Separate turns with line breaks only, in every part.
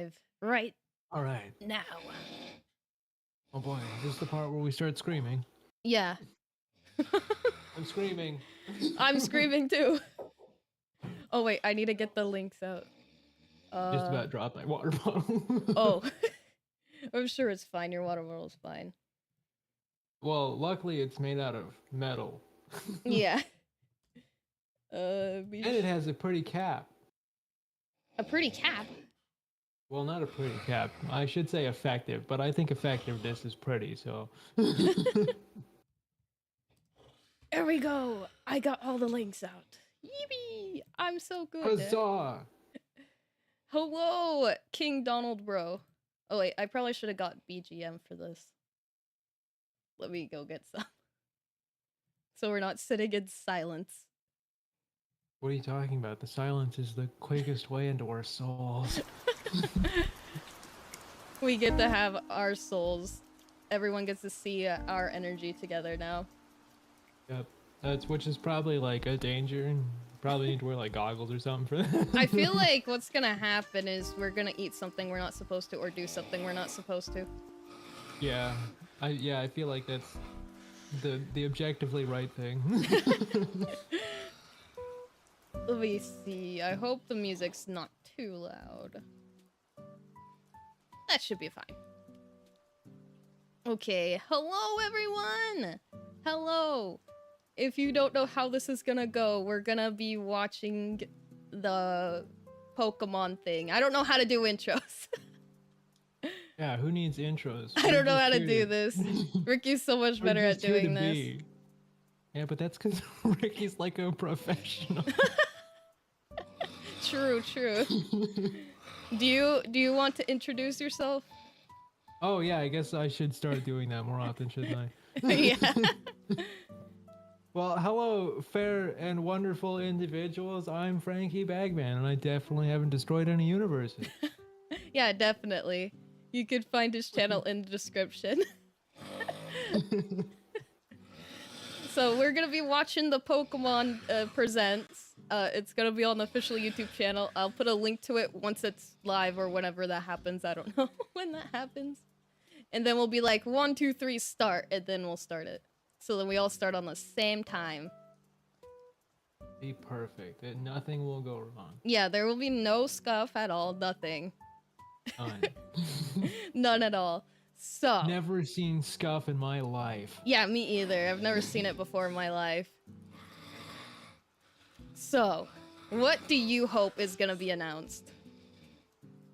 live right
All right.
now.
Oh boy, is this the part where we start screaming?
Yeah.
I'm screaming.
I'm screaming too. Oh wait, I need to get the links out.
Just about dropped my water bottle.
Oh. I'm sure it's fine. Your water bottle's fine.
Well, luckily it's made out of metal.
Yeah.
And it has a pretty cap.
A pretty cap?
Well, not a pretty cap. I should say effective, but I think effectiveness is pretty, so.
There we go. I got all the links out. Yippee! I'm so good.
Huzzah!
Hello, King Donald Bro. Oh wait, I probably should have got BGM for this. Let me go get some. So we're not sitting in silence.
What are you talking about? The silence is the quickest way into our souls.
We get to have our souls. Everyone gets to see our energy together now.
Yep. Which is probably like a danger. Probably need to wear like goggles or something for that.
I feel like what's gonna happen is we're gonna eat something we're not supposed to or do something we're not supposed to.
Yeah. I feel like that's the objectively right thing.
Let me see. I hope the music's not too loud. That should be fine. Okay, hello everyone! Hello! If you don't know how this is gonna go, we're gonna be watching the Pokemon thing. I don't know how to do intros.
Yeah, who needs intros?
I don't know how to do this. Ricky's so much better at doing this.
Yeah, but that's because Ricky's like a professional.
True. Do you want to introduce yourself?
Oh yeah, I guess I should start doing that more often, shouldn't I?
Yeah.
Well, hello, fair and wonderful individuals. I'm Frankie Bagman, and I definitely haven't destroyed any universes.
Yeah, definitely. You could find his channel in the description. So we're gonna be watching the Pokemon Presents. It's gonna be on the official YouTube channel. I'll put a link to it once it's live or whenever that happens. I don't know when that happens. And then we'll be like, 1, 2, 3, start, and then we'll start it. So then we all start on the same time.
Be perfect. Nothing will go wrong.
Yeah, there will be no scuff at all. Nothing.
None.
None at all. So.
Never seen scuff in my life.
Yeah, me either. I've never seen it before in my life. So, what do you hope is gonna be announced?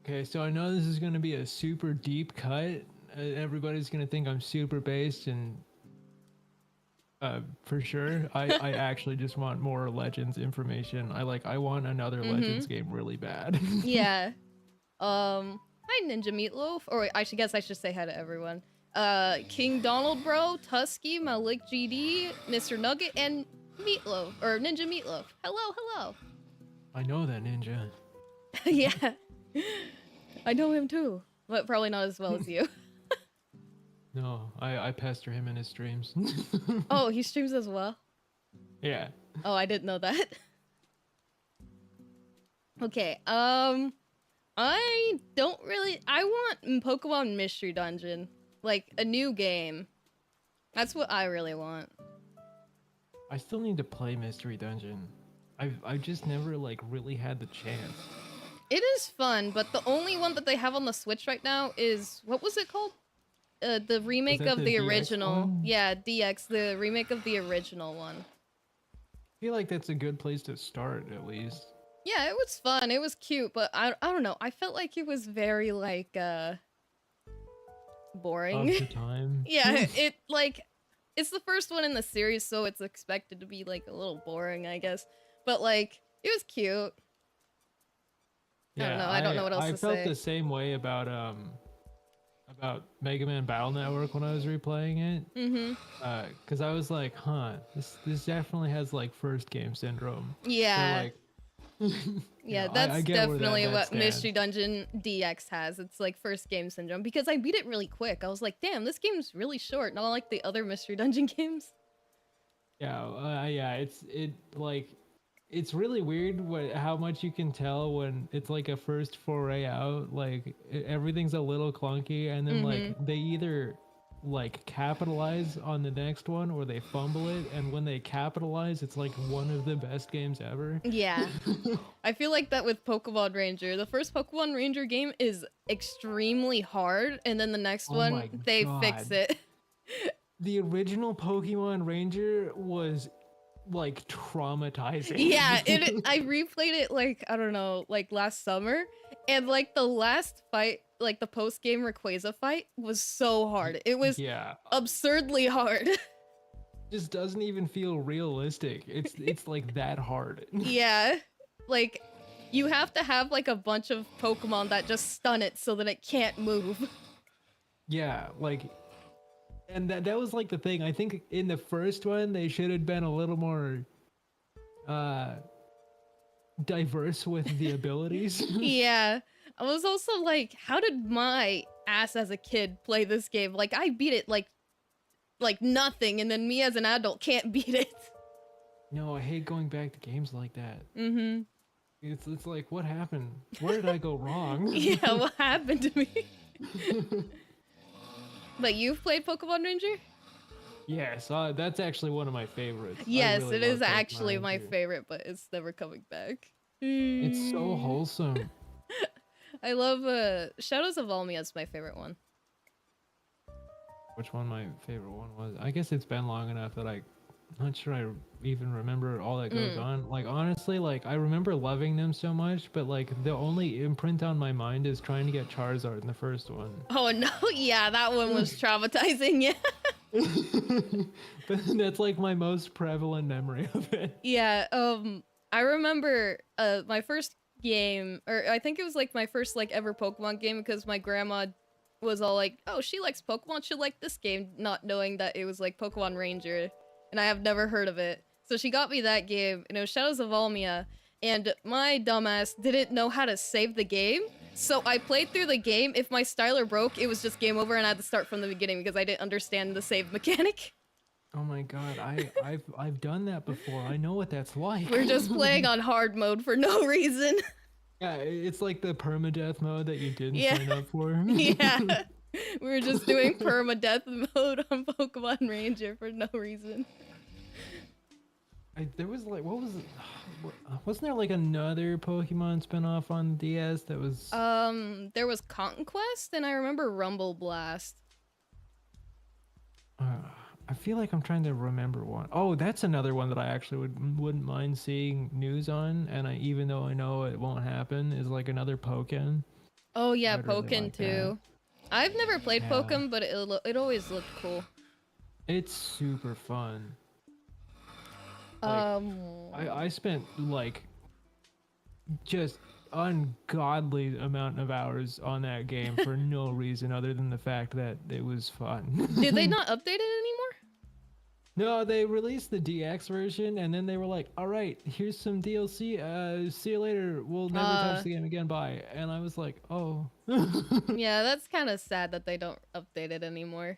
Okay, so I know this is gonna be a super deep cut. Everybody's gonna think I'm super based, and for sure, I actually just want more Legends information. I want another Legends game really bad. Yeah.
Hi Ninja Meatloaf, or wait, I should say hi to everyone. King Donald Bro, Tusky, Malik GD, Mr. Nugget, and Meatloaf, or Ninja Meatloaf. Hello.
I know that ninja.
Yeah. I know him too, but probably not as well as you.
No, I pester him in his streams.
Oh, he streams as well?
Yeah.
Oh, I didn't know that. Okay, I want Pokemon Mystery Dungeon. Like, a new game. That's what I really want.
I still need to play Mystery Dungeon. I've just never, like, really had the chance.
It is fun, but the only one that they have on the Switch right now is... What was it called? The remake of the original.
One?
Yeah, DX, the remake of the original one.
I feel like that's a good place to start, at least.
Yeah, it was fun. It was cute, but I don't know. I felt like it was very, like, boring.
Of the time.
Yeah, it's the first one in the series, so it's expected to be, like, a little boring, I guess. But, like, it was cute.
Yeah,
I don't know. I don't know what else to say.
I felt the same way about Mega Man Battle Network when I was replaying it.
Mm-hmm.
Because I was like, huh, this definitely has, like, first game syndrome.
Yeah.
So, like,
yeah,
know,
that's definitely
that
what
stands.
Mystery Dungeon DX has. It's like first game syndrome because I beat it really quick. I was like, damn, this game's really short, not like the other Mystery Dungeon games.
Yeah, yeah, it like it's really weird how much you can tell when it's like a first foray out. Like everything's a little clunky, and then like
Mm-hmm.
they either like capitalize on the next one or they fumble it. And when they capitalize, it's like one of the best games ever.
Yeah. I feel like that with Pokemon Ranger. The first Pokemon Ranger game is extremely hard, and then the next
Oh
one,
my
they fix
god.
it.
The original Pokemon Ranger was like traumatizing.
Yeah, I replayed it like, I don't know, like last summer, and like the last fight, like the post-game Rayquaza fight was so hard. It was
Yeah.
absurdly hard.
Just doesn't even feel realistic. It's like that hard.
Yeah. Like you have to have like a bunch of Pokemon that just stun it so that it can't move.
Yeah, like, and that was like the thing. I think in the first one they should have been a little more diverse with the abilities.
Yeah. I was also like, how did my ass as a kid play this game? Like I beat it like nothing, and then me as an adult can't beat it.
No, I hate going back to games like that.
Mm-hmm.
It's like, what happened? Where did I go wrong?
Yeah, what happened to me? But you've played Pokemon Ranger?
Yes, that's actually one of my favorites. I
Yes,
really
it is
love Pokemon
actually my
Ranger.
favorite, but it's never coming back.
It's so wholesome.
I love Shadows of Almia is my favorite one.
Which one my favorite one was? I guess it's been long enough that I'm not sure I even remember all that goes on. Like honestly, like I remember loving them so much, but like the only imprint on my mind is trying to get Charizard in the first one.
Oh no, yeah, that one was traumatizing, yeah.
But that's like my most prevalent memory of it.
Yeah, I remember my first game, or I think it was like my first like ever Pokemon game, because my grandma was all like, oh, she likes Pokemon, she'll like this game, not knowing that it was like Pokemon Ranger, and I have never heard of it. So she got me that game, and it was Shadows of Almia, and my dumbass didn't know how to save the game, so I played through the game. If my styler broke, it was just game over, and I had to start from the beginning because I didn't understand the save mechanic.
Oh my god, I've done that before. I know what that's like.
We're just playing on hard mode for no reason.
Yeah, it's like the permadeath mode that you didn't
Yeah.
sign up for.
Yeah. We were just doing permadeath mode on Pokemon Ranger for no reason.
There was like, what was it? Wasn't there like another Pokemon spinoff on DS that was?
There was Conquest, and I remember Rumble Blast.
I feel like I'm trying to remember one. Oh, that's another one that I actually wouldn't mind seeing news on, and even though I know it won't happen, is like another Pokken.
Oh yeah,
I'd really
Pokken
like
too. I've never played
Yeah.
Pokken, but it always looked cool.
It's super fun. Like, I spent like just ungodly amount of hours on that game for no reason other than the fact that it was fun.
Did they not update it anymore?
No, they released the DX version and then they were like, all right, here's some DLC. See you later. We'll never touch the game again. Bye. And I was like, oh.
Yeah, that's kind of sad that they don't update it anymore.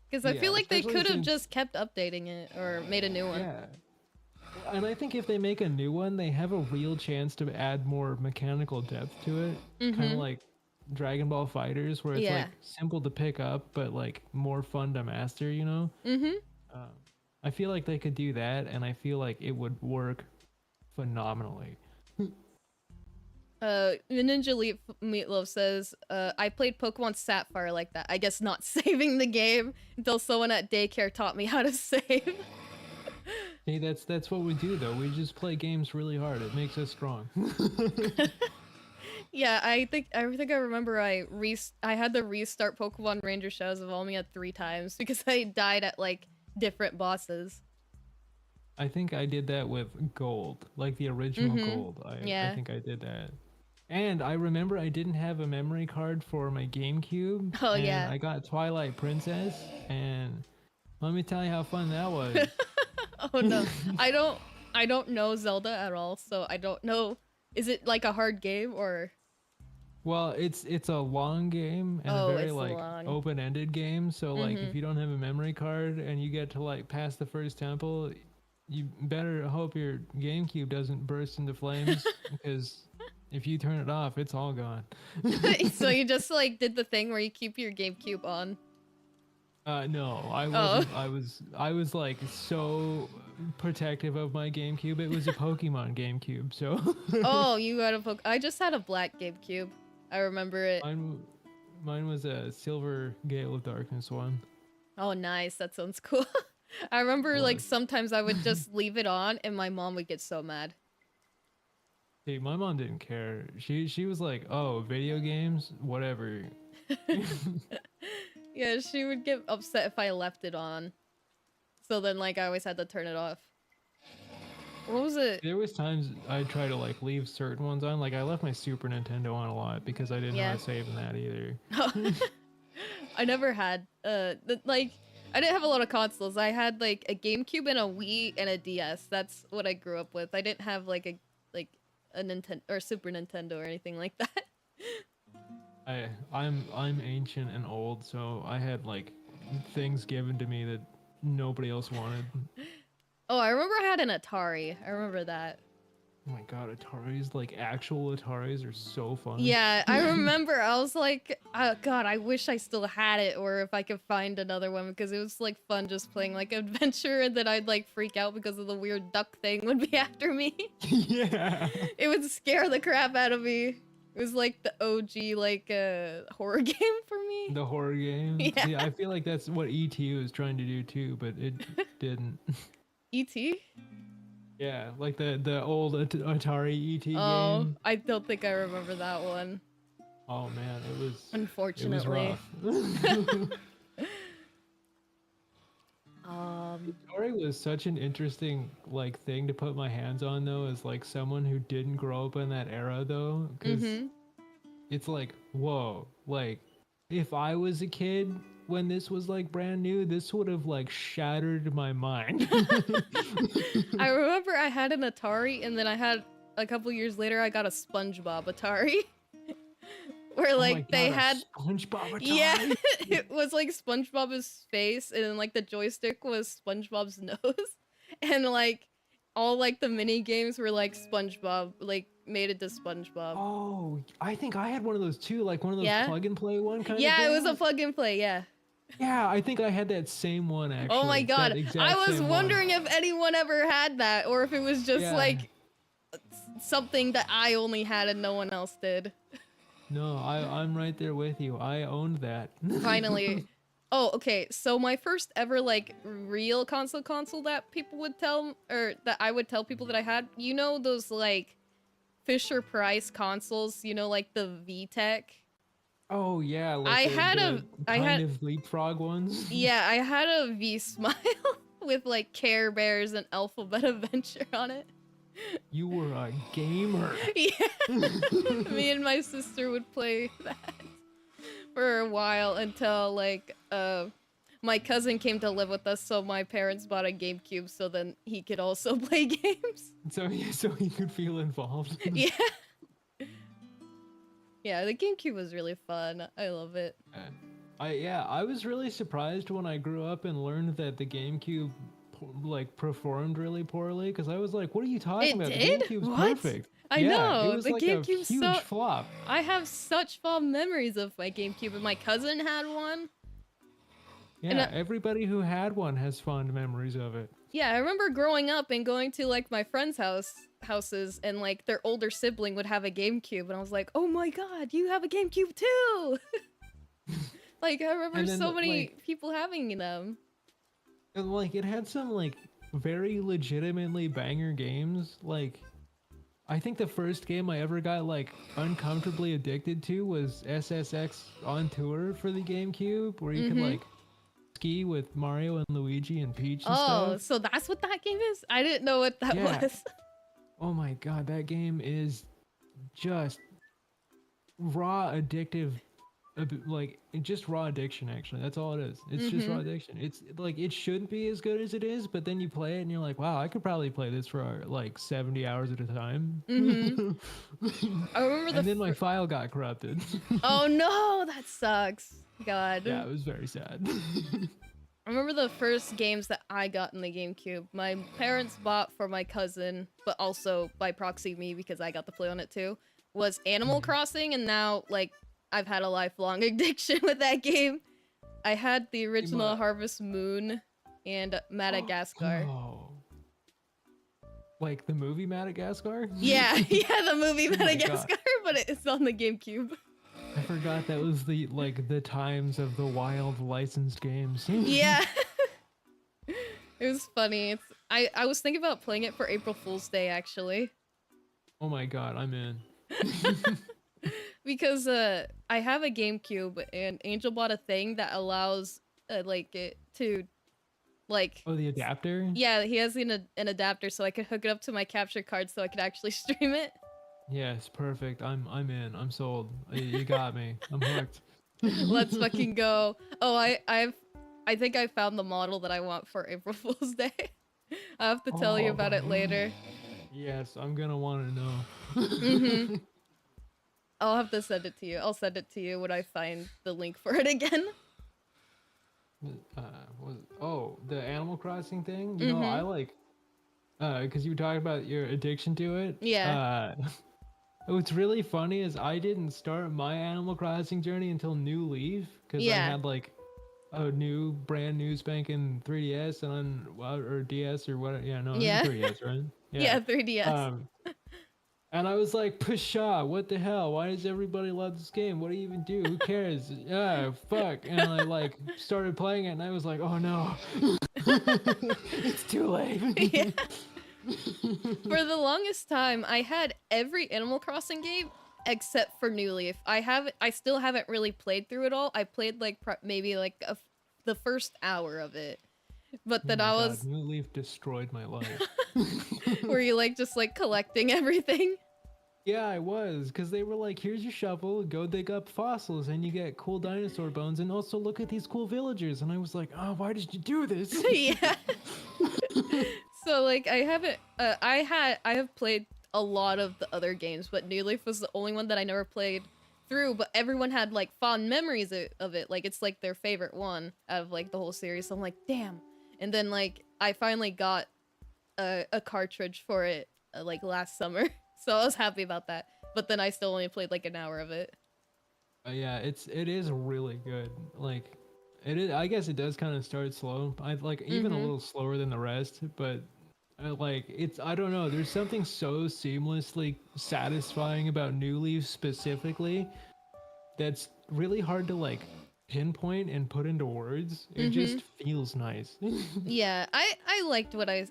Because I
Yeah,
feel like they
especially
could have
since-
just kept updating it or made a new one.
Yeah. And I think if they make a new one, they have a real chance to add more mechanical depth to it. Kind of like Dragon Ball Fighters, where it's
Yeah.
like simple to pick up, but like more fun to master, you know? I feel like they could do that, and I feel like it would work phenomenally.
Ninja Meatloaf says, I played Pokemon Sapphire like that. I guess not saving the game until someone at daycare taught me how to save.
Hey, that's what we do though. We just play games really hard. It makes us strong.
Yeah, I think I remember I had to restart Pokemon Ranger Shadows of Almia 3 times because I died at like different bosses.
I think I did that with Gold, like the original Gold. I think I did that. And I remember I didn't have a memory card for my GameCube.
Oh,
and
yeah.
I got Twilight Princess, and let me tell you how fun that was.
Oh no. I don't know Zelda at all, so I don't know. Is it like a hard game or?
Well, it's a long game and a very
it's
like
long.
open-ended game. So like if you don't have a memory card and you get to like pass the first temple, you better hope your GameCube doesn't burst into flames because if you turn it off, it's all gone.
So you just like did the thing where you keep your GameCube on.
No, I
Oh.
wasn't. I was like so protective of my GameCube. It was a Pokemon GameCube, so.
Oh, you got a I just had a black GameCube. I remember it.
Mine was a silver Gale of Darkness one.
Oh, nice. That sounds cool. I remember like
Was.
sometimes I would just leave it on and my mom would get so mad.
See, my mom didn't care. She was like, "Oh, video games, whatever."
Yeah, she would get upset if I left it on. So then like I always had to turn it off. What was it?
There was times I try to like leave certain ones on. Like I left my Super Nintendo on a lot because I didn't know how to save in that either.
I never had like I didn't have a lot of consoles. I had like a GameCube and a Wii and a DS. That's what I grew up with. I didn't have like a Nintendo or Super Nintendo or anything like that.
I'm ancient and old, so I had like things given to me that nobody else wanted.
Oh, I remember I had an Atari. I remember that.
Oh my god, Ataris, like actual Ataris are so fun.
Yeah, I remember. I was like, oh god, I wish I still had it or if I could find another one because it was like fun just playing like adventure and then I'd like freak out because of the weird duck thing would be after me.
Yeah.
It would scare the crap out of me. It was like the OG like horror game for me.
The horror game.
Yeah.
I feel like that's what E.T. was trying to do too, but it didn't.
E.T.?
Yeah, like the old Atari E.T.
Oh,
game.
I don't think I remember that one.
Oh man, it was.
Unfortunately.
It was rough. Atari was such an interesting like thing to put my hands on though, as like someone who didn't grow up in that era though, because it's like whoa, like if I was a kid when this was like brand new, this would have like shattered my mind.
I remember I had an Atari and then I had a couple years later I got a SpongeBob Atari. Where like
God,
they had
SpongeBob Atari.
Yeah, it was like SpongeBob's face and then like the joystick was SpongeBob's nose. And like all like the mini games were like SpongeBob, like made it to SpongeBob.
Oh, I think I had one of those too, like one of those plug and play one kind of
Yeah, it was a
things.
plug and play, yeah.
Yeah, I think I had that same one actually.
Oh my god. I was wondering
one.
if anyone ever had that or if it was just like something that I only had and no one else did.
No, I'm right there with you. I owned that.
Finally. Oh, okay. So my first ever like real console that people would tell or that I would tell people that I had, you know those like Fisher Price consoles, you know, like the VTech?
Oh yeah, like
I had
of leapfrog ones.
Yeah, I had a V Smile with like Care Bears and Alphabet Adventure on it.
You were a gamer.
Yeah. Me and my sister would play that for a while until like my cousin came to live with us, so my parents bought a GameCube so then he could also play games.
So he could feel involved.
Yeah. Yeah, the GameCube was really fun. I love it.
I was really surprised when I grew up and learned that the GameCube like performed really poorly because I was like, what are you talking about?
Did?
The GameCube's
What?
perfect.
I know.
It was
The
like
GameCube's
a huge flop.
I have such fond memories of my GameCube and my cousin had one.
Yeah, everybody who had one has fond memories of it.
Yeah, I remember growing up and going to like my friends' houses and like their older sibling would have a GameCube and I was like, oh my god, you have a GameCube too! Like I remember so many people having them.
And like it had some like very legitimately banger games. Like I think the first game I ever got like uncomfortably addicted to was SSX on Tour for the GameCube, where you could like ski with Mario and Luigi and Peach and stuff.
Oh, so that's what that game is? I didn't know what that was.
Oh my god, that game is just raw addictive. Like just raw addiction, actually. That's all it is. It's just raw addiction. It's like it shouldn't be as good as it is, but then you play it and you're like, wow, I could probably play this for like 70 hours at a time.
I remember
and then my file got corrupted.
Oh no, that sucks. God.
Yeah, it was very sad.
I remember the first games that I got in the GameCube. My parents bought for my cousin, but also by proxy me because I got to play on it too, was Animal Crossing, and now, like, I've had a lifelong addiction with that game. I had the original Harvest Moon and Madagascar.
Oh. Like the movie Madagascar?
Yeah, yeah, the movie
Oh
Madagascar, but it's on the GameCube.
I forgot that was the times of the wild licensed games.
Yeah. It was funny. I was thinking about playing it for April Fool's Day, actually.
Oh my god, I'm in.
Because I have a GameCube and Angel bought a thing that allows like it to like
Oh, the adapter?
yeah, he has an adapter so I could hook it up to my capture card so I could actually stream it.
Yes, perfect. I'm in. I'm sold. You got me. I'm hooked.
Let's fucking go. Oh, I think I found the model that I want for April Fool's Day. I'll have to tell you about it later.
Yes, I'm gonna want to know.
Mm-hmm. I'll have to send it to you. I'll send it to you when I find the link for it again.
The Animal Crossing thing? You know, I like, because you were talking about your addiction to it.
Yeah.
What's really funny is I didn't start my Animal Crossing journey until New Leaf, because I had like a brand new spanking 3DS and or DS or what? Yeah, no, 3DS, right?
Yeah, 3DS.
And I was like, pshaw, what the hell? Why does everybody love this game? What do you even do? Who cares? Yeah, fuck. And I like started playing it and I was like, oh no, it's too late.
Yeah. For the longest time, I had every Animal Crossing game except for New Leaf. I still haven't really played through it all. I played like maybe like the first hour of it. But then
New Leaf destroyed my life.
Were you like just like collecting everything?
Yeah, I was, because they were like, here's your shovel, go dig up fossils and you get cool dinosaur bones, and also look at these cool villagers. And I was like, oh, why did you do this?
Yeah. So like I have played a lot of the other games, but New Leaf was the only one that I never played through, but everyone had like fond memories of it. Like it's like their favorite one out of like the whole series. So I'm like, damn. And then like I finally got a cartridge for it like last summer. So I was happy about that. But then I still only played like an hour of it.
Yeah, it is really good. Like it is, I guess it does kind of start slow. I like even a little slower than the rest, but like I don't know, there's something so seamlessly satisfying about New Leaf specifically that's really hard to like pinpoint and put into words. It just feels nice.
Yeah, I liked what I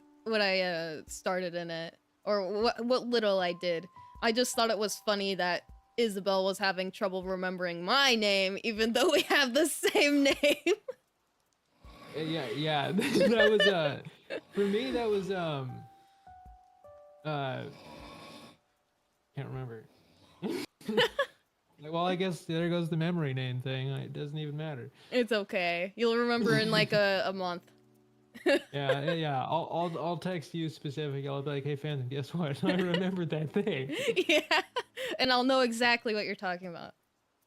started in it, or what little I did. I just thought it was funny that Isabel was having trouble remembering my name, even though we have the same name.
Yeah, that was for me that was can't remember. Well, I guess there goes the memory name thing. It doesn't even matter.
It's okay. You'll remember in like a month.
Yeah. I'll text you specific. I'll be like, hey, Phantom, guess what? I remembered that thing.
Yeah, and I'll know exactly what you're talking about.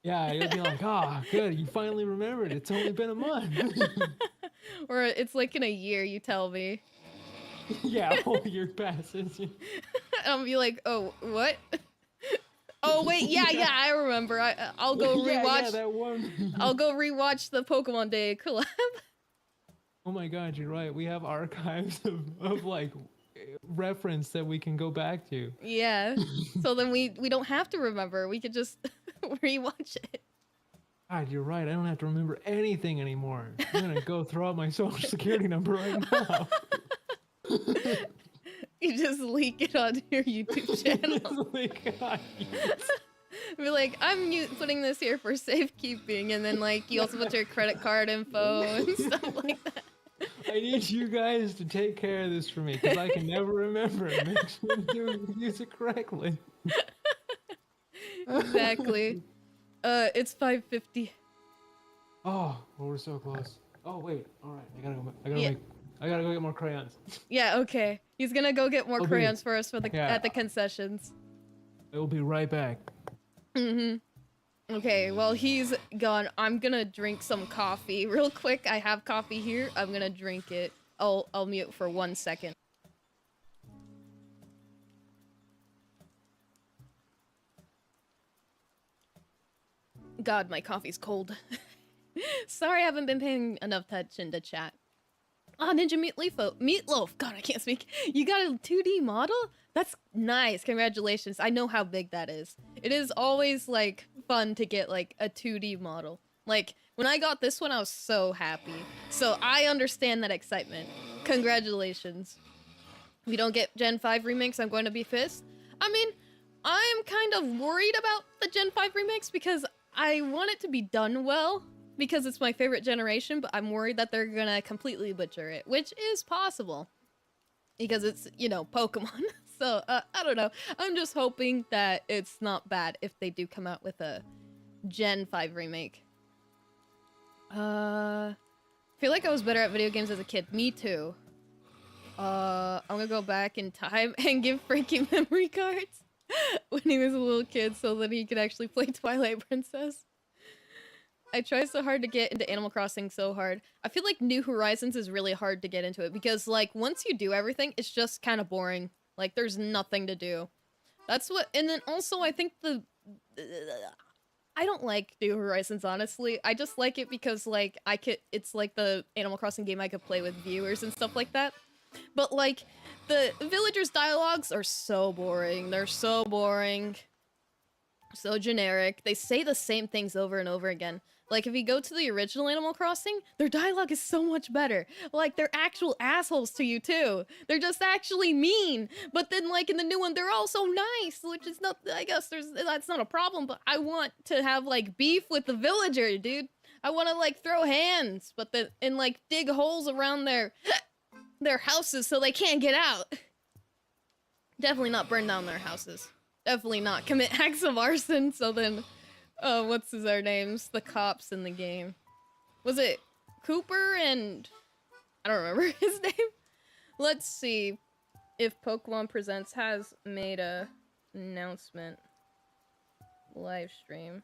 Yeah, you'll be like, oh, good, you finally remembered. It's only been a month.
Or it's like in a year, you tell me.
Yeah, a whole year passes.
I'll be like, oh, what? Oh wait, yeah, I remember. I'll go rewatch.
Yeah, that one.
I'll go rewatch the Pokemon Day collab.
Oh my god, you're right. We have archives of like reference that we can go back to.
Yeah. So then we don't have to remember. We could just rewatch it.
God, you're right. I don't have to remember anything anymore. I'm gonna go throw out my social security number right now.
You just leak it on your YouTube channel. Be like, I'm putting this here for safekeeping, and then like you also put your credit card info and stuff like that.
I need you guys to take care of this for me because I can never remember it. Make sure you use it correctly.
Exactly. It's 5:50.
Oh, well, we're so close. Oh wait, all right. I gotta go get more crayons.
Yeah, okay. He's gonna go get more crayons for us at the concessions.
I will be right back.
Okay, well, he's gone. I'm gonna drink some coffee real quick. I have coffee here. I'm gonna drink it. I'll mute for 1 second. God, my coffee's cold. Sorry, I haven't been paying enough attention to chat. Ah, Ninja Meatloaf. God, I can't speak. You got a 2D model? That's nice. Congratulations. I know how big that is. It is always, like, fun to get, like, a 2D model. Like, when I got this one, I was so happy. So I understand that excitement. Congratulations. If you don't get Gen 5 remakes, I'm going to be pissed. I mean, I'm kind of worried about the Gen 5 remakes because I want it to be done well. Because it's my favorite generation, but I'm worried that they're gonna completely butcher it, which is possible. Because it's, you know, Pokemon. So, I don't know. I'm just hoping that it's not bad if they do come out with a Gen 5 remake. I feel like I was better at video games as a kid. Me too. I'm gonna go back in time and give Frankie memory cards when he was a little kid so that he could actually play Twilight Princess. I try so hard to get into Animal Crossing so hard. I feel like New Horizons is really hard to get into it because, like, once you do everything, it's just kind of boring. Like, there's nothing to do. That's what- and then also I think I don't like New Horizons, honestly. I just like it because, like, it's like the Animal Crossing game I could play with viewers and stuff like that. But, like, the villagers' dialogues are so boring. They're so boring. So generic. They say the same things over and over again. Like, if you go to the original Animal Crossing, their dialogue is so much better. Like, they're actual assholes to you, too. They're just actually mean. But then, like, in the new one, they're also nice, which is not, I guess that's not a problem, but I want to have, like, beef with the villager, dude. I want to, like, throw hands, but then, and, like, dig holes around their houses so they can't get out. Definitely not burn down their houses. Definitely not commit acts of arson, so then... what's their names? The cops in the game. Was it Cooper and... I don't remember his name. Let's see if Pokemon Presents has made a announcement. Live stream.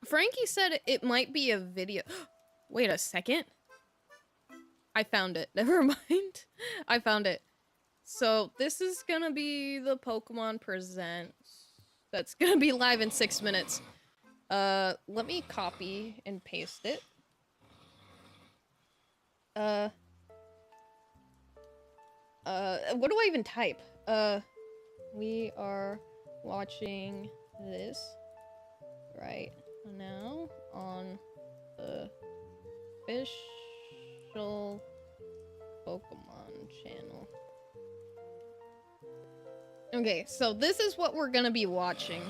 Frankie said it might be a video. Wait a second. I found it. Never mind. I found it. So this is gonna be the Pokemon Presents. That's gonna be live in 6 minutes. Let me copy and paste it. What do I even type? We are watching this right now on the official Pokemon channel. Okay, so this is what we're gonna be watching.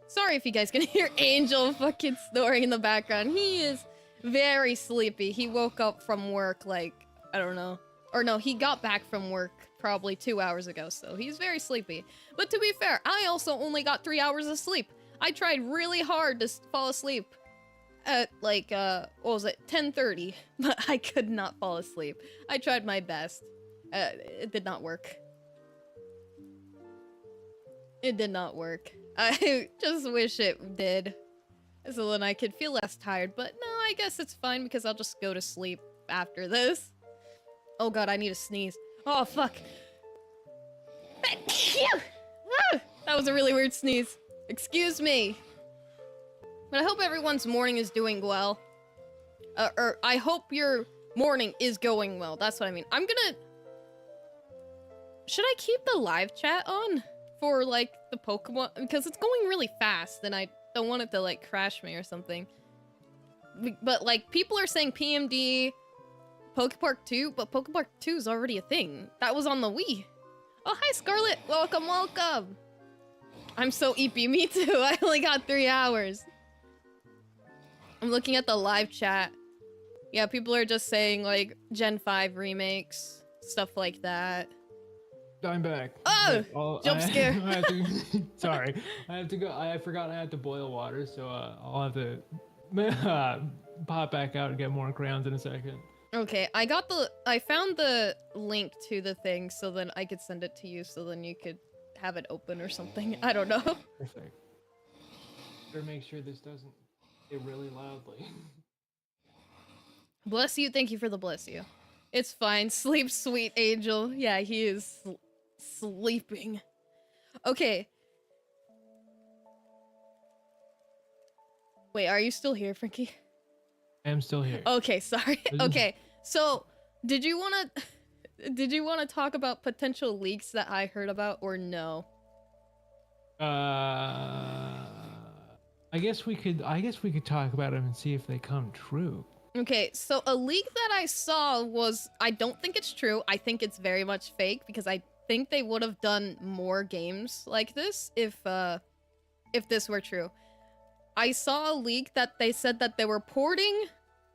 Sorry if you guys can hear Angel fucking snoring in the background. He is very sleepy. He woke up from work, like, I don't know. Or no, he got back from work probably 2 hours ago, so he's very sleepy. But to be fair, I also only got 3 hours of sleep. I tried really hard to fall asleep at, like, what was it, 10:30, but I could not fall asleep. I tried my best. It did not work. It did not work. I just wish it did. So then I could feel less tired, but no, I guess it's fine because I'll just go to sleep after this. Oh god, I need to sneeze. Oh, fuck. That was a really weird sneeze. Excuse me. But I hope everyone's morning is doing well. Or I hope your morning is going well. That's what I mean. Should I keep the live chat on? For, like, the Pokemon, because it's going really fast, and I don't want it to, like, crash me or something. But, like, people are saying PMD, Pokepark 2, but Pokepark 2 is already a thing. That was on the Wii. Oh, hi, Scarlet! Welcome, welcome! I'm so EP, me too, I only got 3 hours. I'm looking at the live chat. Yeah, people are just saying, like, Gen 5 remakes, stuff like that.
I'm back.
Oh! Jump scare.
Sorry. I have to go. I forgot I had to boil water, so I'll have to pop back out and get more crayons in a second.
Okay, I found the link to the thing so then I could send it to you so then you could have it open or something. I don't know.
Perfect. Better make sure this doesn't get really loudly.
Bless you. Thank you for the bless you. It's fine. Sleep, sweet angel. Yeah, he is sleeping. Okay. Wait, are you still here, Frankie?
I'm still here.
Okay, sorry. Okay, so did you wanna talk about potential leaks that I heard about or no?
I guess we could talk about them and see if they come true.
Okay, so a leak that I saw was, I don't think it's true. I think it's very much fake because I think they would have done more games like this if this were true. I saw a leak that they said that they were porting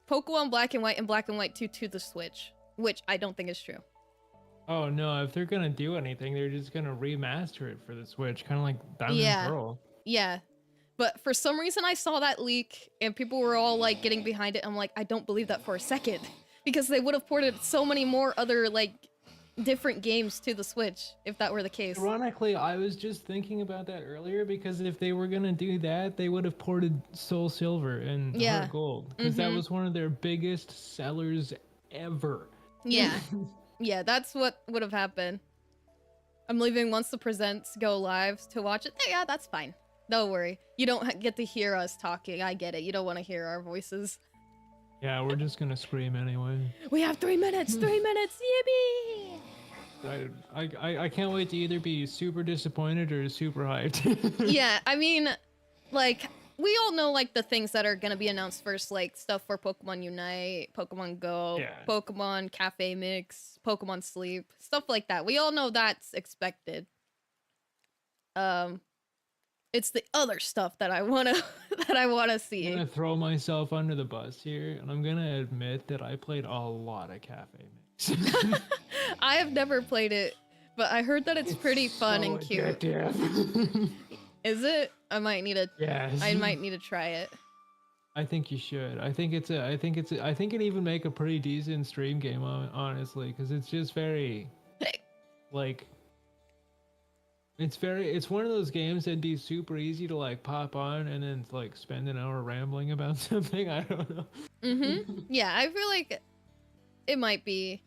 Pokemon Black and White and Black and White 2 to the Switch, which I don't think is true.
Oh no, if they're gonna do anything, they're just gonna remaster it for the Switch, kind of like Diamond and Pearl.
Yeah. But for some reason I saw that leak and people were all like getting behind it. I'm like, I don't believe that for a second. Because they would have ported so many more other like different games to the Switch if that were the case.
Ironically, I was just thinking about that earlier because if they were gonna do that, they would have ported Soul Silver and Heart Gold because that was one of their biggest sellers ever.
Yeah. Yeah, that's what would have happened. I'm leaving once the presents go live to watch it. Yeah, that's fine. Don't worry. You don't get to hear us talking. I get it. You don't want to hear our voices.
Yeah, we're just gonna scream anyway.
We have 3 minutes. 3 minutes. Yippee!
I can't wait to either be super disappointed or super hyped.
Yeah, I mean, like, we all know, like, the things that are gonna be announced first, like, stuff for Pokemon Unite, Pokemon Go, Pokemon Cafe Mix, Pokemon Sleep, stuff like that. We all know that's expected. It's the other stuff that I wanna see.
I'm gonna throw myself under the bus here, and I'm gonna admit that I played a lot of Cafe Mix.
I have never played it, but I heard that it's pretty fun and cute.
Addictive.
Is it? I might need to.
Yes.
I might need to try it.
I think you should. I think it'd even make a pretty decent stream game, honestly, because it's just very, like, it's one of those games that'd be super easy to like pop on and then like spend an hour rambling about something. I don't know.
Yeah, I feel like it might be.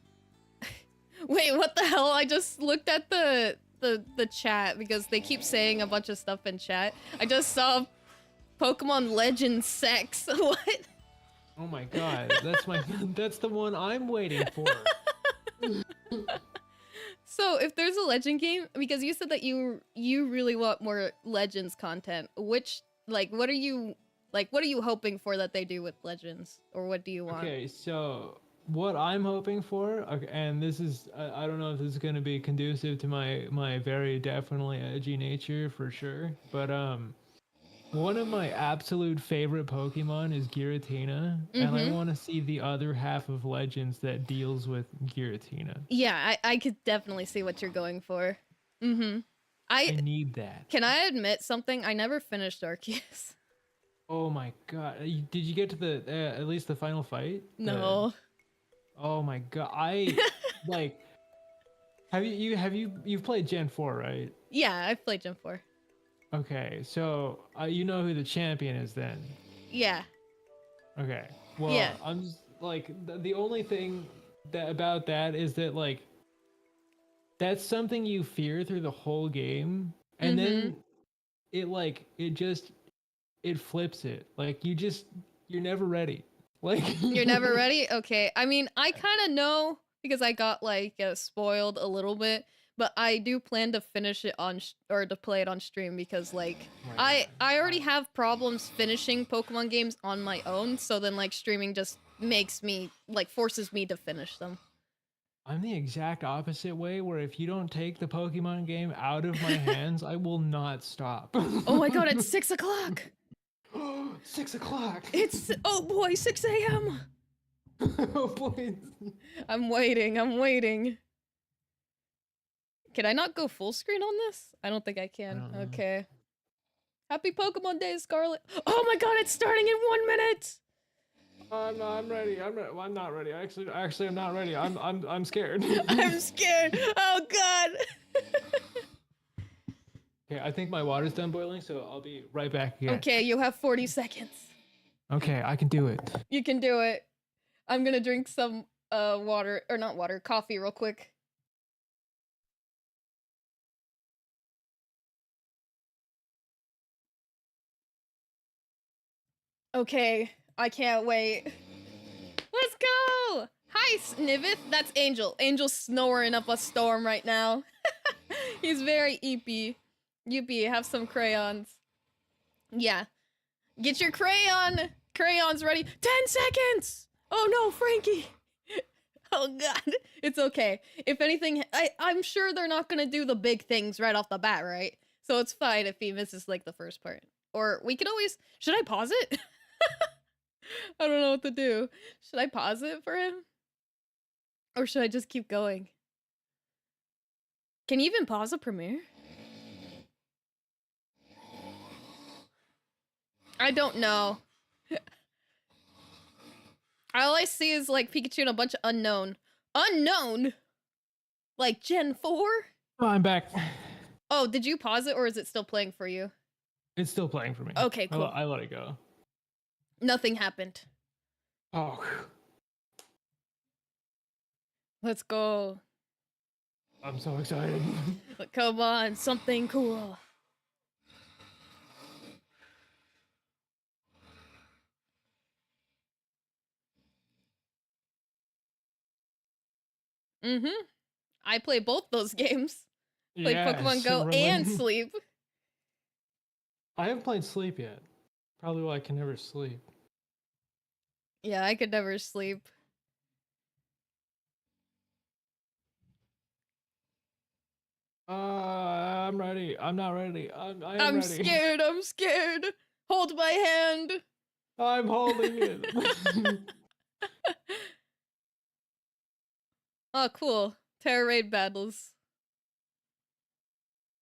Wait, what the hell? I just looked at the chat because they keep saying a bunch of stuff in chat. I just saw Pokemon Legends sex. What?
Oh my god, that's the one I'm waiting for.
So if there's a Legend game, because you said that you really want more Legends content, which what are you hoping for that they do with Legends, or what do you want?
Okay, so what I'm hoping for, and this is I don't know if this is going to be conducive to my very definitely edgy nature for sure, but one of my absolute favorite Pokemon is Giratina, and I want to see the other half of Legends that deals with Giratina.
Yeah, I could definitely see what you're going for. I
need that.
Can I admit something? I never finished Arceus.
Oh my god! Did you get to the at least the final fight?
No.
Oh my god! I like. You've played Gen 4, right?
Yeah, I've played Gen 4.
Okay, so you know who the champion is then?
Yeah.
Okay. Well, yeah. I'm just like the only thing about that is that like that's something you fear through the whole game, and then it flips it. Like you're never ready. Like
you're never ready? Okay. I mean, I kind of know because I got spoiled a little bit. But I do plan to finish it or to play it on stream because I already have problems finishing Pokemon games on my own, so then streaming just makes me forces me to finish them.
I'm the exact opposite way, where if you don't take the Pokemon game out of my hands, I will not stop.
Oh my god, it's 6 o'clock!
6 o'clock!
It's, oh boy, 6 a.m.
Oh boy.
I'm waiting. Can I not go full screen on this? I don't think I can. Okay. Happy Pokemon Day, Scarlet. Oh my god, it's starting in 1 minute!
I'm ready. Well, I'm not ready. Actually, I'm not ready. I'm scared.
I'm scared. Oh god.
Okay, I think my water's done boiling, so I'll be right back again.
Okay, you have 40 seconds.
Okay, I can do it.
You can do it. I'm gonna drink some water, or not water, coffee real quick. Okay, I can't wait. Let's go! Hi, Sniveth. That's Angel. Angel's snoring up a storm right now. He's very eepy. Youpie, have some crayons. Yeah. Get your crayons ready. 10 seconds! Oh no, Frankie! Oh god. It's okay. If anything, I'm sure they're not gonna do the big things right off the bat, right? So it's fine if he misses like the first part. Or we can always... Should I pause it? I don't know what to do. Should I pause it for him? Or should I just keep going? Can you even pause a premiere? I don't know. All I see is like Pikachu and a bunch of unknown. Unknown? Like Gen 4?
Oh, I'm back.
Oh, did you pause it or is it still playing for you?
It's still playing for me.
Okay, cool.
I let it go.
Nothing happened.
Oh.
Let's go.
I'm so excited.
Come on, something cool. Mm-hmm. I play both those games. Play
Yes,
Pokemon Go
really?
and Sleep.
I haven't played Sleep yet. Probably why I can never sleep.
Yeah, I could never sleep.
I'm ready. I'm not ready. I am
I'm
ready.
scared. I'm scared. Hold my hand.
I'm holding it.
Oh, cool. Terra Raid battles.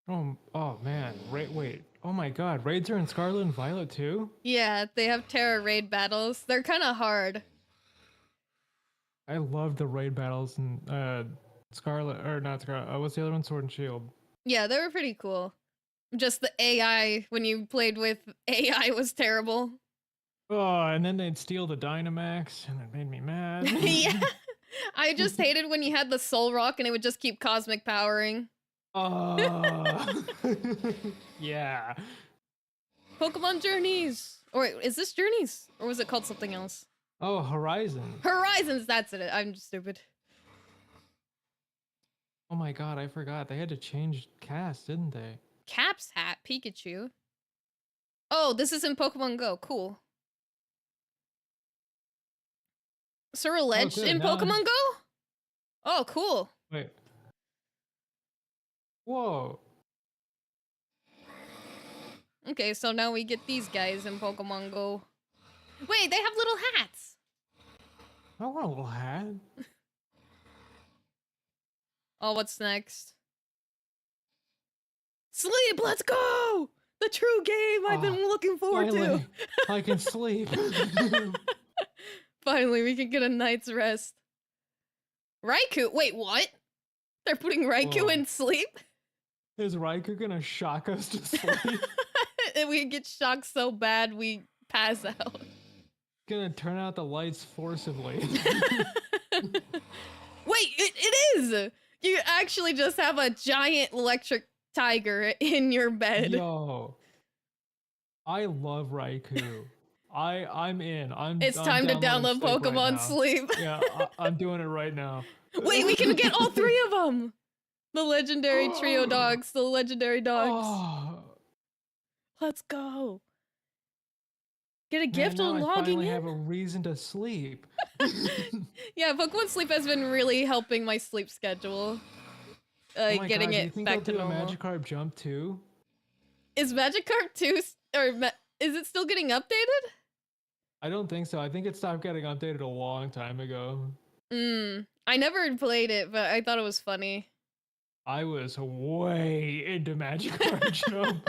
Oh man. Wait. Oh my god. Raids are in Scarlet and Violet too?
Yeah, they have Terra Raid battles. They're kind of hard.
I love the raid battles in Scarlet, or not Scarlet. What's the other one? Sword and Shield.
Yeah, they were pretty cool. Just the AI, when you played with AI, was terrible.
Oh, and then they'd steal the Dynamax, and it made me mad.
Yeah. I just hated when you had the Soul Rock and it would just keep cosmic powering.
Yeah.
Pokemon Journeys. Or wait, is this Journeys? Or was it called something else?
Oh, Horizon.
Horizons, that's it. I'm just stupid.
Oh my god, I forgot. They had to change cast, didn't they?
Cap's Hat, Pikachu. Oh, this is in Pokemon Go. Cool. Surledge
good,
in
now-
Pokemon Go? Oh, cool.
Wait. Whoa.
Okay, so now we get these guys in Pokemon Go. Wait, they have little hats.
I want a little hat.
Oh, what's next? Sleep, let's go! The true game I've been looking forward to.
Finally, I can sleep.
Finally, we can get a night's rest. Raikou, wait, what? They're putting Raikou
Whoa.
in sleep?
Is Raikou gonna shock us to sleep?
And we get shocked so bad we pass out.
Gonna turn out the lights forcibly.
Wait, it is! You actually just have a giant electric tiger in your bed.
Yo, I love Raikou. I'm in.
It's
I'm
time to
downloading
download
Sleep right
Pokemon
now.
Sleep.
Yeah, I'm doing it right now.
Wait, we can get all three of them! The legendary trio dogs, the legendary dogs.
Oh,
Let's go. Get a
man,
gift
now
on
I
logging
finally
in.
have a reason to sleep.
Yeah, Pokemon Sleep has been really helping my sleep schedule.
Oh my
Getting
God, do you
it
think
back
they'll
to
do
normal.
a Magikarp jump too?
Is Magikarp 2 is it still getting updated?
I don't think so. I think it stopped getting updated a long time ago.
I never played it, but I thought it was funny.
I was way into Magikarp jump.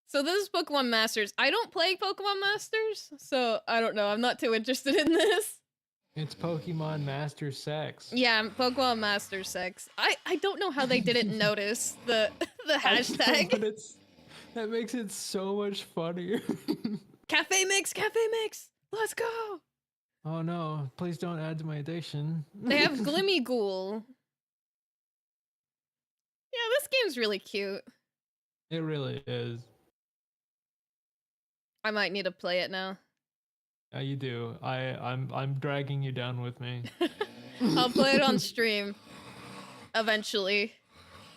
So this is Pokemon Masters. I don't play Pokemon Masters, so I don't know. I'm not too interested in this.
It's Pokemon Master Sex.
Yeah, Pokemon Master Sex. I don't know how they didn't notice the the
I know,
hashtag.
but that makes it so much funnier.
Cafe Mix, Cafe Mix. Let's go.
Oh no, please don't add to my addiction.
They have Glimmy Ghoul. Yeah, this game's really cute.
It really is.
I might need to play it now.
Yeah, you do. I'm dragging you down with me.
I'll play it on stream eventually.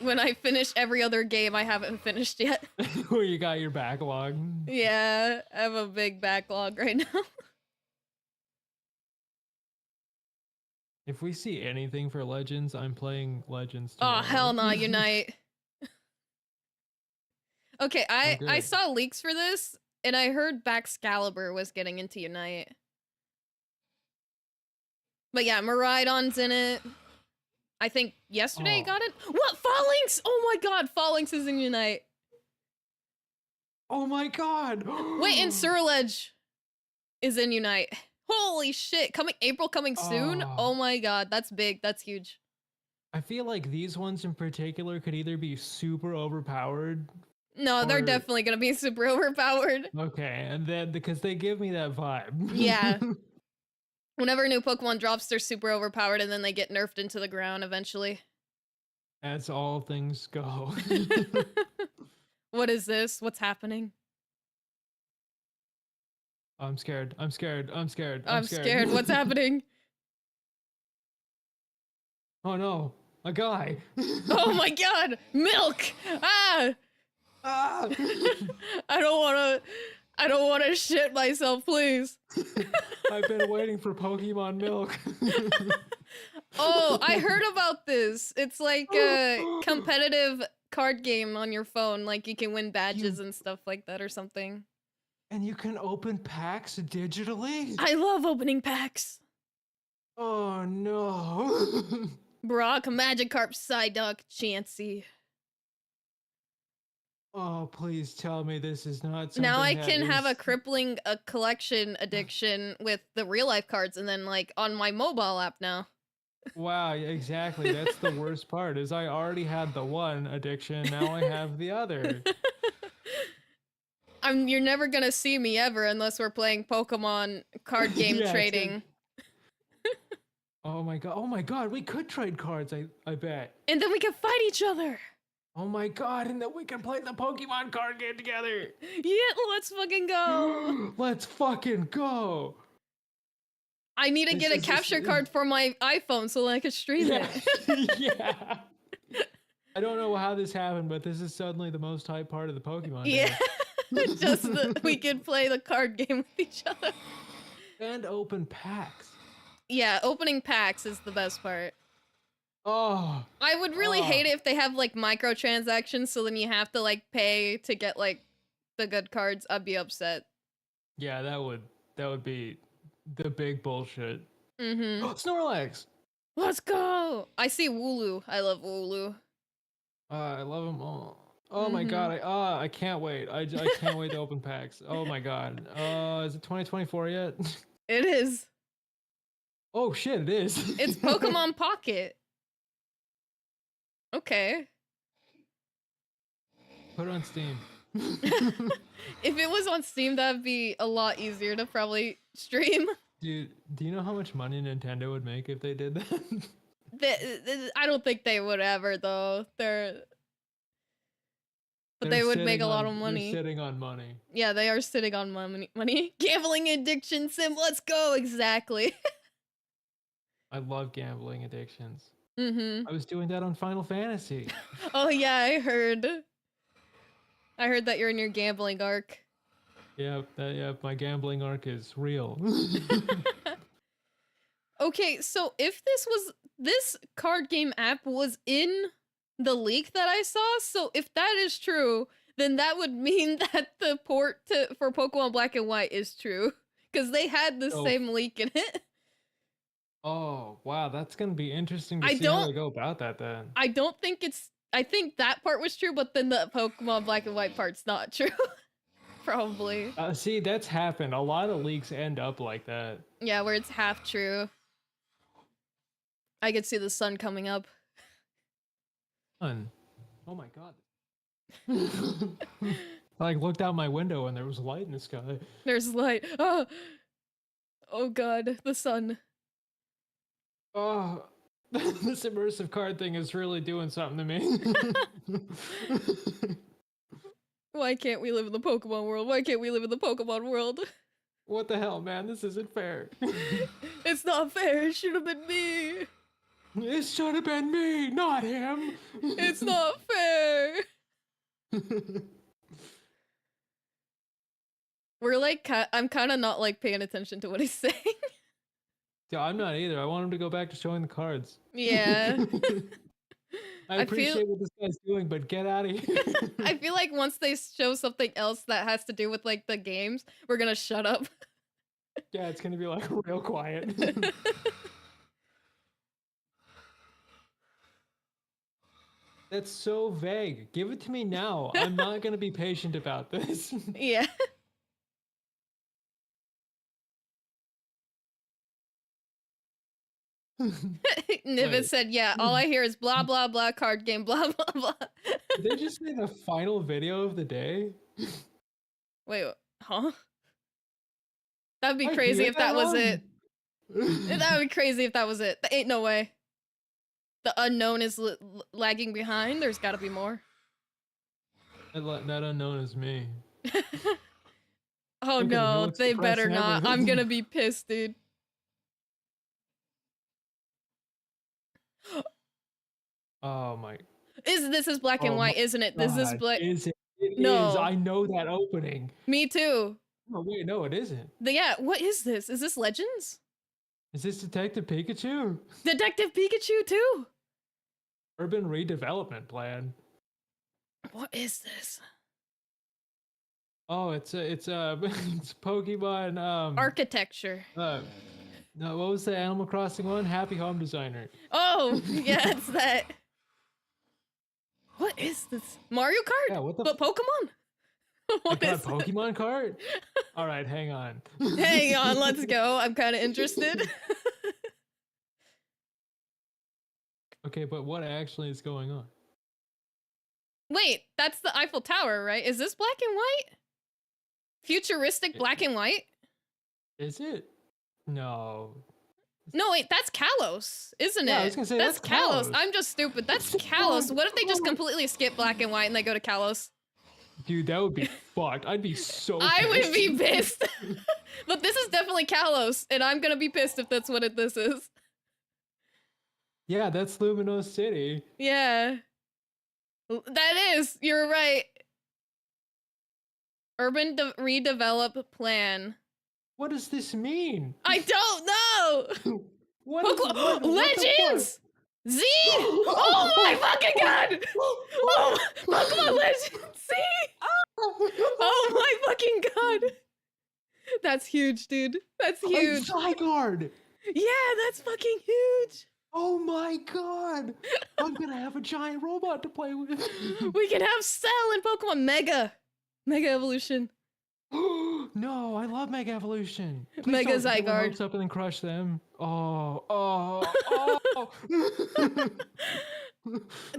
When I finish every other game I haven't finished yet.
Where you got your backlog.
Yeah, I have a big backlog right now.
If we see anything for Legends, I'm playing Legends
Oh,
tomorrow.
hell no, Unite. Okay, I saw leaks for this, and I heard Baxcalibur was getting into Unite. But yeah, Miraidon's in it. I think yesterday got it. What? Phalanx? Oh my god, Phalanx is in Unite.
Oh my god!
Wait, and Surledge is in Unite. Holy shit, April coming soon? Oh my god, that's big, that's huge.
I feel like these ones in particular could either be super overpowered.
No, they're definitely gonna be super overpowered.
Okay, and then because they give me that vibe.
Yeah. Whenever a new Pokemon drops, they're super overpowered and then they get nerfed into the ground eventually.
As all things go.
What is this? What's happening?
I'm scared. I'm scared. I'm scared.
I'm scared. What's happening?
Oh no, a guy.
Oh my god, milk! Ah!
Ah!
I don't wanna shit myself, please.
I've been waiting for Pokemon milk.
Oh, I heard about this. It's like a competitive card game on your phone. Like you can win badges and stuff like that or something.
And you can open packs digitally?
I love opening packs.
Oh no.
Brock, Magikarp, Psyduck, Chansey.
Oh, please tell me this is not something
Now I
that
can have a
is-
crippling collection addiction with the real life cards and then like on my mobile app now.
Wow, exactly. That's the worst part is I already had the one addiction, now I have the other.
You're never gonna see me ever unless we're playing Pokemon card game
Yeah,
trading.
Oh my god, we could trade cards, I bet.
And then we can fight each other.
Oh my god, and then we can play the Pokemon card game together.
Yeah, let's fucking go.
Let's fucking go.
I need to get a capture card for my iPhone so I can stream it.
Yeah. I don't know how this happened, but this is suddenly the most hype part of the Pokemon
Yeah.
day.
Just we can play the card game with each other.
And open packs.
Yeah, opening packs is the best part.
Oh.
I would really hate it if they have like microtransactions so then you have to like pay to get like the good cards. I'd be upset.
Yeah, that would be the big bullshit.
Mm-hmm.
Snorlax.
Let's go. I see Wooloo. I love Wooloo.
I love them all. Oh my god, I can't wait. I can't wait to open packs. Oh my god. Is it 2024 yet?
It is.
Oh shit, it is.
It's Pokemon Pocket. Okay.
Put it on Steam.
If it was on Steam, that'd be a lot easier to probably stream.
Dude, do you know how much money Nintendo would make if they did that?
I don't think they would ever, though. But they would make a lot of money.
They're sitting on money.
Yeah, they are sitting on money. Gambling addiction sim. Let's go. Exactly.
I love gambling addictions.
Mm-hmm.
I was doing that on Final Fantasy.
Oh yeah, I heard. I heard that you're in your gambling arc.
Yep, my gambling arc is real.
Okay, so if this card game app was in the leak that I saw, so if that is true, then that would mean that the port for Pokemon Black and White is true. Because they had the same leak in it.
Oh, wow, that's gonna be interesting to see how they go about that then.
I don't think I think that part was true, but then the Pokemon Black and White part's not true. Probably.
See, that's happened. A lot of leaks end up like that.
Yeah, where it's half true. I could see the sun coming up.
Sun. Oh my god. I like looked out my window and there was light in the sky.
There's light. Oh, oh god, the sun.
Oh, this immersive card thing is really doing something to me.
Why can't we live in the Pokemon world? Why can't we live in the Pokemon world?
What the hell, man? This isn't fair.
It's not fair. It should have been me.
It should have been me, not him.
It's not fair. We're like, I'm kind of not like paying attention to what he's saying.
Yeah, I'm not either. I want him to go back to showing the cards.
Yeah.
I appreciate what this guy's doing, but get out of here.
I feel like once they show something else that has to do with like the games, we're gonna shut up.
Yeah, it's gonna be like real quiet. That's so vague. Give it to me now. I'm not gonna be patient about this.
Yeah. Nivet
Wait.
said, yeah, all I hear is blah, blah, blah, card game, blah, blah, blah.
Did they just say the final video of the day?
Wait, huh? That'd be
I
crazy
hear
if that was it.
wrong.
That would be crazy if that was it. There ain't no way. The unknown is lagging behind. There's gotta be more.
That unknown is me.
Oh
Look at him, he
no,
looks
they
depressed
better
and
not. I'm
everything.
gonna be pissed, dude.
Oh my
This is black and
Oh
white, isn't it? This is
God,
black.
is it? It
No.
is. I know that opening.
Me too.
Oh wait, no, it isn't.
Yeah, what is this? Is this Legends?
Is this Detective Pikachu?
Detective Pikachu too?
Urban redevelopment plan.
What is this?
Oh, it's it's Pokemon
Architecture.
no, what was the Animal Crossing one? Happy Home Designer.
Oh, yeah, it's that. What is this? Mario Kart?
Yeah, what the
But Pokemon?
I
What
got a
is this?
Pokemon card? All right, hang on.
Hang on, let's go. I'm kind of interested.
Okay, but what actually is going on?
Wait, that's the Eiffel Tower, right? Is this black and white? Futuristic black and white?
Is it? No.
No, wait, that's Kalos, isn't
Yeah,
it?
I was gonna say,
that's
that's
Kalos.
Kalos.
I'm just stupid. That's Kalos. What if they just completely skip black and white and they go to Kalos?
Dude, that would be fucked. I'd be so
I would be
pissed.
pissed. But this is definitely Kalos, and I'm gonna be pissed if that's what this is.
Yeah, that's Luminous City.
Yeah. That is. You're right. Urban redevelop plan.
What does this mean?
I don't know.
What is
Pokemon
what the
Legends. Z. Oh my fucking god. Oh, Pokemon Legends. Z. Oh my fucking god. That's huge, dude. That's
fuck?
huge.
Zygarde!
Yeah, that's fucking huge.
Oh my god! I'm gonna have a giant robot to play with.
We can have Cell and Pokemon Mega Evolution.
No, I love Mega Evolution. Please
Mega
don't get my
Zygarde.
hopes up and then crush them. Oh.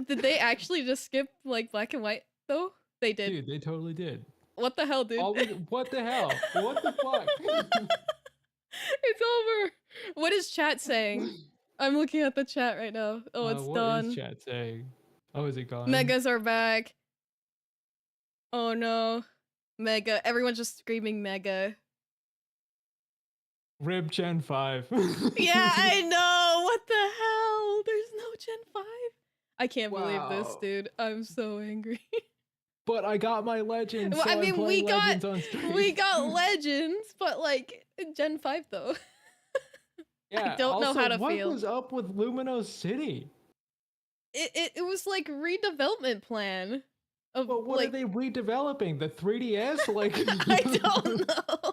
Did they actually just skip like black and white though? They did.
Dude, they totally did.
What the hell, dude?
What the hell? What the fuck?
It's over. What is chat saying? I'm looking at the chat right now. Oh, it's
What
done.
is chat saying? Oh, is it gone?
Megas are back. Oh no. Mega. Everyone's just screaming Mega.
Rib Gen 5.
Yeah, I know. What the hell? There's no Gen 5. I can't believe this,
Wow.
dude. I'm so angry.
But I got my Legends.
Well,
So
I mean,
I'm
we
playing
got
Legends on stream.
we got Legends, but like Gen 5 though.
Yeah,
don't know
also,
how to
what
feel.
was up with Luminous City?
It was like redevelopment plan. Of,
But what
like,
are they redeveloping? The 3DS? Like
I don't know.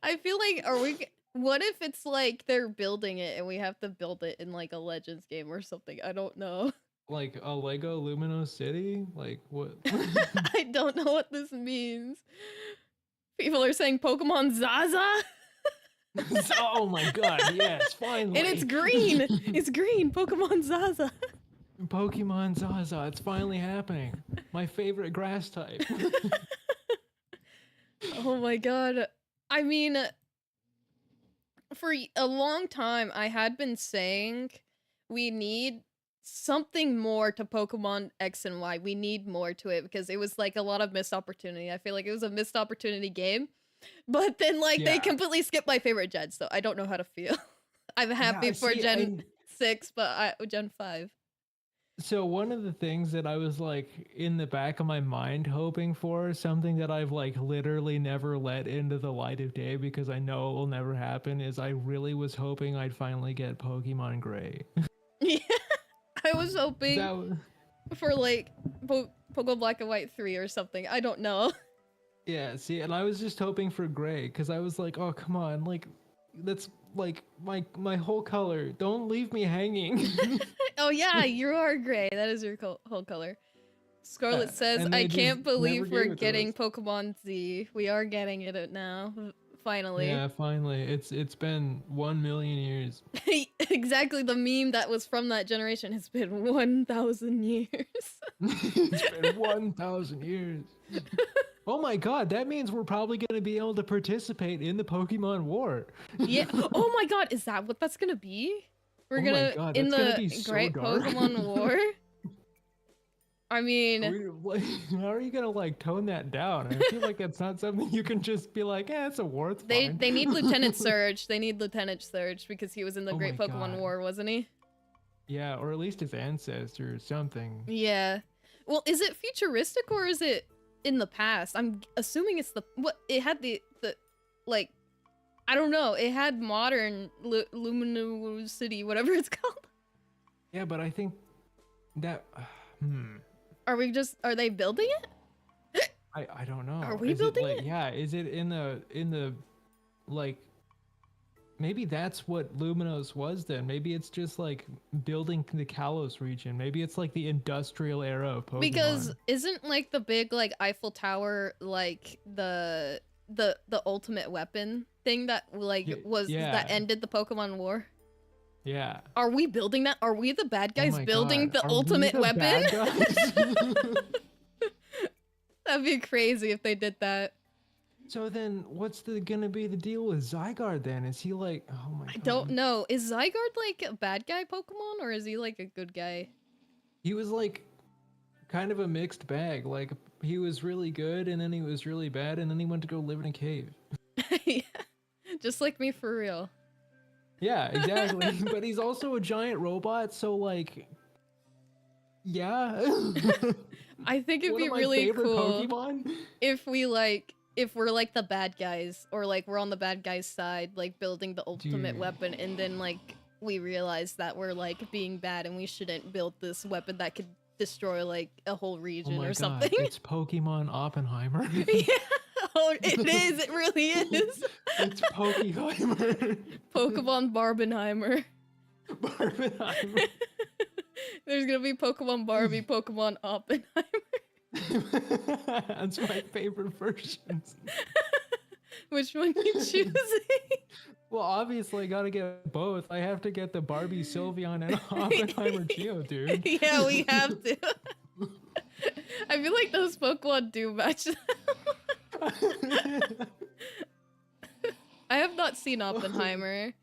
I feel like what if it's like they're building it and we have to build it in like a Legends game or something? I don't know.
like a Lego Luminous City? Like what?
I don't know what this means. People are saying Pokemon Zaza.
Oh my god, yes, finally.
And it's green. It's green. Pokemon Zaza.
Pokemon Zaza, it's finally happening. My favorite grass type.
Oh my god. I mean, for a long time, I had been saying we need something more to Pokemon X and Y. We need more to it because it was like a lot of missed opportunity. I feel like it was a missed opportunity game. But then, like, they
Yeah.
completely skipped my favorite gen, so I don't know how to feel. I'm happy
Yeah,
for
see,
Gen 6, but Gen 5.
So one of the things that I was like in the back of my mind hoping for, something that I've like literally never let into the light of day because I know it will never happen, is I really was hoping I'd finally get Pokemon Gray.
Yeah, I was hoping
That was,
for, like, Pokemon Black and White 3 or something. I don't know.
yeah, see, and I was just hoping for Gray because I was like, oh come on, like that's like my whole color. Don't leave me hanging.
Oh yeah, you are gray. That is your whole color. Scarlet says,
And
I
they just
can't
never
believe we're
gave it to
getting
us.
Pokemon Z. We are getting it now. Finally.
Yeah, finally. It's been 1,000,000 years.
Exactly the meme that was from that generation. It's been 1,000 years.
It's been 1,000 years. Oh my god, that means we're probably going to be able to participate in the Pokemon War.
Yeah. Oh my god, is that what that's gonna be? We're
Oh my
gonna
god,
in
that's gonna
the
be so
Great
dark.
Pokemon War? I mean,
Like, how are you gonna like tone that down? I feel like that's not something you can just be like, it's a war. It's
they
fine.
need Lieutenant Surge. They need Lieutenant Surge because he was in the
Oh
Great
my
Pokemon
God.
War, wasn't he?
Yeah, or at least his ancestor or something.
Yeah. Well, is it futuristic or is it in the past? I'm assuming it's the what it had the like I don't know. It had modern luminosity, whatever it's called.
Yeah, but I think that
Are they building it?
I don't know.
Are we
Is
building
it like
it?
yeah, is it in the like maybe that's what Luminos was then. Maybe it's just like building the Kalos region. Maybe it's like the industrial era of Pokemon.
Because isn't like the big like Eiffel Tower like the ultimate weapon thing that like that ended the Pokemon War?
Yeah.
Are we building that? Are we the bad guys
my
building
God.
the
Are
ultimate
we the
weapon?
bad guys?
That'd be crazy if they did that.
So then what's gonna be the deal with Zygarde then? Is he like, oh my God.
I don't know. Is Zygarde like a bad guy Pokemon or is he like a good guy?
He was like kind of a mixed bag. Like he was really good and then he was really bad and then he went to go live in a cave.
Yeah. Just like me for real.
Yeah, exactly. But he's also a giant robot, so like yeah.
I think it'd
One
be
of my
really
favorite
cool
Pokemon.
if we're like the bad guys or like we're on the bad guys side like building the ultimate
Dude.
weapon and then like we realize that we're like being bad and we shouldn't build this weapon that could destroy like a whole region
Oh my
or
God,
something.
it's Pokemon Oppenheimer.
Yeah. Oh, it is. It really is.
It's Pokeheimer.
Pokemon Barbenheimer.
Barbenheimer.
There's gonna be Pokemon Barbie, Pokemon Oppenheimer.
That's my favorite versions.
Which one you choosing?
Well, obviously, I gotta get both. I have to get the Barbie Sylveon and Oppenheimer Geodude.
Yeah, we have to. I feel like those Pokemon do match. I have not seen Oppenheimer.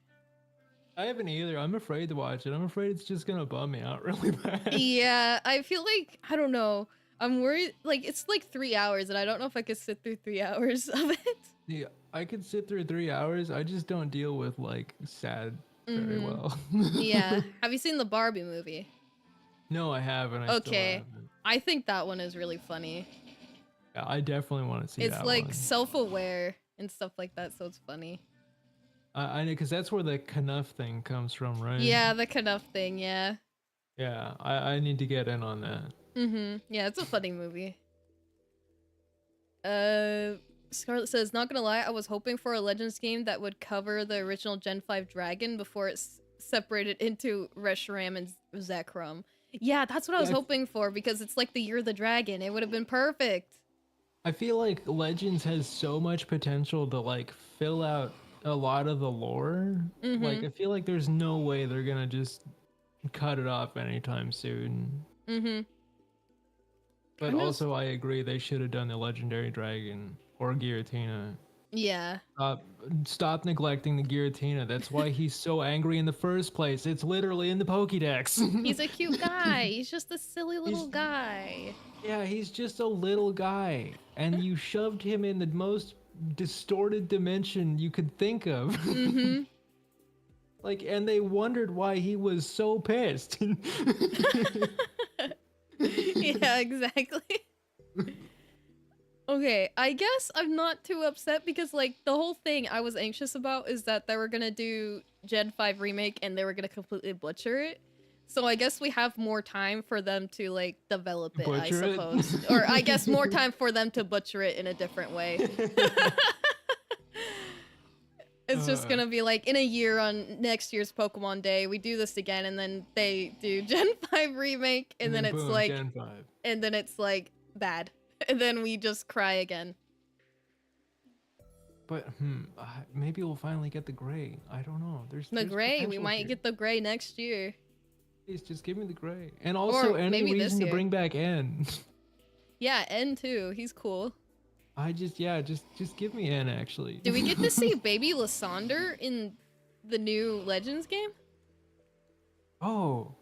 I haven't either. I'm afraid to watch it. I'm afraid it's just gonna bum me out really bad.
Yeah, I feel like, I don't know. I'm worried, like, it's like 3 hours, and I don't know if I could sit through 3 hours of it.
Yeah, I could sit through 3 hours. I just don't deal with, like, sad very well.
Yeah. Have you seen the Barbie movie?
No, I haven't. I still
Okay.
haven't.
I think that one is really funny.
Yeah, I definitely want to see
It's
that
like
one.
self-aware and stuff like that, so it's funny.
I know, because that's where the Knuff thing comes from, right?
Yeah, the Knuff thing, yeah.
Yeah, I need to get in on that.
Yeah, it's a funny movie. Scarlet says, not gonna lie, I was hoping for a Legends game that would cover the original Gen 5 Dragon before it's separated into Reshiram and Zekrom. Yeah, that's what I was hoping for, because it's like the Year of the Dragon. It would have been perfect.
I feel like Legends has so much potential to like fill out a lot of the lore. Like,
Mm-hmm.
I feel like there's no way they're gonna just cut it off anytime soon.
Mm-hmm.
But
I'm just
also, I agree they should have done the legendary dragon or Giratina.
yeah.
Stop neglecting the Giratina. That's why he's so angry in the first place. It's literally in the Pokédex.
He's a cute guy. He's just a silly little
he's
guy.
Yeah, he's just a little guy, and you shoved him in the most distorted dimension you could think of.
Mm-hmm.
Like, and they wondered why he was so pissed.
Yeah, exactly. Okay, I guess I'm not too upset because, like, the whole thing I was anxious about is that they were gonna do Gen 5 remake and they were gonna completely butcher it. So I guess we have more time for them to, like, develop it,
Butcher
I
it?
suppose. Or I guess more time for them to butcher it in a different way. It's just gonna be like in a year on next year's Pokemon Day, we do this again, and then they do Gen 5 remake, and then it's
boom,
like,
Gen 5.
and then it's like bad, and then we just cry again.
But maybe we'll finally get the gray. I don't know.
The gray, we
potential
might
here.
get the gray next year.
Please just give me the gray. And also any
maybe this
reason to
year.
bring back N.
Yeah, N too. He's cool.
just give me N actually.
Do we get to see Baby Lysander in the new Legends game?
Oh.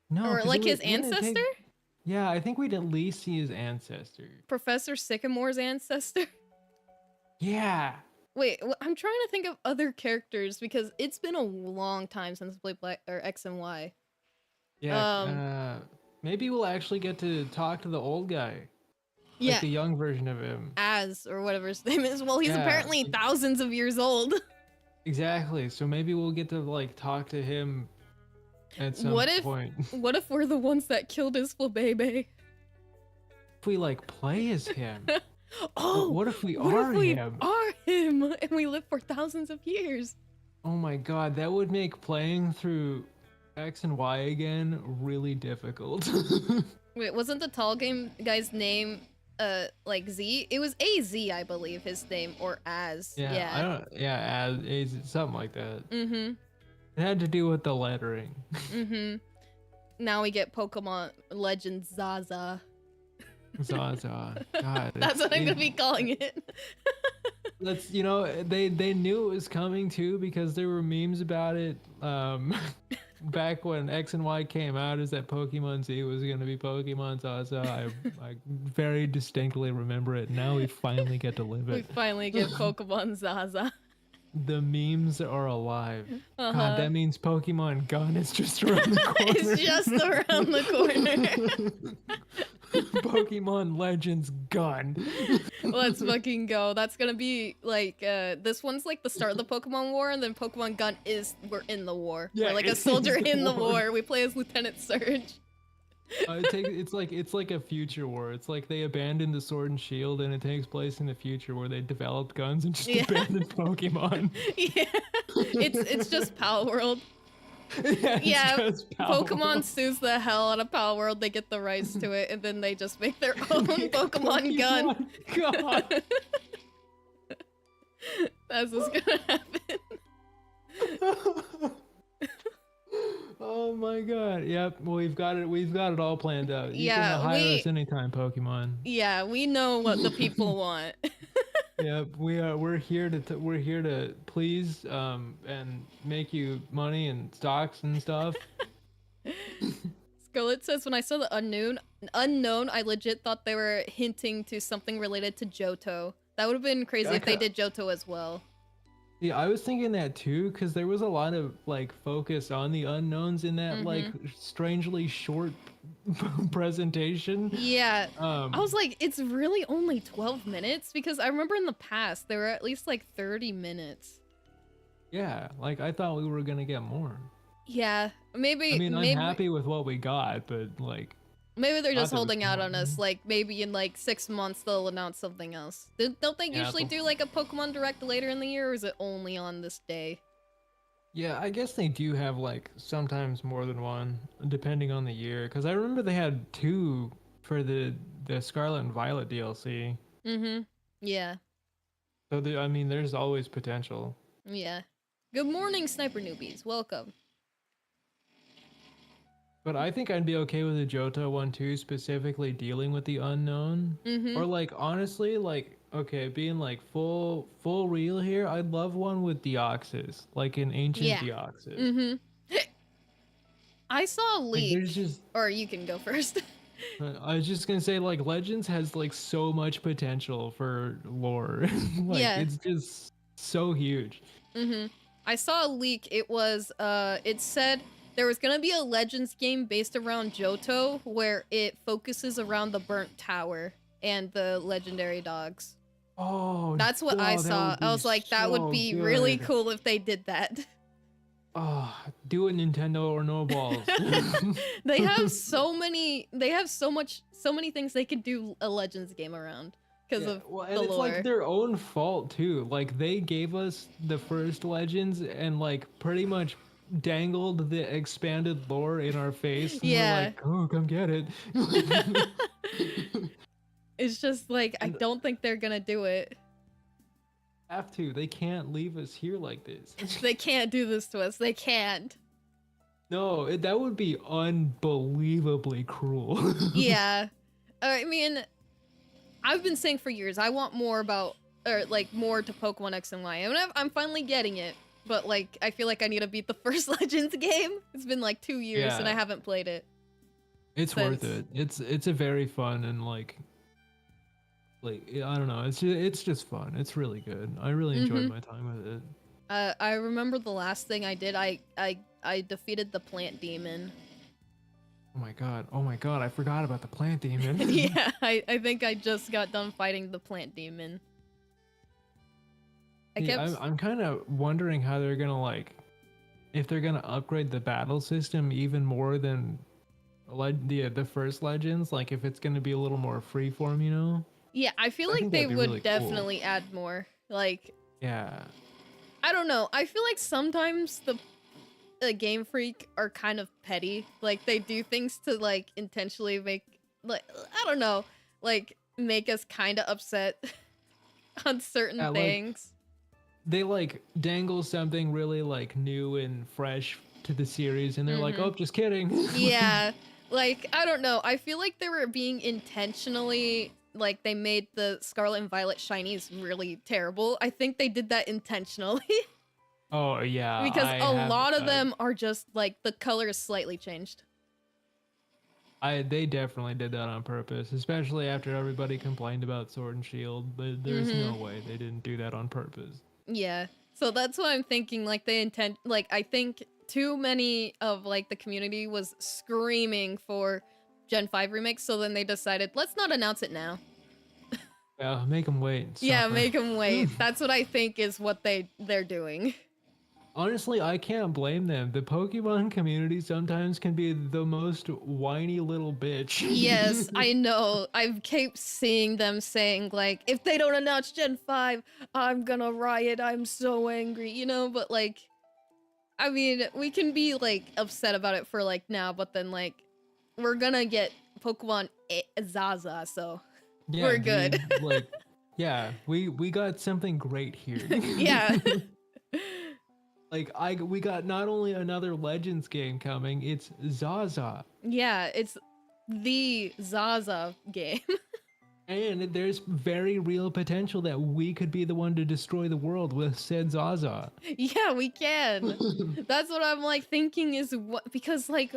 No.
Or
'cause
like
it
his
wouldn't it take-
ancestor?
Yeah, I think we'd at least see his ancestor.
Professor Sycamore's ancestor?
Yeah.
Wait, I'm trying to think of other characters because it's been a long time since I played Black or X and Y.
Yeah. Maybe we'll actually get to talk to the old guy.
Yeah,
Like the young version of him.
Az or whatever his name is. Well, he's
Yeah.
apparently thousands of years old.
Exactly. So maybe we'll get to like talk to him at some point.
What if we're the ones that killed his Flabébé?
If we like play as him.
Oh,
What if we
what
are
if we
him?
are him and we live for thousands of years?
Oh my god, that would make playing through X and Y again really difficult.
Wait, wasn't the tall game guy's name like Z? It was AZ, I believe his name, or Az.
As something like that.
Mm-hmm.
It had to do with the lettering.
Mm-hmm. Now we get Pokemon Legend Zaza.
Zaza. God.
That's what I'm gonna be calling it.
That's they knew it was coming too because there were memes about it back when X and Y came out, is that Pokemon Z was gonna be Pokemon Zaza. I very distinctly remember it. Now we finally get to live
We
it.
finally get Pokemon Zaza.
The memes are alive.
Uh-huh.
God, that means Pokemon Gun is just around the corner.
It's just around the corner.
Pokemon Legends Gun.
Let's fucking go. That's gonna be like this one's like the start of the Pokemon War, and then Pokemon Gun is we're in the war.
Yeah,
we're like a
it's
soldier
the
in the
war.
war. We play as Lieutenant Surge.
It's like a future war. It's like they abandoned the Sword and Shield, and it takes place in the future where they developed guns and just abandoned Pokemon.
Yeah, it's just Pal World.
It's
Yeah,
just Power
Pokemon
World.
sues the hell out of Pal World. They get the rights to it, and then they just make their own Pokemon Gun.
God.
That's what's gonna happen.
Oh my god. Yep. Well, we've got it all planned out. You
Yeah,
can hire us anytime, Pokemon.
Yeah, we know what the people want.
Yep. We're here to please and make you money and stocks and stuff.
Scarlet says, when I saw the unknown, I legit thought they were hinting to something related to Johto. That would have been crazy if they did Johto as well.
Yeah, I was thinking that too, because there was a lot of like focus on the unknowns in that like strangely short presentation.
Yeah, I was like, it's really only 12 minutes? Because I remember in the past, they were at least like 30 minutes.
Yeah, like I thought we were gonna get more.
Yeah, maybe.
I mean,
maybe,
I'm happy with what we got, but like.
Maybe they're just
Not that
holding
we
out
can-
on us. Like, maybe in like 6 months they'll announce something else. Don't they
Yeah,
usually do like a Pokemon Direct later in the year, or is it only on this day?
Yeah, I guess they do have like sometimes more than one, depending on the year. Because I remember they had 2 for the Scarlet and Violet DLC.
Mm-hmm. Yeah.
So I mean, there's always potential.
Yeah. Good morning, sniper newbies. Welcome.
But I think I'd be okay with a Johto one too, specifically dealing with the unknown.
Mm-hmm.
Or like honestly, like okay, being like full real here, I'd love one with Deoxys, like an ancient
Yeah.
Deoxys.
Mm-hmm. I saw a
Like there's
leak.
just
Or you can go first.
I was just gonna say like Legends has like so much potential for lore. Like
Yeah.
it's just so huge.
Mm-hmm. I saw a leak. It said there was gonna be a Legends game based around Johto where it focuses around the burnt tower and the legendary dogs.
Oh,
That's what I
oh, that
saw.
would
I
be
was like, that would
so
be really
good.
cool if they did that.
Oh, do it Nintendo or no balls.
They have so many things they could do a Legends game around because
Yeah,
of
well,
the
and it's like
lore.
their own fault too. Like they gave us the first Legends and like pretty much dangled the expanded lore in our face, and we're
Yeah.
like, "Oh, come get it."
It's just like I
And
don't think they're gonna do it.
have to. They can't leave us here like this.
They can't do this to us. They can't.
No, that would be unbelievably cruel.
Yeah. I mean, I've been saying for years I want more about or like more to Pokemon X and Y. And I'm finally getting it. But like I feel like I need to beat the first Legends game. It's been like 2 years and I
Yeah.
haven't played it.
It's worth it. It's a very fun and like I don't know. It's just fun. It's really good. I really enjoyed my time with it.
I remember the last thing I did. I defeated the plant demon.
Oh my god. Oh my god. I forgot about the plant demon.
Yeah, I think I just got done fighting the plant demon.
I'm kind of wondering how they're gonna like, if they're gonna upgrade the battle system even more than the first Legends. Like if it's gonna be a little more freeform, you know?
Yeah, I feel
I
like
think
they
that'd be
would
really cool.
definitely add more. Like,
Yeah.
I don't know. I feel like sometimes the Game Freak are kind of petty. Like they do things to like intentionally make like I don't know, like make us kind of upset on certain
Like
things.
they like dangle something really like new and fresh to the series, and they're like, "Oh, just kidding."
Yeah, like I don't know. I feel like they were being intentionally like they made the Scarlet and Violet shinies really terrible. I think they did that intentionally
Oh yeah,
because a lot of them are just like the color is slightly changed.
They definitely did that on purpose, especially after everybody complained about Sword and Shield. But there's no way they didn't do that on purpose.
Yeah. So that's what I'm thinking. Like they intend. Like I think too many of like the community was screaming for Gen 5 remakes. So then they decided let's not announce it now.
Yeah, make them wait.
Yeah,
Suffer.
make them wait. That's what I think is what they're doing.
Honestly, I can't blame them. The Pokemon community sometimes can be the most whiny little bitch.
Yes, I know. I've kept seeing them saying like, if they don't announce Gen 5, I'm gonna riot. I'm so angry, you know? But like, I mean, we can be like upset about it for like now, but then like, we're gonna get Pokemon Zaza, so
Yeah,
we're good.
dude, like, yeah, we got something great here.
Yeah.
Like we got not only another Legends game coming, it's Zaza.
Yeah, it's the Zaza game.
And there's very real potential that we could be the one to destroy the world with said Zaza.
Yeah, we can. That's what I'm like thinking is what because like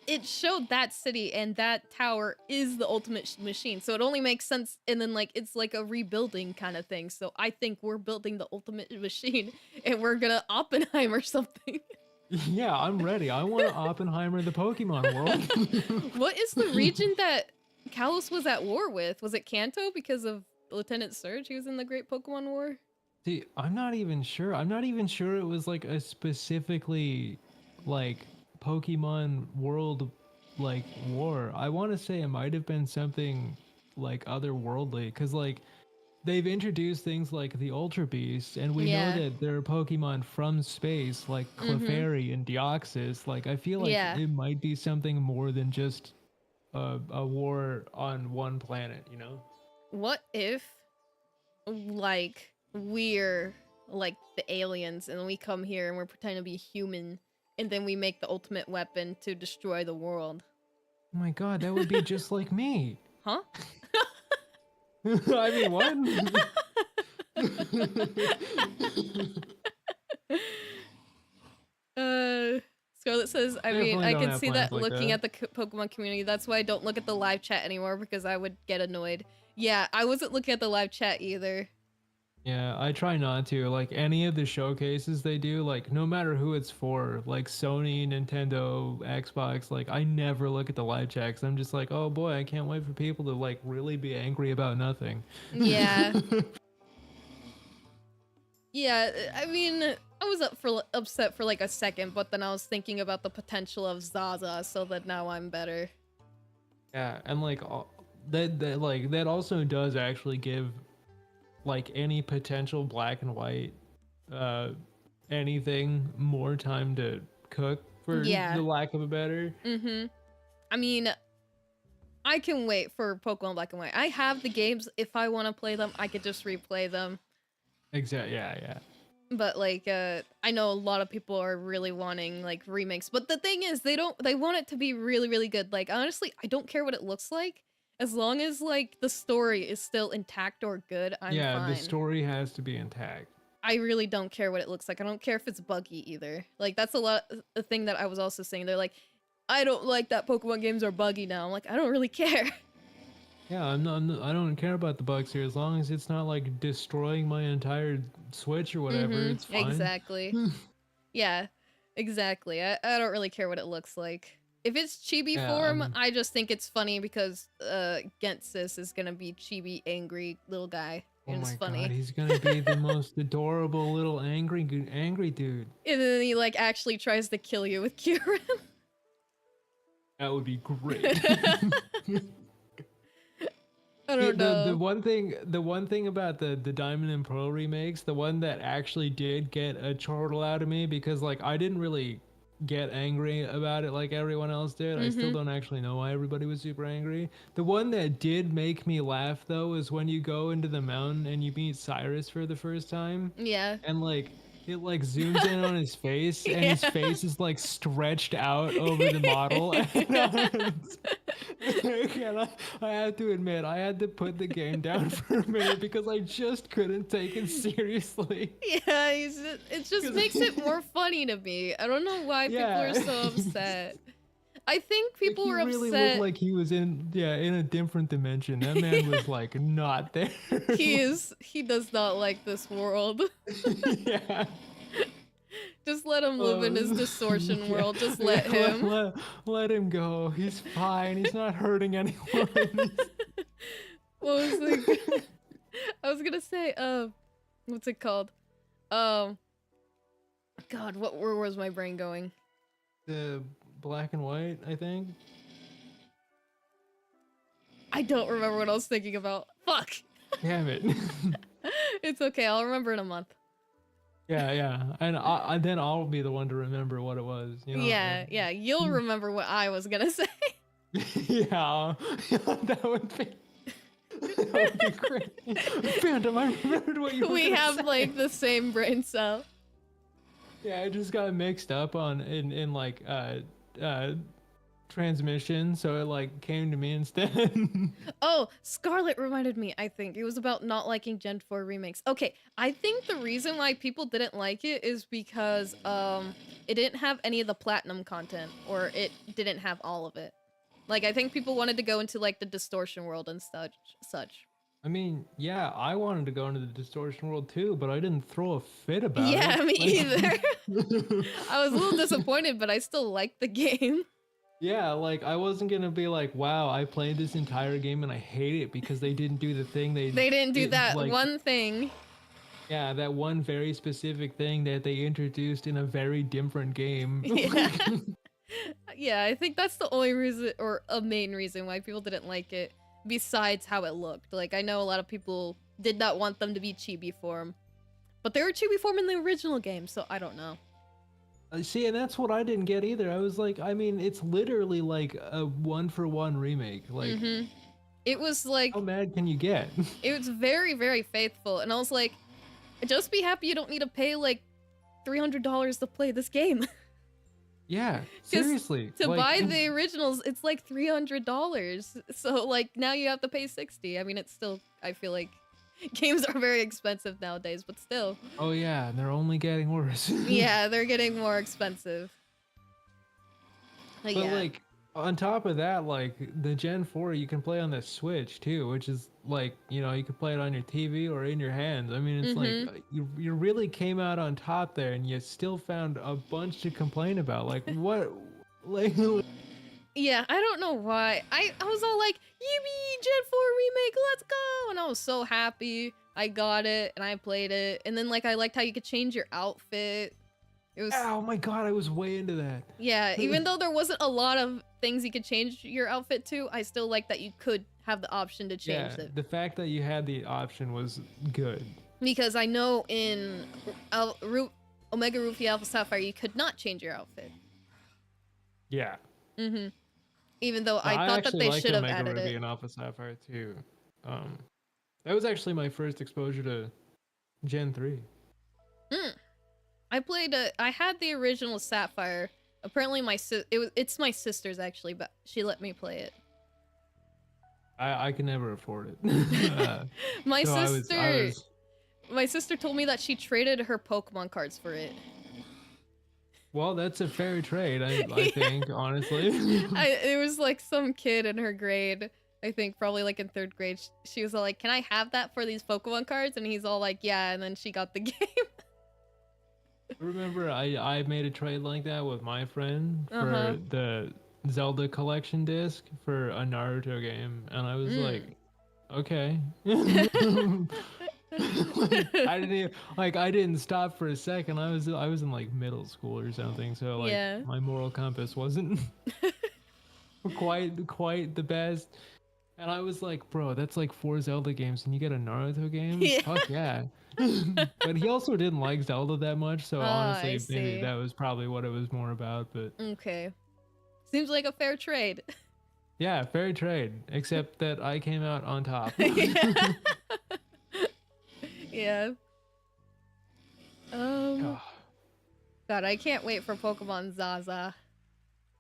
it showed that city and that tower is the ultimate machine. So it only makes sense and then like it's like a rebuilding kind of thing. So I think we're building the ultimate machine and we're gonna Oppenheimer something.
Yeah, I'm ready. I want to Oppenheimer the Pokemon world.
What is the region that Kalos was at war with? Was it Kanto because of Lieutenant Surge? He was in the Great Pokemon War?
See, I'm not even sure. I'm not even sure it was like a specifically like Pokemon world like war. I want to say it might have been something like otherworldly because like they've introduced things like the Ultra Beasts, and we know that there are Pokemon from space like Clefairy and Deoxys. Like I feel like it might be something more than just a war on one planet, you know?
What if like we're like the aliens, and we come here and we're pretending to be human, and then we make the ultimate weapon to destroy the world.
Oh my god, that would be just like me.
Huh?
I mean, what?
Scarlett says, I mean,
Definitely
I
don't
can
have
see
plans
that
like
looking
that.
at the Pokemon community. That's why I don't look at the live chat anymore, because I would get annoyed. Yeah, I wasn't looking at the live chat either.
Yeah, I try not to. Like any of the showcases they do, like no matter who it's for, like Sony, Nintendo, Xbox, like I never look at the live chat 'cause I'm just like, oh boy, I can't wait for people to like really be angry about nothing.
Yeah. Yeah, I mean, I was upset for like a second, but then I was thinking about the potential of Zaza, so that now I'm better.
Yeah, and like that also does actually give like any potential black and white anything more time to cook, for
Yeah.
the lack of a better.
I mean, I can wait for Pokemon Black and White. I have the games. If I want to play them, I could just replay them.
Exactly. Yeah.
But like, I know a lot of people are really wanting like remakes. But the thing is, they want it to be really, really good. Like, honestly, I don't care what it looks like, as long as like the story is still intact or good. I'm fine.
The story has to be intact.
I really don't care what it looks like. I don't care if it's buggy either. Like, that's a thing that I was also saying. They're like, I don't like that Pokemon games are buggy now. I'm like, I don't really care.
Yeah, I don't care about the bugs here as long as it's not like destroying my entire Switch or whatever. It's fine.
Exactly. Yeah, exactly. I don't really care what it looks like. If it's chibi form, I just think it's funny because Gentsis is gonna be chibi angry little guy. And it's funny.
God, he's gonna be the most adorable little angry dude.
And then he like actually tries to kill you with Kyurem.
That would be great.
I don't know.
The one thing about the Diamond and Pearl remakes, the one that actually did get a chortle out of me, because like I didn't really get angry about it like everyone else did. I still don't actually know why everybody was super angry. The one that did make me laugh though is when you go into the mountain and you meet Cyrus for the first time.
Yeah.
And like it like zooms in on his face and his face is like stretched out over the model. And I have to admit, I had to put the game down for a minute because I just couldn't take it seriously.
Yeah, it just makes it more funny to me. I don't know why people are so upset. I think people were upset.
He really looked like he was in a different dimension. That man was like not there.
He does not like this world.
Yeah.
Just let him live in his distortion world. Just let him.
Let him go. He's fine. He's not hurting anyone.
What was the... I was gonna say, what's it called? God, where was my brain going?
The black and white, I think.
I don't remember what I was thinking about. Fuck.
Damn it.
It's okay. I'll remember in a month.
Yeah, and then I'll be the one to remember what it was. You know?
Yeah. You'll remember what I was gonna say.
Yeah, that would be great. Phantom, I remembered what you were
We have
say.
like the same brain cell.
Yeah, I just got mixed up in like transmission, so it like came to me instead.
Oh, Scarlet reminded me, I think. It was about not liking Gen 4 remakes. Okay, I think the reason why people didn't like it is because it didn't have any of the platinum content, or it didn't have all of it. Like, I think people wanted to go into like the distortion world and such.
I mean, yeah, I wanted to go into the distortion world too, but I didn't throw a fit about it.
Yeah, me either. I was a little disappointed, but I still liked the game.
Yeah, like I wasn't gonna be like, wow, I played this entire game and I hate it because they didn't do the thing they
didn't do that
like,
one thing.
Yeah, that one very specific thing that they introduced in a very different game.
Yeah. Yeah, I think that's the only reason, or a main reason, why people didn't like it, besides how it looked. Like, I know a lot of people did not want them to be chibi form, but they were chibi form in the original game, so I don't know.
See, and that's what I didn't get either. I was like, I mean, it's literally like a 1-for-1 remake. Like,
it was like,
how mad can you get?
it was very, very faithful, and I was like, Just be happy you don't need to pay like $300 to play this game.
Yeah, seriously.
To
like,
buy the originals, it's like $300. So like now you have to pay 60. I mean, it's still, I feel like games are very expensive nowadays, but still.
Oh yeah, they're only getting worse.
Yeah, they're getting more expensive.
But
Yeah.
like on top of that, like the Gen 4 you can play on the Switch too, which is like, you know, you can play it on your TV or in your hands. I mean, it's like you really came out on top there, and you still found a bunch to complain about. Like what like
Yeah, I don't know why. I was all like, yippee, Gen 4 remake, let's go! And I was so happy. I got it, and I played it. And then, like, I liked how you could change your outfit. It was...
Oh my god, I was way into that.
Yeah, even though there wasn't a lot of things you could change your outfit to, I still like that you could have the option to change it.
The fact that you had the option was good.
Because I know in Omega Ruby Alpha Sapphire, you could not change your outfit.
Yeah.
Even though I thought that they should have added
Ruby
it.
and Alpha Sapphire too. That was actually my first exposure to Gen 3.
I had the original Sapphire. Apparently it's my sister's actually, but she let me play it.
I can never afford it.
My sister told me that she traded her Pokemon cards for it.
Well, that's a fair trade, I think, honestly.
It was like some kid in her grade, I think probably like in 3rd grade. She was all like, "Can I have that for these Pokemon cards?" And he's all like, "Yeah," and then she got the game.
Remember, I made a trade like that with my friend for the Zelda collection disc for a Naruto game, and I was like, okay. I didn't stop for a second. I was in like middle school or something, so like my moral compass wasn't quite the best. And I was like, bro, that's like 4 Zelda games and you get a Naruto game?
Yeah.
Fuck yeah. But he also didn't like Zelda that much, so honestly maybe that was probably what it was more about. But
okay, seems like a fair trade.
Yeah, fair trade, except that I came out on top.
Yeah. God, I can't wait for Pokemon Zaza.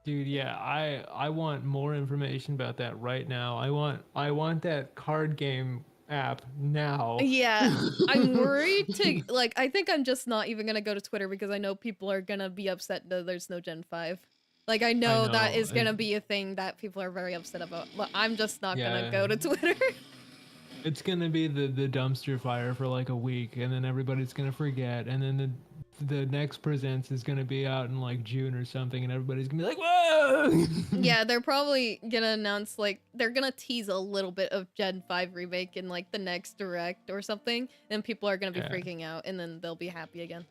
Dude, yeah, I want more information about that right now. I want that card game app now.
Yeah, I'm worried to like. I think I'm just not even gonna go to Twitter because I know people are gonna be upset that there's no Gen 5. Like I know that is gonna be a thing that people are very upset about. But I'm just not gonna go to Twitter.
It's gonna be the dumpster fire for like a week, and then everybody's gonna forget, and then the next presents is gonna be out in like June or something, and everybody's gonna be like, whoa!
Yeah, they're probably gonna announce like they're gonna tease a little bit of Gen 5 remake in like the next direct or something, and people are gonna be freaking out, and then they'll be happy again.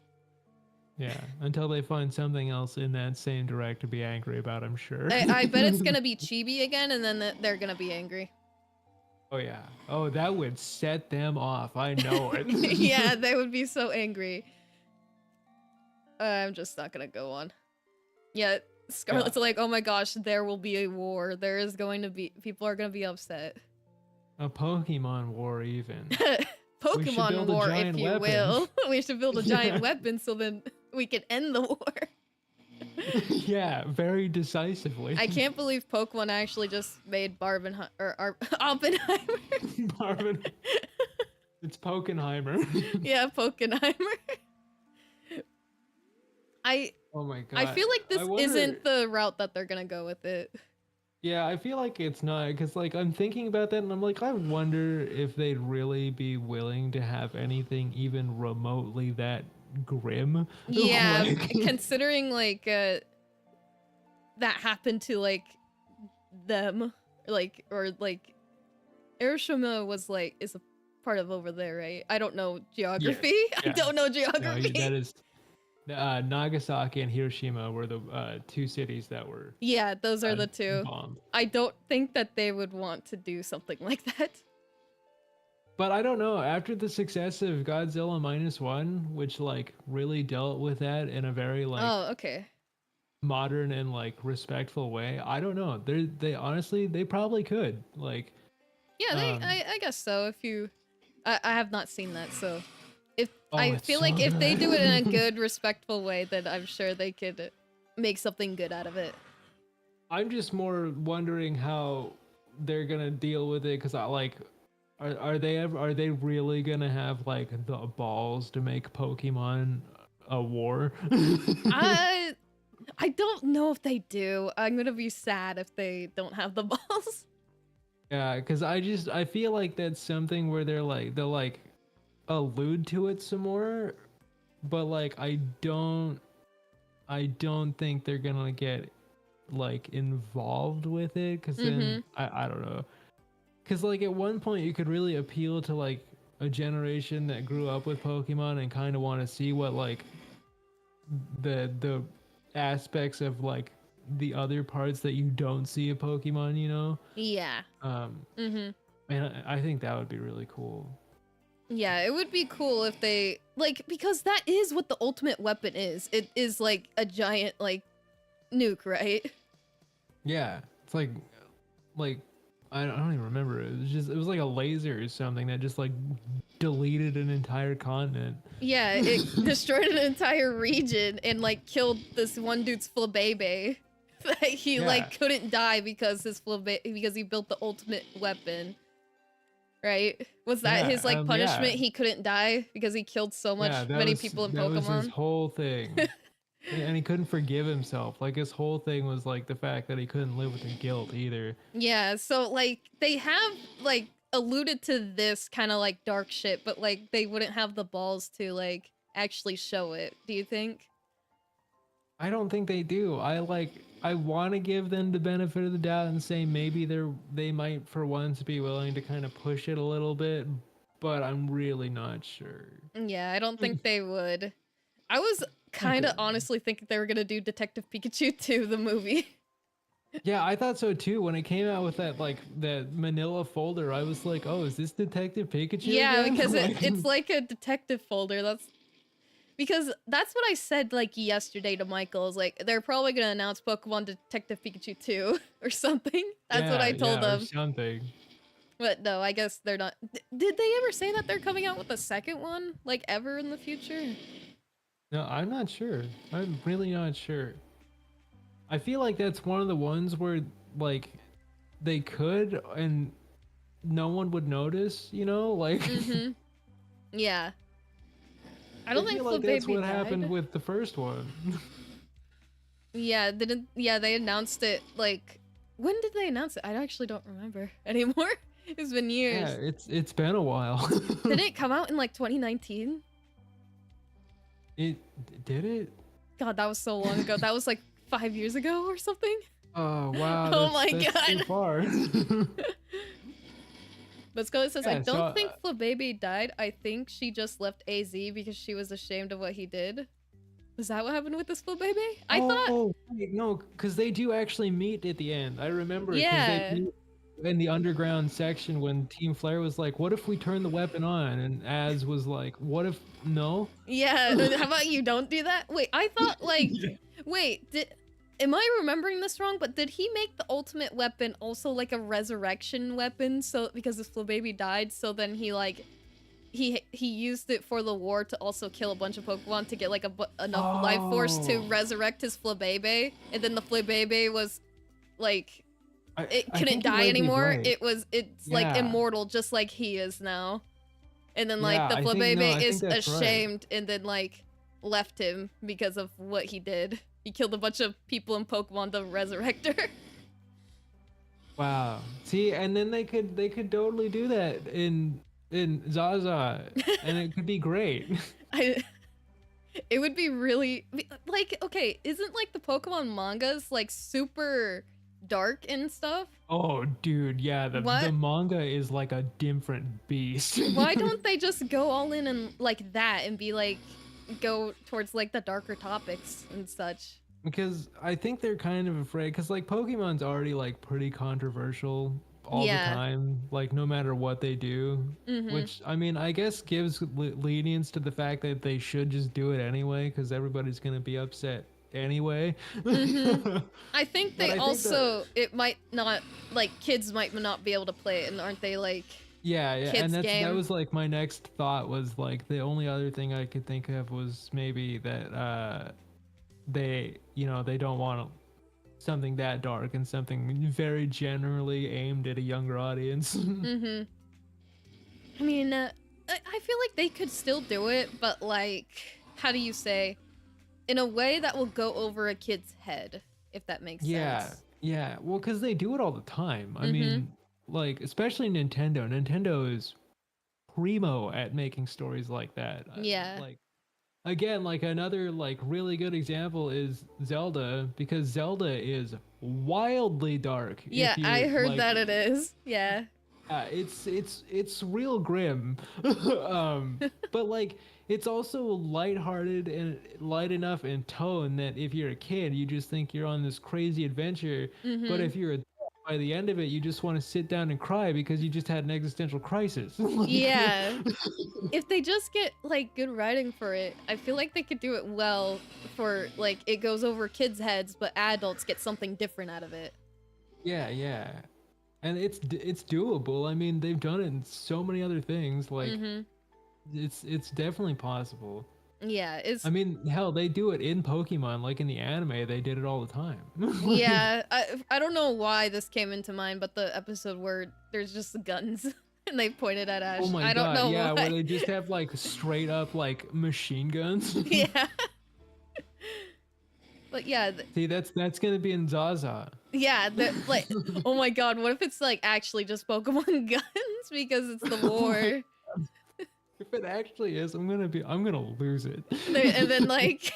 Yeah, until they find something else in that same direct to be angry about, I'm sure.
I bet it's gonna be chibi again, and then they're gonna be angry.
Oh yeah. Oh, that would set them off. I know it.
Yeah, they would be so angry. I'm just not gonna go on. Yeah, Scarlett's like, oh my gosh, there will be a war. There is going to be, people are gonna be upset.
A Pokemon war even.
Pokemon war, if you will. We should build a giant weapon so then we can end the war.
Yeah, very decisively.
I can't believe Pokemon actually just made Oppenheimer.
It's Pokenheimer.
Yeah, Pokenheimer.
Oh my god.
I feel like this isn't the route that they're gonna go with it.
Yeah, I feel like it's not, because like I'm thinking about that and I'm like, I wonder if they'd really be willing to have anything even remotely that grim.
Yeah, considering like that happened to like them, like, or like Hiroshima was like is a part of over there, right? I don't know geography. Yeah. I don't know geography.
No, that is Nagasaki and Hiroshima were the 2 cities that were
those are the 2
bombed.
I don't think that they would want to do something like that.
But I don't know, after the success of Godzilla -1, which like really dealt with that in a very like modern and like respectful way, I don't know. They honestly, they probably could. Like
I guess so. If you I have not seen that, so if I
it's
feel
so
like if they do it in a
good.
good, respectful way, then I'm sure they could make something good out of it.
I'm just more wondering how they're gonna deal with it, because I like, are they really gonna have like the balls to make Pokemon a war?
I I don't know if they do. I'm gonna be sad if they don't have the balls.
Yeah, because I feel like that's something where they'll like allude to it some more, but like I don't think they're gonna get like involved with it, because then I don't know, because like at one point you could really appeal to like a generation that grew up with Pokemon and kind of want to see what like the aspects of like the other parts that you don't see of Pokemon, you know.
Yeah.
And I think that would be really cool.
Yeah, it would be cool if they like, because that is what the ultimate weapon is. It is like a giant like nuke, right?
Yeah, it's like I don't even remember. It was like a laser or something that just like deleted an entire continent.
Yeah, it destroyed an entire region and like killed this one dude's Flabébé. That he
Yeah.
like couldn't die because because he built the ultimate weapon. Right? Was that
Yeah,
his like punishment?
yeah.
He couldn't die because he killed so
Yeah,
many people in
that was his
Pokemon.
whole thing. And he couldn't forgive himself. Like his whole thing was like the fact that he couldn't live with the guilt either.
Yeah, so like they have like alluded to this kind of like dark shit, but like they wouldn't have the balls to like actually show it. Do you think?
I don't think they do. I want to give them the benefit of the doubt and say maybe they might for once be willing to kind of push it a little bit, but I'm really not sure.
Yeah, I don't think they would. I was kind of
Okay.
honestly thinking they were gonna do Detective Pikachu 2, the movie.
Yeah, I thought so too. When it came out with that like that manila folder, I was like, "Oh, is this Detective Pikachu?"
Yeah,
again?
because
Like-
it's like a detective folder. Because that's what I said like yesterday to Michael. I was like, they're probably gonna announce Pokemon Detective Pikachu 2 or something. That's what I told
or
them.
something.
But no, I guess they're not. Did they ever say that they're coming out with a second one, like ever in the future?
No, I'm not sure. I'm really not sure. I feel like that's one of the ones where like they could and no one would notice, you know? Like
Yeah. I don't think
feel like that's
Flabébé
what
died.
happened with the first one.
Yeah, they announced it like, when did they announce it? I actually don't remember anymore. It's been years.
Yeah, it's been a while.
Did it come out in like 2019?
It did it?
God, that was so long ago. That was like 5 years ago or something.
Oh wow.
Oh my
that's too
God.
far.
But Scully says, I
Yeah,
don't
so,
think Flabébé died. I think she just left AZ because she was ashamed of what he did. Was that what happened with this Flabébé? I thought.
Oh wait, no, because they do actually meet at the end. I remember. 'Cause
Yeah.
They meet in the underground section when Team Flare was like, "What if we turn the weapon on?" And Az was like, "What if no?"
Yeah. How about you don't do that? Wait, I thought like. Wait, am I remembering this wrong? But did he make the ultimate weapon also like a resurrection weapon? So because this Flabébé died, so then he like he used it for the war to also kill a bunch of Pokemon to get like enough life force to
Oh.
resurrect his Flabébé, and then the Flabébé was like it
I
couldn't
think you
die
might be
anymore.
right.
It's like
Yeah.
immortal, just like he is now. And then like
Yeah,
the
I think- no,
Flabébé
I think
is
that's right.
ashamed and then like left him because of what he did. He killed a bunch of people in Pokemon to resurrect her.
Wow. See, and then they could totally do that in Zaza, and it could be great.
It would be really like, okay, isn't like the Pokemon mangas like super dark and stuff?
Oh, dude, yeah, the
What?
manga is like a different beast.
Why don't they just go all in and like that and be like go towards like the darker topics and such?
Because I think they're kind of afraid, because like Pokemon's already like pretty controversial all
Yeah.
the time, like no matter what they do, which I mean I guess gives lenience to the fact that they should just do it anyway, because everybody's gonna be upset anyway.
I think
But I
they
think
also it might not like kids might not be able to play it, and aren't they like
Yeah, yeah, and
kids
that
game.
was like my next thought was like the only other thing I could think of was maybe that they, you know, they don't want something that dark and something very generally aimed at a younger audience.
Mm-hmm. I mean, I feel like they could still do it, but like, how do you say, in a way that will go over a kid's head, if that makes
Yeah,
sense.
yeah. Well, because they do it all the time. I
Mm-hmm.
mean, like, especially Nintendo. Nintendo is primo at making stories like that.
Yeah.
Like, again, like another like really good example is Zelda, because Zelda is wildly dark.
Yeah,
If
I
you're
heard
like,
that it is. Yeah.
it's real grim. But like it's also lighthearted and light enough in tone that if you're a kid, you just think you're on this crazy adventure. But
Mm-hmm.
if you're a by the end of it, you just want to sit down and cry because you just had an existential crisis. Like,
Yeah. If they just get like good writing for it, I feel like they could do it well for like it goes over kids' heads, but adults get something different out of it.
yeah, yeah. And it's doable. I mean, they've done it in so many other things. Like
Mm-hmm.
it's definitely possible.
Yeah,
I mean, hell, they do it in Pokemon, like in the anime, they did it all the time. Like,
yeah. I don't know why this came into mind, but the episode where there's just guns and they pointed at
oh
Ash.
my
I don't
god,
know
yeah, where
why.
they just have like straight up like machine guns.
Yeah. But yeah,
See, that's gonna be in Zaza.
yeah, like, oh my god, what if it's like actually just Pokemon guns because it's the
Oh my,
war?
if it actually is, I'm gonna lose it.
And then like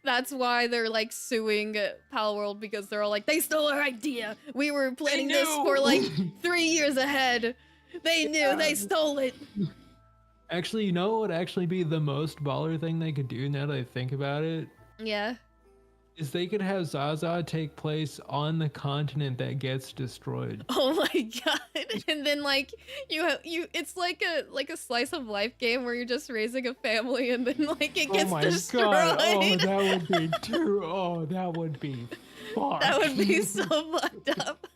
that's why they're like suing Pal World because they're all like, they stole our idea. We were planning this for like 3 years ahead. They knew, they stole it.
Actually, you know what would actually be the most baller thing they could do now that I think about it?
Yeah.
Is they could have Zaza take place on the continent that gets destroyed.
Oh my god. And then like you it's like a slice of life game where you're just raising a family and then like it
Oh
gets
my
destroyed.
god! Oh, that would be too. Oh, that would be fucked.
That would be so fucked up.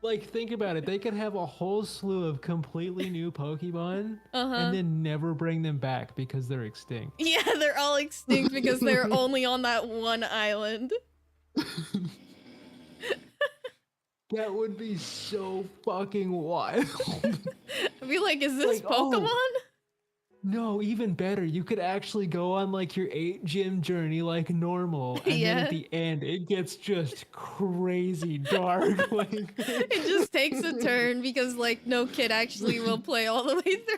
Like, think about it. They could have a whole slew of completely new Pokemon
Uh-huh.
and then never bring them back because they're extinct.
Yeah, they're all extinct because they're only on that one island.
That would be so fucking wild.
I'd be like, is this
Like, oh.
Pokemon?
No, even better. You could actually go on like your 8 gym journey like normal, and then
Yeah.
at the end it gets just crazy dark. Like
It just takes a turn because like no kid actually will play all the way through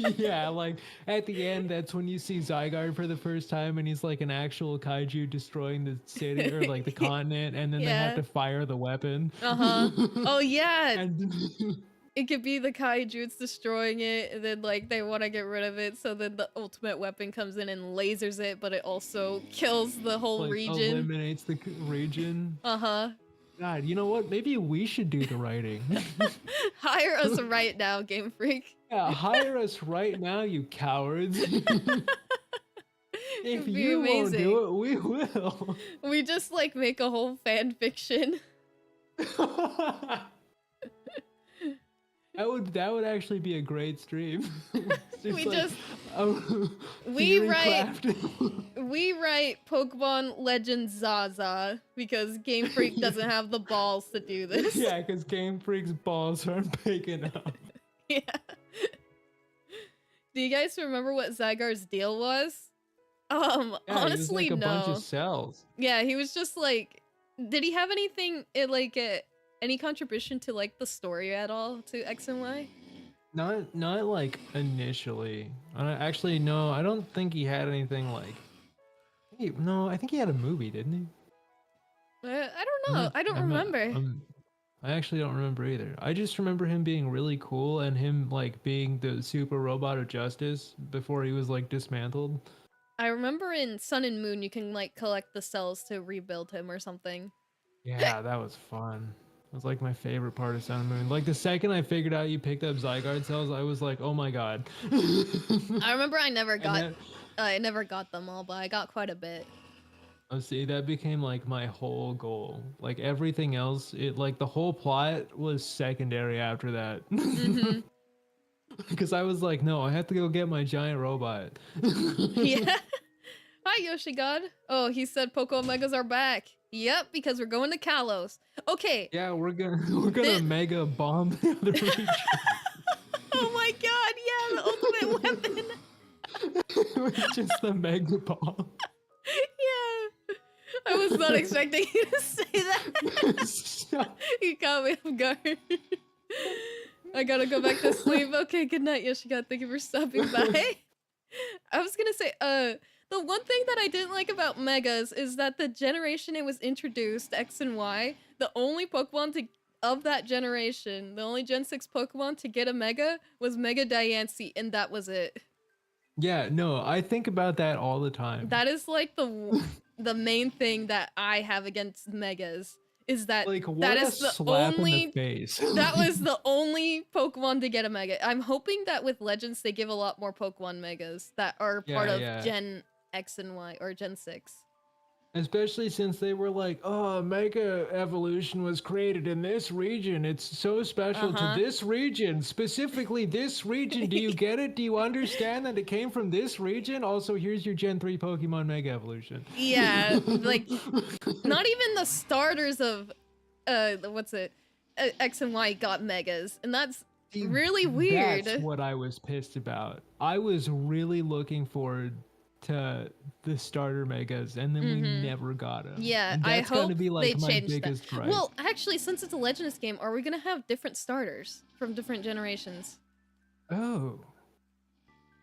it.
yeah, like at the end, that's when you see Zygarde for the first time, and he's like an actual kaiju destroying the city or like the continent, and then they have
Yeah.
to fire the weapon.
Uh-huh. Oh yeah.
And
It could be the kaiju, it's destroying it, and then like they want to get rid of it, so then the ultimate weapon comes in and lasers it, but it also kills the whole
like
region.
eliminates the region.
Uh-huh.
God, you know what? Maybe we should do the writing.
Hire us right now, Game Freak.
Yeah, hire us right now, you cowards. If
It'd be
you won't
amazing.
do it, we will.
We just like make a whole fan fiction.
That would actually be a great stream.
We
like,
just
we
we write Pokemon Legends Zaza because Game Freak doesn't have the balls to do this.
Yeah, because Game Freak's balls aren't big enough.
Yeah. Do you guys remember what Zygarde's deal was?
Yeah,
Honestly,
he was like a
no.
bunch of cells.
Yeah, he was just like, did he have anything any contribution to like the story at all to X and Y?
Not like initially. Actually, no, I don't think he had anything like. No, I think he had a movie, didn't he?
I don't know. I don't remember.
I actually don't remember either. I just remember him being really cool and him like being the super robot of justice before he was like dismantled.
I remember in Sun and Moon you can like collect the cells to rebuild him or something.
Yeah, that was fun. It was like my favorite part of Sun and Moon. Like the second I figured out you picked up Zygarde cells, I was like, oh my god.
I remember I never got them all, but I got quite a bit.
Oh, see, that became like my whole goal. Like everything else, it like the whole plot was secondary after that.
Mm-hmm.
Because I was like, no, I have to go get my giant robot.
Yeah. Hi, Yoshi God. Oh, he said Poco Megas are back. Yep, because we're going to Kalos. Okay.
Yeah, we're gonna mega bomb the other region.
Oh my god, yeah, the ultimate weapon.
With just the mega bomb.
Yeah. I was not expecting you to say that. You caught me off guard. I gotta go back to sleep. Okay, good night, Yoshika. Thank you for stopping by. I was gonna say, the one thing that I didn't like about Megas is that the generation it was introduced, X and Y, the only Pokemon of that generation, the only Gen 6 Pokemon to get a Mega was Mega Diancie, and that was it.
Yeah, no, I think about that all the time.
That is like the main thing that I have against Megas. Is that
like what
that
a
is the
slap
only
in the face.
that was the only Pokemon to get a Mega. I'm hoping that with Legends they give a lot more Pokemon Megas that are part of Gen X and Y or Gen 6.
Especially since they were like, oh, Mega Evolution was created in this region. It's so special to this region, specifically this region. Do you get it? Do you understand that it came from this region? Also, here's your Gen 3 Pokemon Mega Evolution.
Yeah, like, not even the starters of, X and Y got Megas, and that's really weird.
That's what I was pissed about. I was really looking forward to the starter Megas, and then we never got them.
Yeah,
and that's
I hope
gonna be like
they
my
changed
biggest
that.
gripe.
Well, actually, since it's a Legends game, are we gonna have different starters from different generations?
Oh.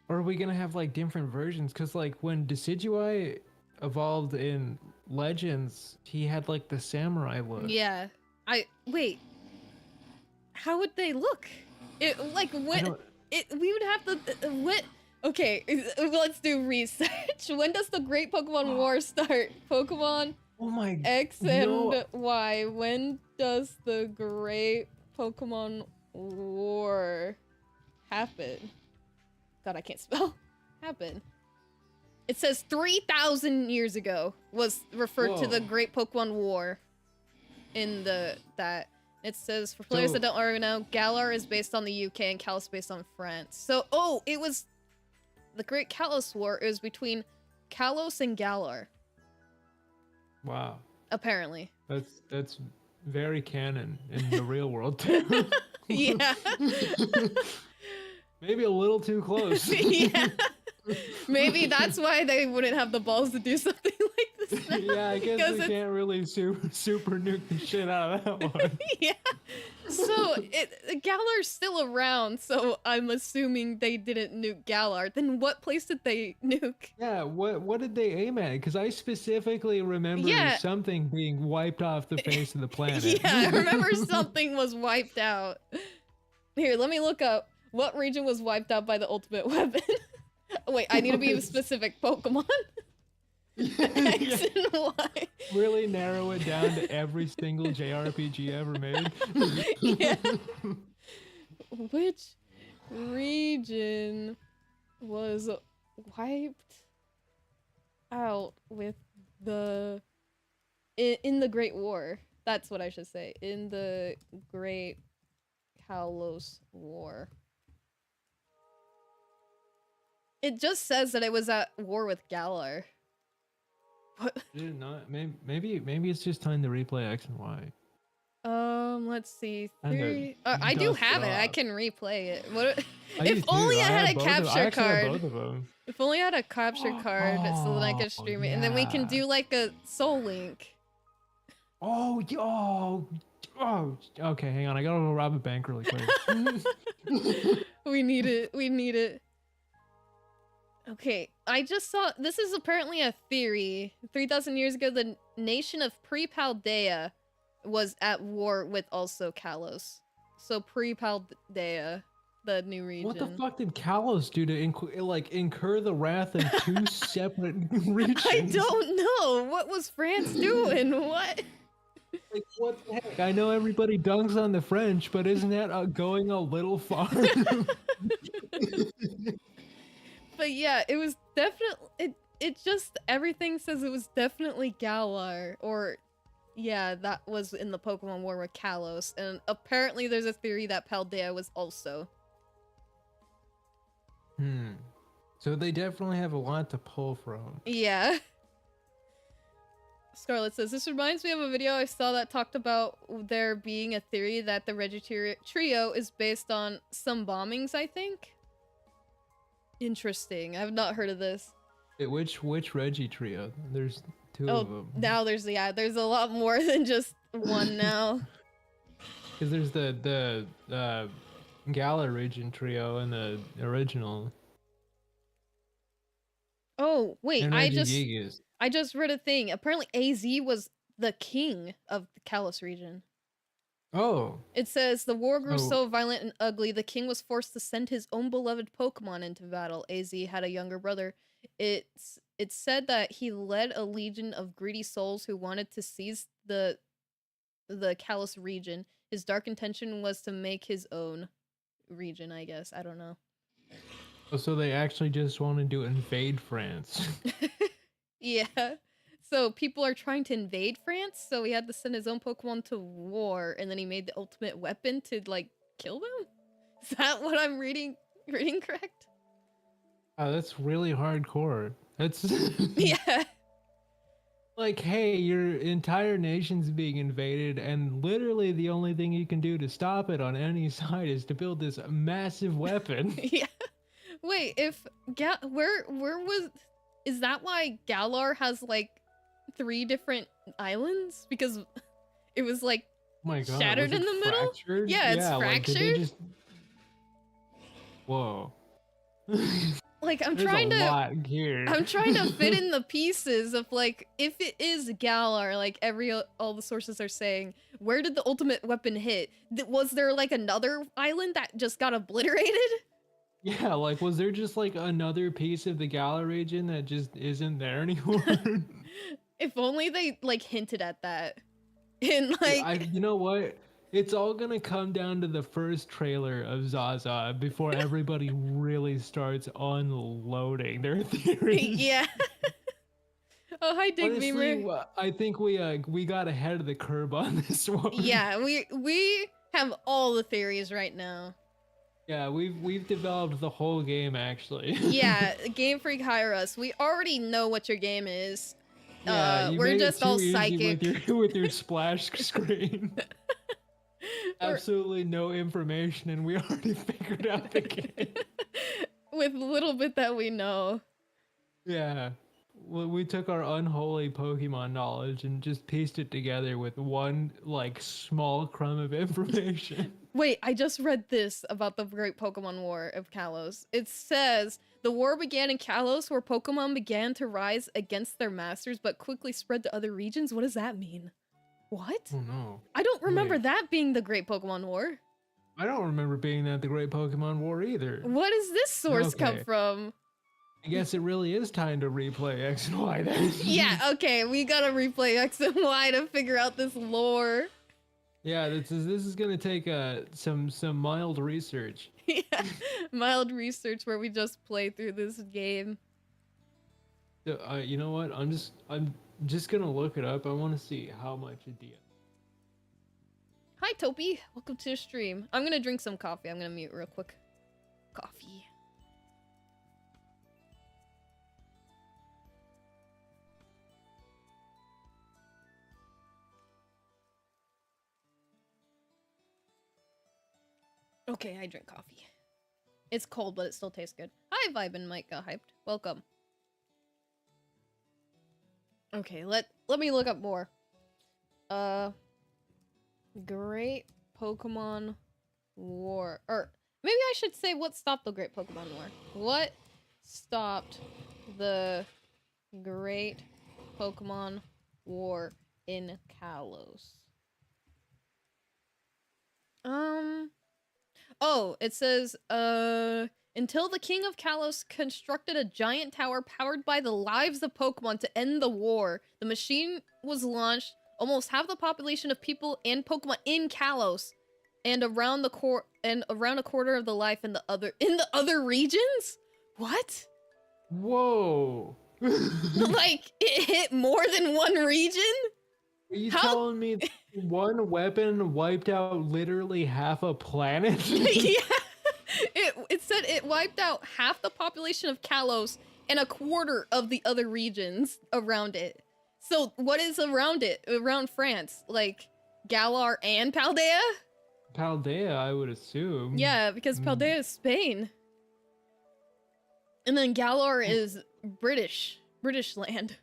Or are we gonna have like different versions? Because like when Decidueye evolved in Legends, he had like the samurai look.
Yeah. Wait. How would they look? We would have to what? Okay, let's do research. When does the Great Pokemon War start? Pokemon X and Y. When does the Great Pokemon War happen? God, I can't spell. Happen. It says 3,000 years ago was referred to the Great Pokemon War. In that. It says, for players that don't already know, Galar is based on the UK and Kalos based on France. So, it was the Great Kalos War. It was between Kalos and Galar.
Wow.
Apparently.
That's very canon in the real world too.
Yeah.
Maybe a little too close.
Yeah. Maybe that's why they wouldn't have the balls to do something like this now.
Yeah, I guess we can't really super nuke the shit out of that one.
Yeah. So Galar's still around, so I'm assuming they didn't nuke Galar. Then what place did they nuke?
Yeah, what did they aim at? Because I specifically remember something being wiped off the face of the planet.
Yeah, I remember something was wiped out. Here, let me look up what region was wiped out by the ultimate weapon. Wait, I need to be specific. Pokemon. X and Y.
Really narrow it down to every single JRPG ever made.
Yeah. Which region was wiped out with in the Great War? That's what I should say. In the Great Kalos War. It just says that it was at war with Galar. What?
Not maybe it's just time to replay X and Y.
Let's see. I do have it. I can replay it. What? If only I had a capture card. If only I had a capture card so that I could stream it, and then we can do like a Soul Link.
Okay, hang on. I gotta go rob a bank really quick.
We need it. Okay, I just saw, this is apparently a theory. 3,000 years ago, the nation of Pre-Paldea was at war with also Kalos. So Pre-Paldea, the new region.
What the fuck did Kalos do to incur the wrath of two separate regions?
I don't know. What was France doing? What?
Like, what the heck? I know everybody dunks on the French, but isn't that going a little far?
But yeah, it was definitely it just everything says it was definitely Galar, or yeah, that was in the Pokemon War with Kalos, and apparently there's a theory that Paldea was also.
So they definitely have a lot to pull from.
Yeah. Scarlet says, this reminds me of a video I saw that talked about there being a theory that the Trio is based on some bombings, I think? Interesting. I've not heard of this.
Which Reggie trio? There's two of them.
Now there's a lot more than just one now.
Because there's the Gala region trio and the original.
Oh, wait,
and
I
Regigigas.
just read a thing. Apparently AZ was the king of the Kalos region.
Oh.
It says, the war grew so violent and ugly, the king was forced to send his own beloved Pokemon into battle. AZ had a younger brother. It's said that he led a legion of greedy souls who wanted to seize the Kalos region. His dark intention was to make his own region, I guess. I don't know.
Oh, so they actually just wanted to invade France.
Yeah. So people are trying to invade France, so he had to send his own Pokemon to war, and then he made the ultimate weapon to, like, kill them? Is that what I'm reading correct?
Oh, that's really hardcore. That's...
Yeah.
Like, hey, your entire nation's being invaded, and literally the only thing you can do to stop it on any side is to build this massive weapon.
Yeah. Wait, if where was... Is that why Galar has, like, 3 different islands? Because it was, like,
oh my God,
shattered in the middle?
Fractured?
Yeah, it's fractured.
Like, just... Whoa.
Like, I'm
There's
trying to fit in the pieces of, like, if it is Galar, like all the sources are saying, where did the ultimate weapon hit? Was there, like, another island that just got obliterated?
Yeah, like, was there just, like, another piece of the Galar region that just isn't there anymore?
If only they, like, hinted at that. And, like...
you know what? It's all gonna come down to the first trailer of Zaza before everybody really starts unloading their theories.
Yeah. Oh, hi, Dig
Honestly,
Beamer.
I think we got ahead of the curve on this one.
Yeah, we have all the theories right now.
Yeah, we've developed the whole game, actually.
Yeah, Game Freak, hire us. We already know what your game is.
Yeah,
we're just all psychic
with your splash screen. Absolutely no information, and we already figured out the game.
With a little bit that we know.
Yeah. Well, we took our unholy Pokemon knowledge and just pieced it together with one, like, small crumb of information.
Wait, I just read this about the Great Pokemon War of Kalos. It says, the war began in Kalos, where Pokemon began to rise against their masters, but quickly spread to other regions. What does that mean? What?
Oh no.
I don't remember that being the Great Pokemon War.
I don't remember being at the Great Pokemon War either.
What does this source come from?
I guess it really is time to replay X and Y then.
Yeah, okay, we gotta replay X and Y to figure out this lore.
Yeah, this is gonna take some mild research.
Yeah, mild research where we just play through this game.
You know what? I'm just gonna look it up. I want to see how much a DM.
Hi, Topi. Welcome to the stream. I'm gonna drink some coffee. I'm gonna mute real quick. Coffee. Okay, I drink coffee. It's cold, but it still tastes good. Hi, Vibe and Mike got hyped. Welcome. Okay, let me look up more. Great Pokemon War. Or maybe I should say what stopped the Great Pokemon War. What stopped the Great Pokemon War in Kalos? Oh, it says, until the King of Kalos constructed a giant tower powered by the lives of Pokemon to end the war, the machine was launched. Almost half the population of people and Pokemon in Kalos, and around a quarter of the life in the other regions. What?
Whoa.
Like, it hit more than one region?
Are you
How?
telling me one weapon wiped out literally half a planet?
Yeah. It said it wiped out half the population of Kalos and a quarter of the other regions around it. So what is around it? Around France? Like Galar and Paldea?
Paldea, I would assume.
Yeah, because Paldea is Spain. And then Galar is British land.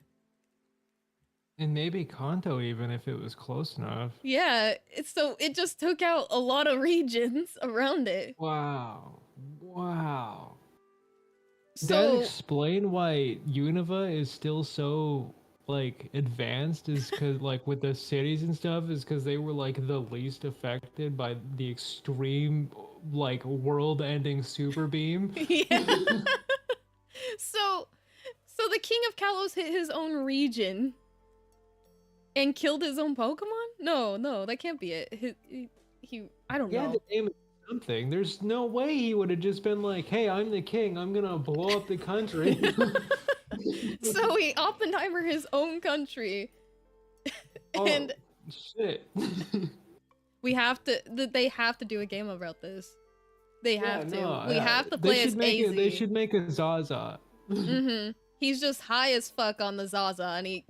And maybe Kanto even if it was close enough.
Yeah, so it just took out a lot of regions around it.
Wow. Wow. That
So
explain why Unova is still so like advanced is because like with the cities and stuff is because they were like the least affected by the extreme like world-ending super beam.
yeah. So the king of Kalos hit his own region and killed his own Pokemon? No, that can't be it. He I don't
He had
know.
to name it something. There's no way he would have just been like, "Hey, I'm the king. I'm gonna blow up the country."
So he Oppenheimer his own country. And
oh, shit.
we have to they have to do a game about this. They have to.
No,
We have to play as AZ.
They should make a Zaza.
He's just high as fuck on the Zaza and he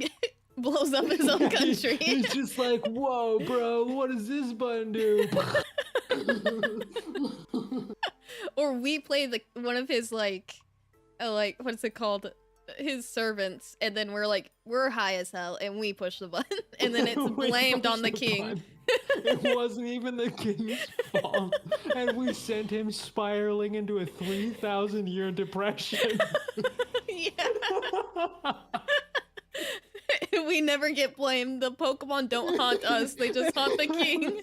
blows up his own country.
He's just like, whoa, bro, what does this button do?
Or we play one of his like what's it called? His servants, and then we're high as hell and we push the button and then it's blamed on the king.
It wasn't even the king's fault, and we sent him spiraling into a 3,000-year depression.
Yeah. We never get blamed. The Pokemon don't haunt us, they just haunt the king.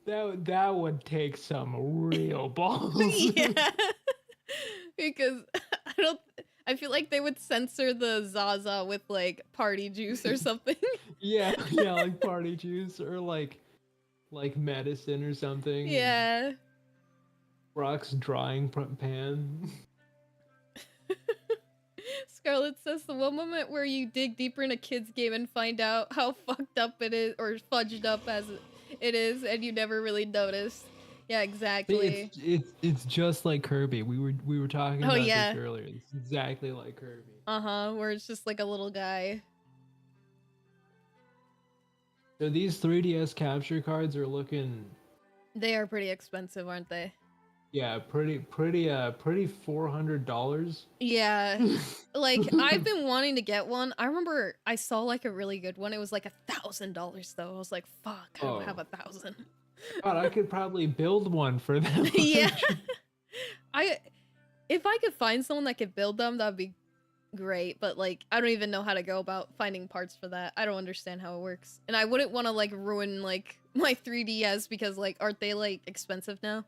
That would take some real balls.
Yeah. Because I feel like they would censor the Zaza with like party juice or something.
Yeah, like party juice or like medicine or something.
Yeah.
Brock's drying pan.
Scarlett says the one moment where you dig deeper in a kid's game and find out how fucked up it is or fudged up as it is and you never really noticed. Yeah, exactly.
It's just like Kirby. We were talking about
yeah.
this earlier. It's exactly like Kirby.
Where it's just like a little guy.
So these 3DS capture cards are looking.
They are pretty expensive, aren't they?
Yeah, pretty $400.
Yeah. Like I've been wanting to get one. I remember I saw like a really good one. It was like $1,000 though. I was like, fuck, I don't have 1,000.
God, I could probably build one for them.
Yeah. If I could find someone that could build them, that'd be great. But like, I don't even know how to go about finding parts for that. I don't understand how it works. And I wouldn't want to like ruin like my 3DS because like, aren't they like expensive now?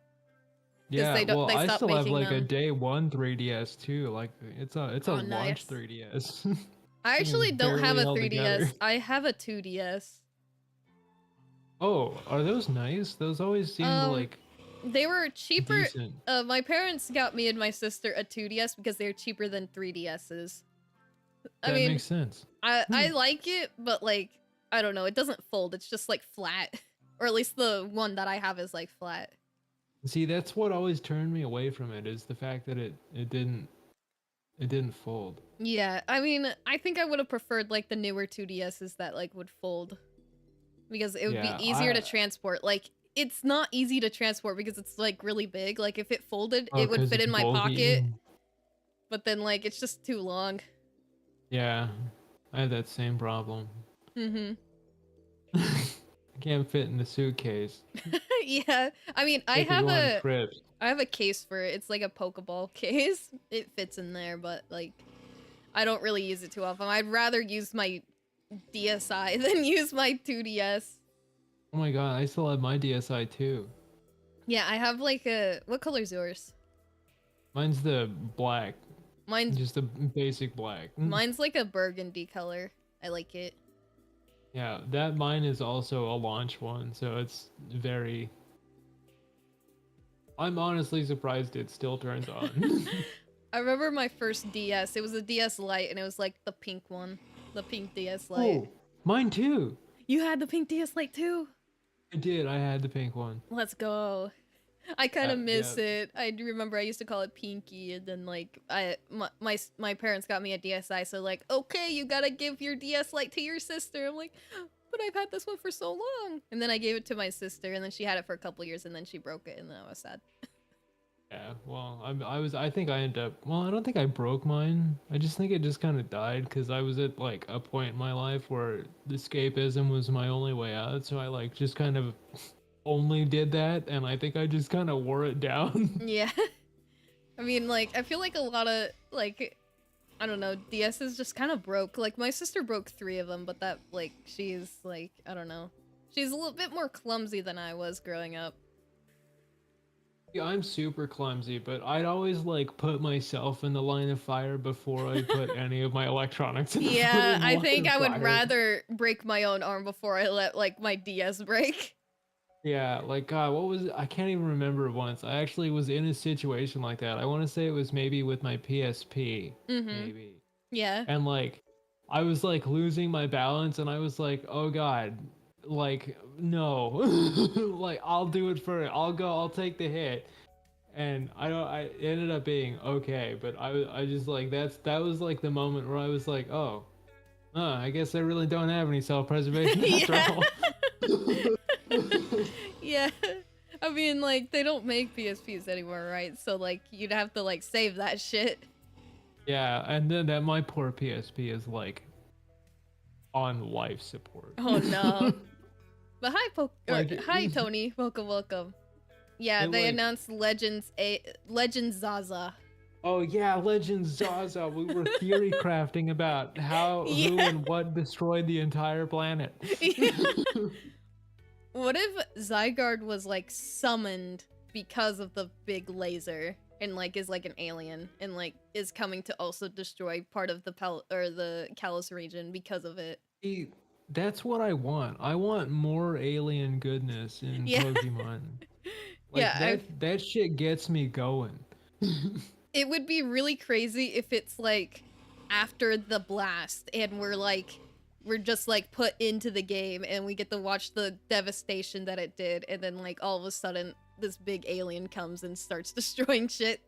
Yeah,
they
I still have like
them.
a day one 3DS too. Like it's a launch
nice.
3DS.
I actually don't have a 3DS.
Together.
I have a 2DS.
Oh, are those nice? Those always seem like
they were cheaper.
Decent.
My parents got me and my sister a 2DS because they're cheaper than 3DSs.
That makes sense.
I like it, but like I don't know, it doesn't fold. It's just like flat, or at least the one that I have is like flat.
See, that's what always turned me away from it is the fact that it didn't fold.
Yeah, I mean, I think I would have preferred like the newer 2DSs that like would fold. Because it would be easier to transport. Like, it's not easy to transport because it's like really big. Like, if it folded, it would fit in my pocket. But then, like, it's just too long.
Yeah, I had that same problem. I can't fit in the suitcase.
Yeah, I mean, I have a case for it. It's like a Pokeball case. It fits in there, but like, I don't really use it too often. I'd rather use my DSi than use my 2DS.
Oh my god, I still have my DSi too.
Yeah, I have like what color's yours?
Mine's the black.
Mine's
just a basic black.
Mine's like a burgundy color. I like it.
Yeah, mine is also a launch one, so it's very I'm honestly surprised it still turns on.
I remember my first DS. It was a DS Lite, and it was like the pink one, the pink DS Lite.
Oh, mine too.
You had the pink DS Lite too.
I did. I had the pink one.
Let's go. I kind of miss
Yeah.
it. I do remember I used to call it Pinky, and then like my parents got me a DSi, so like, okay, you gotta give your DS Lite to your sister. I'm like, but I've had this one for so long. And then I gave it to my sister, and then she had it for a couple years, and then she broke it, and then I was sad.
Yeah, well, I think I ended up, well, I don't think I broke mine. I just think it just kind of died because I was at like a point in my life where escapism was my only way out. So I like just kind of only did that. And I think I just kind of wore it down.
Yeah. I mean, like, I feel like a lot of, like, I don't know, DSs just kind of broke. Like, my sister broke 3 of them, but that, like, she's, like, I don't know. She's a little bit more clumsy than I was growing up.
Yeah, I'm super clumsy, but I'd always like put myself in the line of fire before I put any of my electronics in the
Yeah, I
line
think
of
I would
fire.
rather break my own arm before I let, like, my DS break.
Yeah, like God, what was I can't even remember once. I actually was in a situation like that. I want to say it was maybe with my PSP, maybe.
Yeah.
And like I was like losing my balance and I was like, "Oh God, like no." Like I'll do it for it. I'll take the hit. And I ended up being okay, but I just like that was like the moment where I was like, "Oh, I guess I really don't have any self-preservation after
Yeah.
all."
Yeah. I mean, like, they don't make PSPs anymore, right? So, like, you'd have to, like, save that shit.
Yeah, and then that my poor PSP is like on life support.
Oh, no. But
Like,
hi, Tony. Welcome, welcome. Yeah,
it,
they
like-
announced Legends Zaza.
Oh yeah, Legend Zaza. We were theory crafting about how, who,
Yeah.
and what destroyed the entire planet.
What if Zygarde was, like, summoned because of the big laser and, like, is, like, an alien and, like, is coming to also destroy part of the the Kalos region because of it?
See, that's what I want. I want more alien goodness in
Yeah.
Pokemon. Like
Yeah,
that shit gets me going.
it would be really crazy if it's, like, after the blast and we're just, like, put into the game and we get to watch the devastation that it did, and then, like, all of a sudden this big alien comes and starts destroying shit.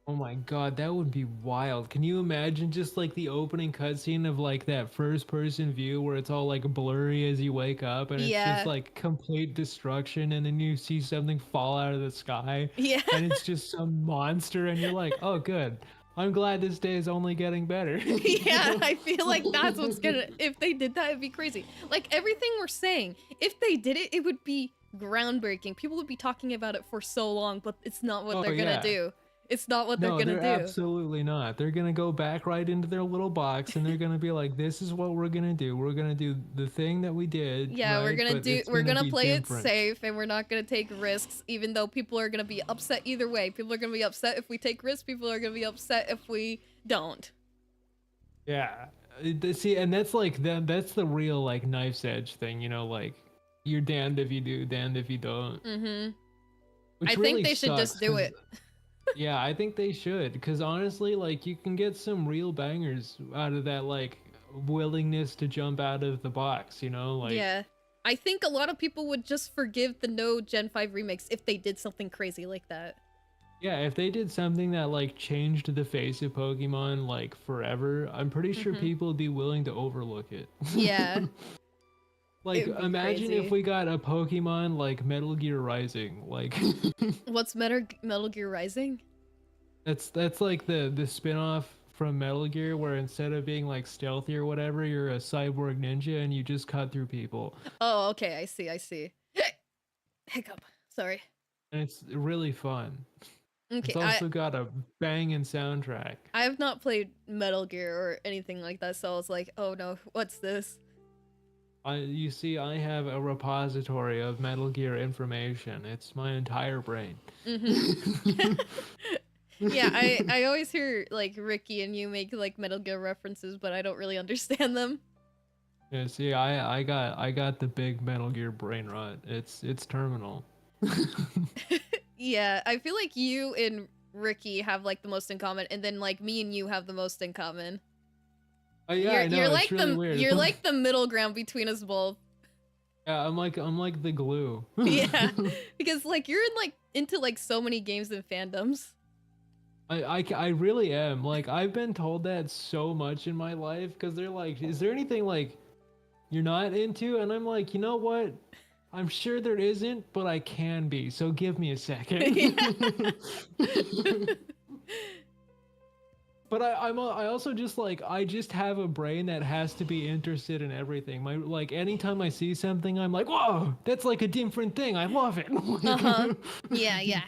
Oh my God, that would be wild. Can you imagine just like the opening cutscene of like that first person view where it's all like blurry as you wake up and it's
Yeah.
just like complete destruction and then you see something fall out of the sky
Yeah.
and it's just some monster and you're like, oh good. I'm glad this day is only getting better.
Yeah, I feel like that's what's gonna, if they did that, it'd be crazy. Like, everything we're saying, if they did it, it would be groundbreaking. People would be talking about it for so long, but it's not what
Oh,
they're gonna
yeah.
do. It's not what they're
No,
gonna
they're
do.
absolutely not. They're gonna go back right into their little box and they're gonna be like, this is what we're gonna do. We're gonna do the thing that we did.
Yeah,
right?
we're gonna
Be
play
different.
it safe, and we're not gonna take risks, even though people are gonna be upset either way. People are gonna be upset if we take risks, people are gonna be upset if we don't.
Yeah. See, and that's like that's the real like knife's edge thing, you know, like you're damned if you do, damned if you don't.
Mm-hmm.
Which
I
really
think they should
sucks,
just do
'cause-
it.
Yeah, I think they should, because honestly, like you can get some real bangers out of that like willingness to jump out of the box, you know, like
Yeah. I think a lot of people would just forgive the no Gen 5 remakes if they did something crazy like that.
yeah, if they did something that like changed the face of Pokemon like forever, I'm pretty sure
Mhm.
people would be willing to overlook it.
Yeah.
Like
It'd be
imagine
crazy.
if we got a Pokemon like Metal Gear Rising, like
What's Metal Gear Rising?
that's like the spin-off from Metal Gear where instead of being like stealthy or whatever, you're a cyborg ninja and you just cut through people.
Oh, okay, I see. Hiccup. Sorry.
And it's really fun.
Okay,
It's also got a banging soundtrack.
I have not played Metal Gear or anything like that, so I was like, oh no, what's this?
You see, I have a repository of Metal Gear information. It's my entire brain.
Mm-hmm. Yeah, I always hear like Ricky and you make like Metal Gear references, but I don't really understand them.
Yeah, see, I got the big Metal Gear brain rot. It's terminal.
Yeah, I feel like you and Ricky have like the most in common, and then like me and you have the most in common.
Yeah, I know,
You're
it's
like
really weird.
you're like the middle ground between us both.
Yeah, I'm like the glue.
Yeah, because like you're in like into like so many games and fandoms.
I really am. Like, I've been told that so much in my life because they're like, is there anything like you're not into? And I'm like, you know what? I'm sure there isn't, but I can be. So give me a second. But I also just like, I just have a brain that has to be interested in everything. My, like, anytime I see something, I'm like, whoa, that's like a different thing. I love it.
Yeah, yeah.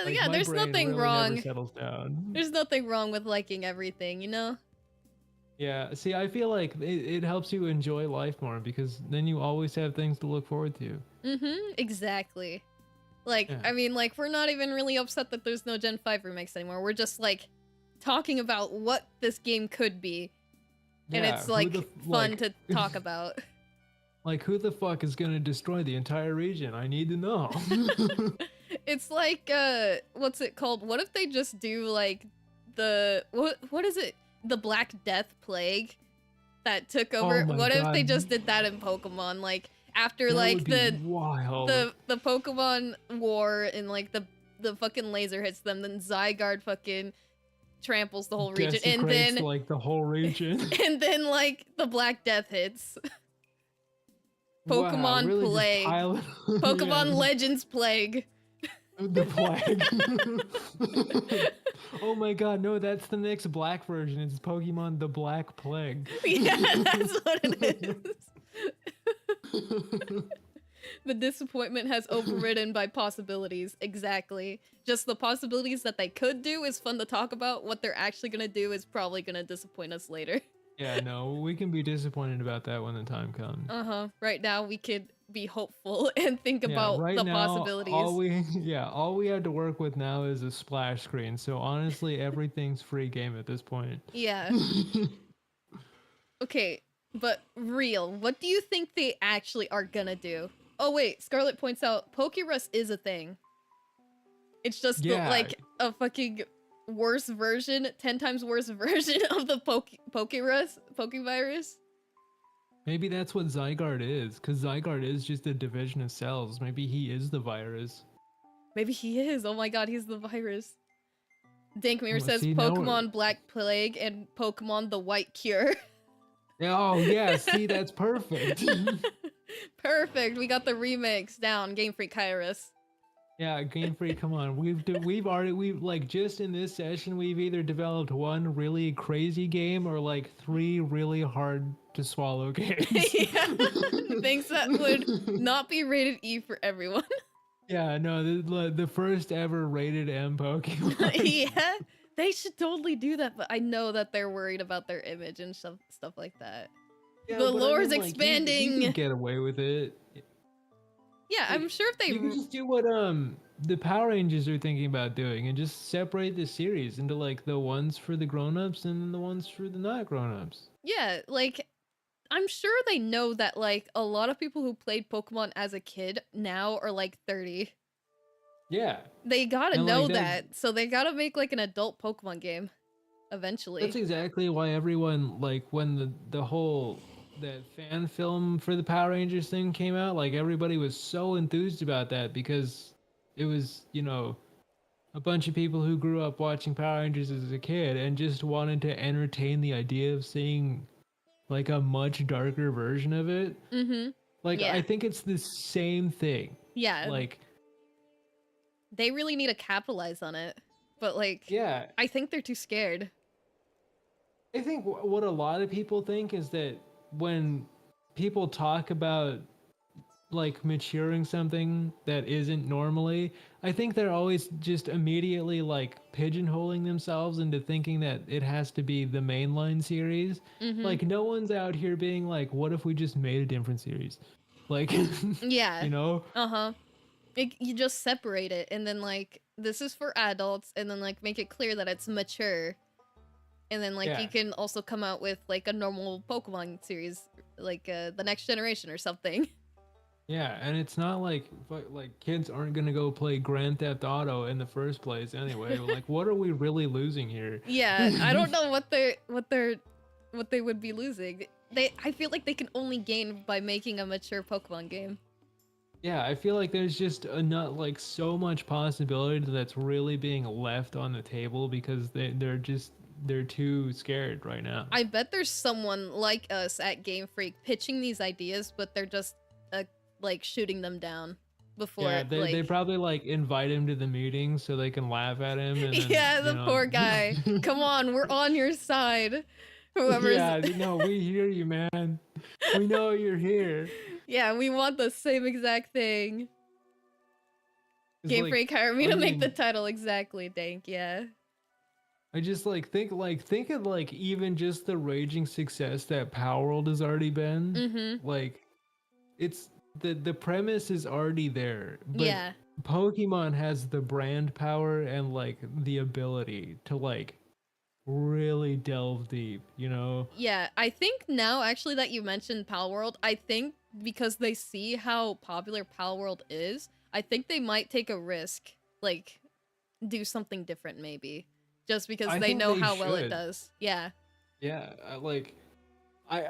Like,
Yeah,
my
there's
brain
nothing
really never
wrong.
settles down.
There's nothing wrong with liking everything, you know?
Yeah, see, I feel like it helps you enjoy life more because then you always have things to look forward to.
Exactly. Like,
Yeah.
I mean, like, we're not even really upset that there's no Gen 5 remakes anymore. We're just, like, talking about what this game could be. And
Yeah,
it's, like, fun to talk about.
Like, who the fuck is gonna destroy the entire region? I need to know.
It's like, what's it called? What if they just do, like, what is it? The Black Death Plague that took over?
Oh my
What if they
God.
just did that in Pokemon? Like, after,
That
like,
would be wild.
the Pokemon war and, like, the fucking laser hits them, then Zygarde fucking tramples the whole region, and
Desecrates,
then
like, the whole region.
and then like the Black Death hits.
Wow,
Pokemon
really just
Plague.
pile it-
Pokemon
Yeah,
Legends Plague.
the plague. Oh my God, no, that's the next black version. It's Pokemon the Black Plague.
Yeah, that's what it is. The disappointment has overridden by possibilities. Exactly. Just the possibilities that they could do is fun to talk about. What they're actually gonna do is probably gonna disappoint us later.
Yeah, no, we can be disappointed about that when the time comes.
Right now we could be hopeful and think about
right
the
now,
possibilities.
all we had to work with now is a splash screen. So honestly, everything's free game at this point.
Yeah. Okay, but real, what do you think they actually are gonna do? Oh wait, Scarlet points out Pokerus is a thing. It's just like a fucking worse version, 10 times worse version of the Pokevirus.
Maybe that's what Zygarde is, because Zygarde is just a division of cells. Maybe he is the virus.
Maybe he is. Oh my god, he's the virus. Dankmere says
see,
Pokemon Black Plague and Pokemon the White Cure.
Oh yeah, see, that's perfect.
Perfect. We got the remix down. Game Freak Kairos.
Yeah, Game Freak, come on. We've like just in this session we've either developed one really crazy game or like 3 really hard to swallow games.
Yeah. Things that would not be rated E for everyone.
Yeah, no, the first ever rated M Pokemon.
Yeah. They should totally do that, but I know that they're worried about their image and stuff like that.
Yeah,
the
but
lore's
like,
expanding.
You can get away with it.
Yeah, I'm sure if they
You can just do what the Power Rangers are thinking about doing and just separate the series into like the ones for the grown-ups and the ones for the not grown-ups.
Yeah, like I'm sure they know that like a lot of people who played Pokemon as a kid now are like 30.
Yeah.
They gotta
And,
know
like,
that, so they gotta make like an adult Pokemon game eventually.
That's exactly why everyone, like, when the whole that fan film for the Power Rangers thing came out, like everybody was so enthused about that because it was, you know, a bunch of people who grew up watching Power Rangers as a kid and just wanted to entertain the idea of seeing like a much darker version of it. Like,
Yeah.
I think it's the same thing.
Yeah.
Like,
they really need to capitalize on it, but like,
yeah,
I think they're too scared.
I think what a lot of people think is that when people talk about like maturing something that isn't normally, I think they're always just immediately like pigeonholing themselves into thinking that it has to be the mainline series. Like, no one's out here being like, what if we just made a different series? Like,
yeah,
you know?
You just separate it, and then like this is for adults, and then like make it clear that it's mature, and then like you can also come out with like a normal Pokemon series, like the next generation or something.
Yeah, and it's not like kids aren't gonna go play Grand Theft Auto in the first place anyway. Like, what are we really losing here?
Yeah, I don't know what they would be losing. I feel like they can only gain by making a mature Pokemon game.
Yeah, I feel like there's just not like so much possibility that's really being left on the table because they're too scared right now.
I bet there's someone like us at Game Freak pitching these ideas, but they're just like shooting them down before
Yeah, they probably like invite him to the meeting so they can laugh at him and then,
yeah,
you
the
know.
poor guy. Come on, we're on your side. Whoever's
Yeah, no, we hear you, man. We know you're here.
yeah, we want the same exact thing.
It's
Game
like,
Freak hired me
I
to make the
mean,
title exactly, Dank, yeah.
I just think of like even just the raging success that Power World has already been.
Mm-hmm.
Like it's the premise is already there, but
Yeah.
Pokemon has the brand power and like the ability to like really delve deep, you know?
Yeah, I think now actually that you mentioned Pal World, I think because they see how popular Pal World is, I think they might take a risk, like do something different maybe, just because
I
they
think
know
they
how well it
should.
does. Yeah.
Yeah, like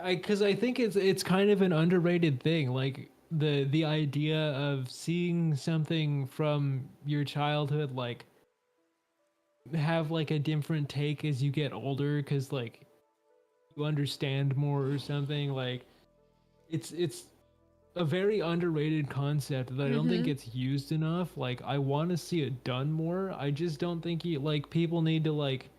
because I think it's kind of an underrated thing, like the idea of seeing something from your childhood like have like a different take as you get older because like you understand more or something. Like it's a very underrated concept that I don't think
Mm-hmm.
gets used enough. Like I want to see it done more. I just don't think like people need to like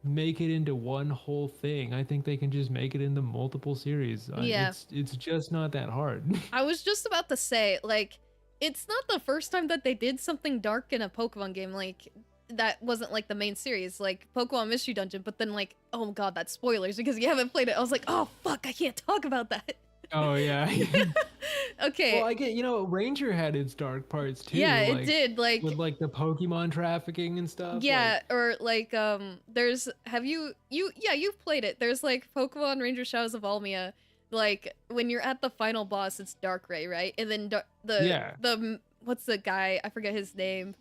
make it into one whole thing. I think they can just make it into multiple series.
Yeah.
It's just not that hard.
I was just about to say, like, it's not the first time that they did something dark in a Pokemon game, like, that wasn't, like, the main series, like, Pokemon Mystery Dungeon, but then, like, oh god, that's spoilers, because you haven't played it. I was like, oh, fuck, I can't talk about that.
Oh yeah.
Okay.
Well, I get, Ranger had its dark parts too,
Yeah, it
like
did, like,
with like the Pokemon trafficking and stuff.
yeah,
Like,
or, like, there's, have yeah, you've played it. There's, like, Pokemon Ranger Shadows of Almia, like, when you're at the final boss, it's Darkrai, right? And then
yeah,
what's the guy? I forget his name.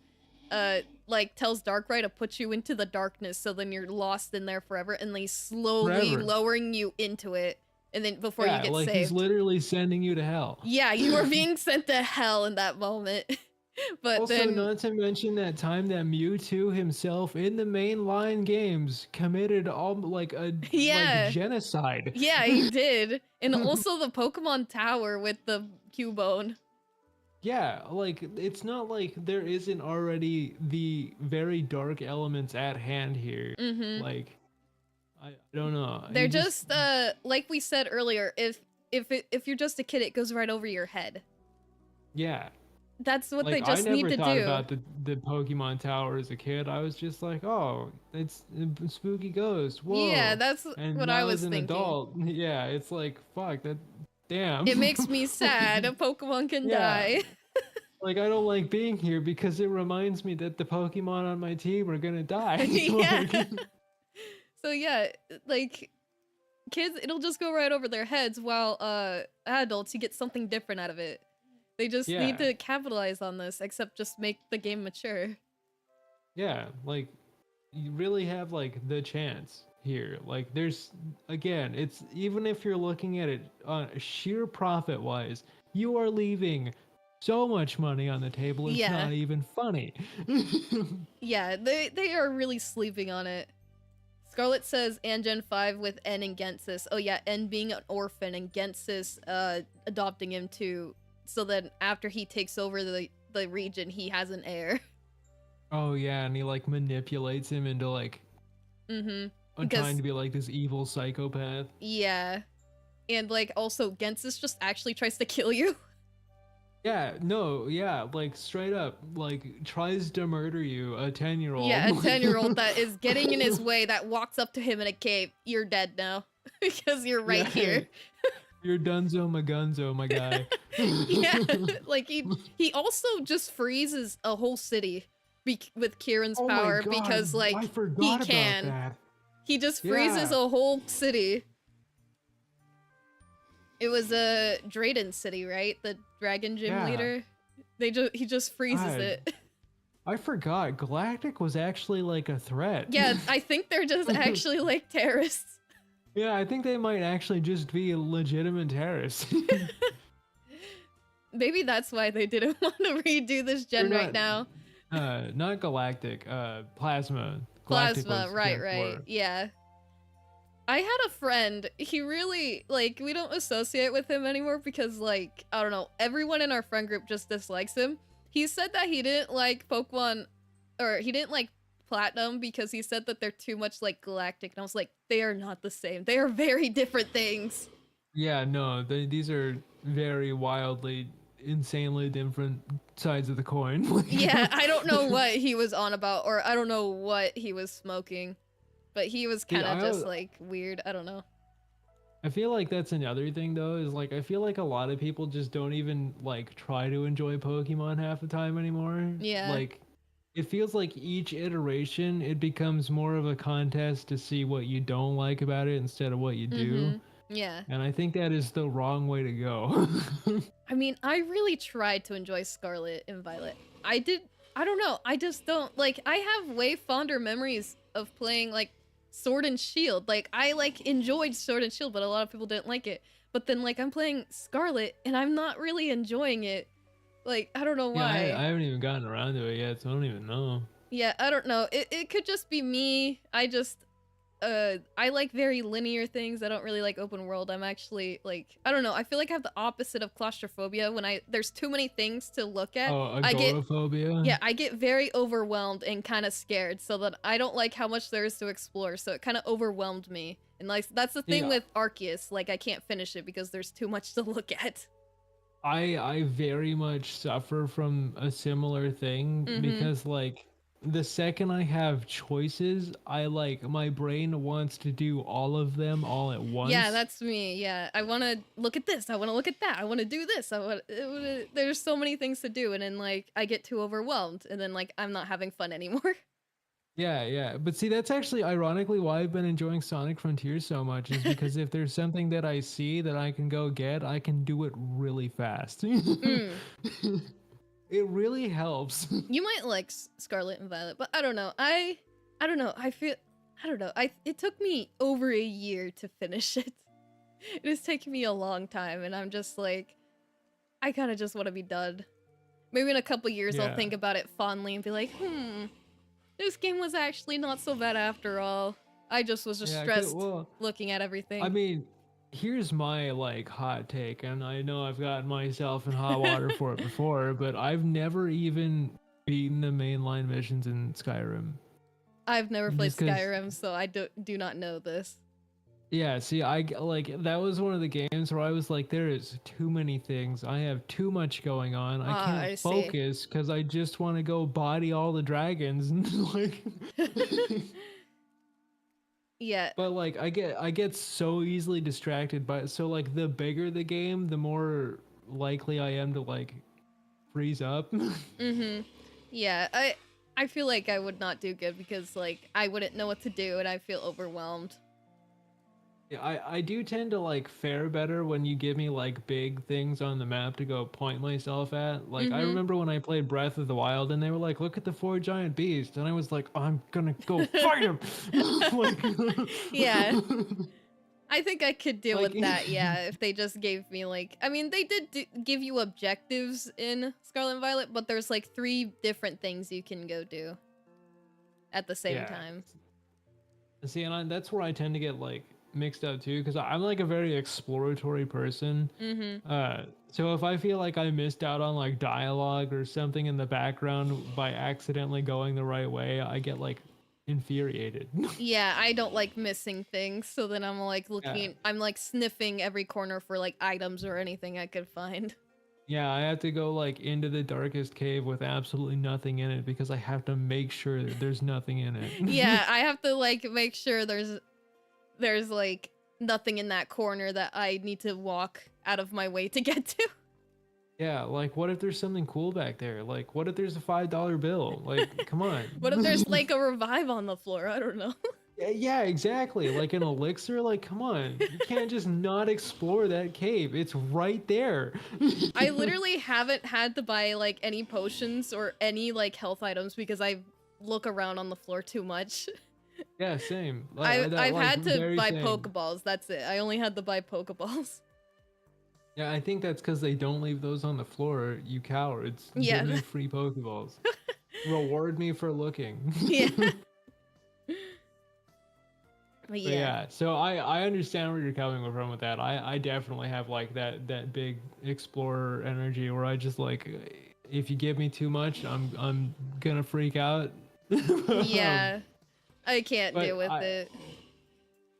Like, tells Darkrai to put you into the darkness, so then you're lost in there forever, and he's slowly
forever.
lowering you into it, and then before you
Yeah,
get
like he's
saved.
literally sending you to hell.
Yeah, you were being sent to hell in that moment. But
Also,
then,
not to mention that time that Mewtwo himself in the mainline games committed all like a
yeah.
like genocide.
Yeah, he did. And also the Pokemon Tower with the Cubone.
Yeah, like it's not like there isn't already the very dark elements at hand here.
Mm-hmm.
Like I don't know.
They're just like we said earlier, if you're just a kid, it goes right over your head.
yeah.
That's what
Like
they just
I
need
never
to
thought
do.
about the Pokemon Tower as a kid. I was just like, oh, it's a spooky ghost. Whoa.
Yeah, that's
And
what I
now
was
as an
thinking.
adult, yeah, it's like fuck that. Damn.
It makes me sad. A Pokemon can
Yeah.
die.
Like I don't like being here because it reminds me that the Pokemon on my team are gonna die.
Yeah. So yeah, like kids, it'll just go right over their heads, while adults, you get something different out of it. They just
Yeah.
need to capitalize on this, except just make the game mature.
Yeah, like you really have like the chance here. Like there's again, it's even if you're looking at it on sheer profit wise, you are leaving so much money on the table. It's
Yeah.
not even funny.
Yeah, they are really sleeping on it. Scarlet says Angen 5 with N and Gensis. Oh yeah, N being an orphan and Gensis adopting him too. So then after he takes over the region, he has an heir.
Oh yeah, and he like manipulates him into like trying to be like this evil psychopath.
Yeah. And like also Gensis just actually tries to kill you.
Yeah, no, yeah, like straight up, like tries to murder you, a 10-year-old.
Yeah, a 10-year-old that is getting in his way, that walks up to him in a cave. You're dead now. Because you're right here.
You're Dunzo Magunzo, my guy.
Yeah, like he also just freezes a whole city with Kieran's
Oh my
power,
God,
because like
I forgot
he
about
can.
that.
He just freezes a whole city. It was a Drayden City, right? The Dragon Gym
Yeah.
leader. He just freezes
God.
it.
I forgot. Galactic was actually like a threat.
Yeah, I think they're just actually like terrorists.
Yeah, I think they might actually just be legitimate terrorists.
Maybe that's why they didn't want to redo this gen
They're
right now.
not Galactic. Plasma. Galactic
Plasma,
was
right,
Gen
right.
4.
Yeah. I had a friend, he really, like, we don't associate with him anymore because, like, I don't know, everyone in our friend group just dislikes him. He said that he didn't like Pokemon, or he didn't like Platinum because he said that they're too much like Galactic, and I was like, they are not the same. They are very different things.
Yeah, no, these are very wildly, insanely different sides of the coin.
Yeah, I don't know what he was on about, or I don't know what he was smoking, but he was kind of just like weird. I don't know.
I feel like that's another thing though, is like I feel like a lot of people just don't even like try to enjoy Pokemon half the time anymore.
Yeah.
Like it feels like each iteration it becomes more of a contest to see what you don't like about it instead of what you do.
Yeah.
And I think that is the wrong way to go.
I mean, I really tried to enjoy Scarlet and Violet. I don't know. I just don't like, I have way fonder memories of playing like Sword and Shield. Like I like enjoyed Sword and Shield, but a lot of people didn't like it. But then like I'm playing Scarlet and I'm not really enjoying it. Like I don't know why.
Yeah, I haven't even gotten around to it yet, so I don't even know.
Yeah, I don't know. It could just be me. I like very linear things. I don't really like open world. I'm actually like, I don't know. I feel like I have the opposite of claustrophobia when there's too many things to look at.
Oh,
I
agoraphobia?
Yeah, I get very overwhelmed and kind of scared, so that I don't like how much there is to explore. So it kind of overwhelmed me. And like that's the thing with Arceus. Like I can't finish it because there's too much to look at.
I very much suffer from a similar thing because like the second I have choices, I like my brain wants to do all of them all at once.
Yeah, that's me. Yeah, I want to look at this. I want to look at that. I want to do this. There's so many things to do, and then like I get too overwhelmed, and then like I'm not having fun anymore.
Yeah. But see, that's actually ironically why I've been enjoying Sonic Frontiers so much is because if there's something that I see that I can go get, I can do it really fast. It really helps.
You might like Scarlet and Violet, but I don't know. I don't know. I don't know. It took me over a year to finish it. It has taken me a long time, and I'm just like, I kind of just want to be done. Maybe in a couple years I'll think about it fondly and be like, this game was actually not so bad after all. I just was just stressed looking at everything.
I mean, here's my like hot take, and I know I've gotten myself in hot water for it before, but I've never even beaten the mainline missions in Skyrim.
I've never played Skyrim, so I do not know this.
Yeah, see, I like that was one of the games where I was like, there is too many things. I have too much going on. I can't focus because I just want to go body all the dragons and like.
Yeah.
But like I get so easily distracted by it. So like the bigger the game, the more likely I am to like freeze up.
Yeah, I feel like I would not do good because like I wouldn't know what to do and I feel overwhelmed.
Yeah, I do tend to like fare better when you give me like big things on the map to go point myself at. Like I remember when I played Breath of the Wild and they were like, look at the 4 giant beasts, and I was like, oh, I'm gonna go fight them.
Yeah. I think I could deal with that, yeah, if they just gave me like, I mean, they did give you objectives in Scarlet and Violet, but there's like 3 different things you can go do at the same time.
See, and that's where I tend to get like mixed up too, because I'm like a very exploratory person. So if I feel like I missed out on like dialogue or something in the background by accidentally going the right way, I get like infuriated.
Yeah, I don't like missing things, so then I'm like looking, I'm like sniffing every corner for like items or anything I could find.
Yeah, I have to go like into the darkest cave with absolutely nothing in it because I have to make sure that there's nothing in it.
Yeah, I have to like make sure there's like nothing in that corner that I need to walk out of my way to get to.
Yeah, like what if there's something cool back there? Like what if there's a $5 bill? Like, come on.
What if there's like a revive on the floor? I don't know.
Yeah, exactly. Like an elixir, like come on. You can't just not explore that cave. It's right there.
I literally haven't had to buy like any potions or any like health items because I look around on the floor too much.
Yeah, same.
I've
Like
had to
very
buy
same.
Pokeballs. That's it. I only had to buy Pokeballs.
Yeah, I think that's because they don't leave those on the floor, you cowards. Give
Yeah.
me free Pokeballs. Reward me for looking.
Yeah. But
But
yeah.
yeah, so I understand where you're coming from with that. I definitely have like that big explorer energy where I just like if you give me too much, I'm gonna freak out. um,
Yeah. I can't deal
but
with it.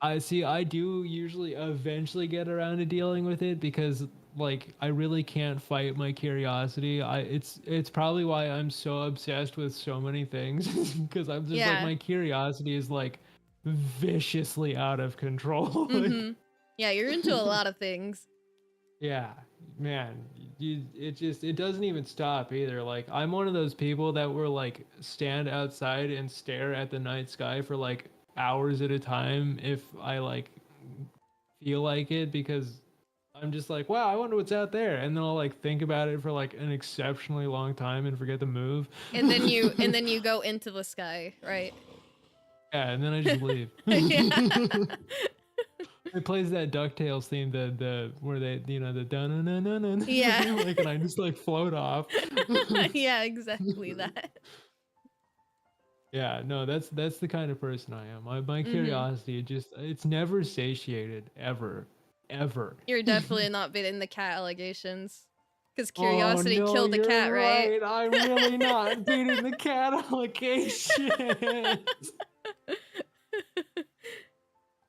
I see I do usually eventually get around to dealing with it because like I really can't fight my curiosity. It's probably why I'm so obsessed with so many things because I'm just like
Yeah.
my curiosity is like viciously out of control. Like,
Mm-hmm. Yeah, you're into a lot of things.
yeah, man, it doesn't even stop either. Like I'm one of those people that will like stand outside and stare at the night sky for like hours at a time if I like feel like it because I'm just like, wow, I wonder what's out there, and then I'll like think about it for like an exceptionally long time and forget to move.
And then you go into the sky, right?
Yeah, and then I just leave.
Yeah.
It plays that DuckTales theme, the where they the dun dun dun dun
Yeah.
like, and I just like float off.
Yeah, exactly that.
Yeah, no, that's the kind of person I am. My
Mm-hmm.
curiosity, it's never satiated ever, ever.
You're definitely not beating the cat allegations. Because
Oh
curiosity
no,
killed the
you're
cat, right?
right. I'm really not beating the cat allocation.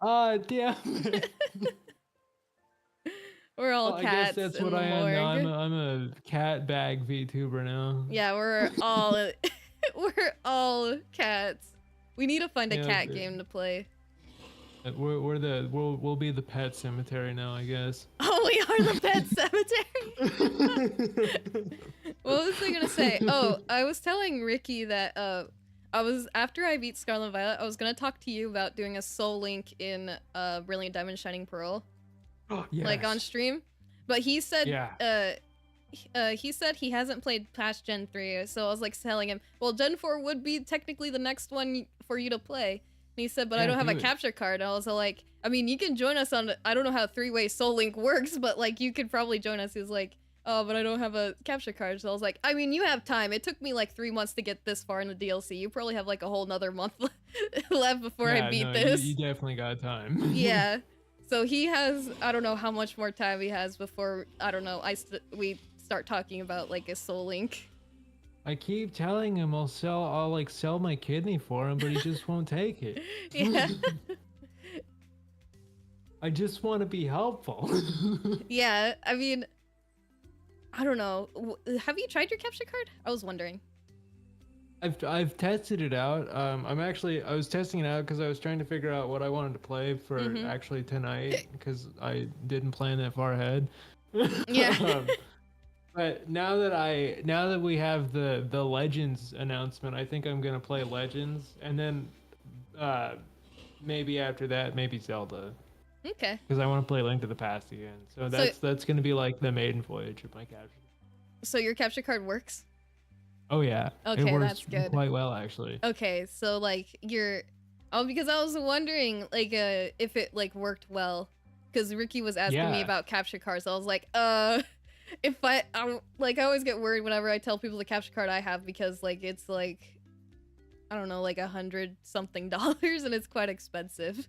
Ah, damn it.
We're all
Well, I guess
cats
that's
in
what
the
I am now.
morgue.
I'm a cat bag VTuber now.
Yeah, we're all we're all cats. We need to find a
Yeah,
cat game to play.
we'll be the pet cemetery now, I guess.
Oh, we are the pet cemetery. What was I gonna say? Oh, I was telling Ricky that I was after I beat Scarlet and Violet, I was gonna talk to you about doing a soul link in Brilliant Diamond Shining Pearl.
Oh, yes.
Like on stream. But he said
Yeah.
he said he hasn't played past Gen 3, so I was like telling him, well, Gen 4 would be technically the next one for you to play. And he said, but I
Yeah,
don't have a
do it.
capture card. And I was like, I mean, you can join us on, I don't know how three-way Soul Link works, but like you could probably join us. He was like, oh, but I don't have a capture card. So I was like, I mean, you have time. It took me like 3 months to get this far in the DLC. You probably have like a whole nother month left before I beat
no,
this.
you definitely got time.
Yeah. So he has, I don't know how much more time he has before, I don't know, we start talking about like a Soul Link.
I keep telling him I'll like sell my kidney for him, but he just won't take it.
Yeah.
I just want to be helpful.
Yeah, I mean, I don't know. Have you tried your capture card? I was wondering.
I've tested it out. I was testing it out because I was trying to figure out what I wanted to play for actually tonight because I didn't plan that far ahead.
Yeah.
But now that we have the Legends announcement, I think I'm gonna play Legends, and then maybe after that, maybe Zelda,
Okay.
because I want to play Link to the Past again. So that's gonna be like the maiden voyage of my capture.
So your capture card works?
Oh yeah,
Okay,
it works
that's good.
quite well actually.
Okay, so like because I was wondering like if it like worked well, because Ricky was asking me
Yeah.
about capture cards. So I was like, if I'm like, I always get worried whenever I tell people the capture card I have, because like it's like, I don't know, like $100-something, and it's quite expensive.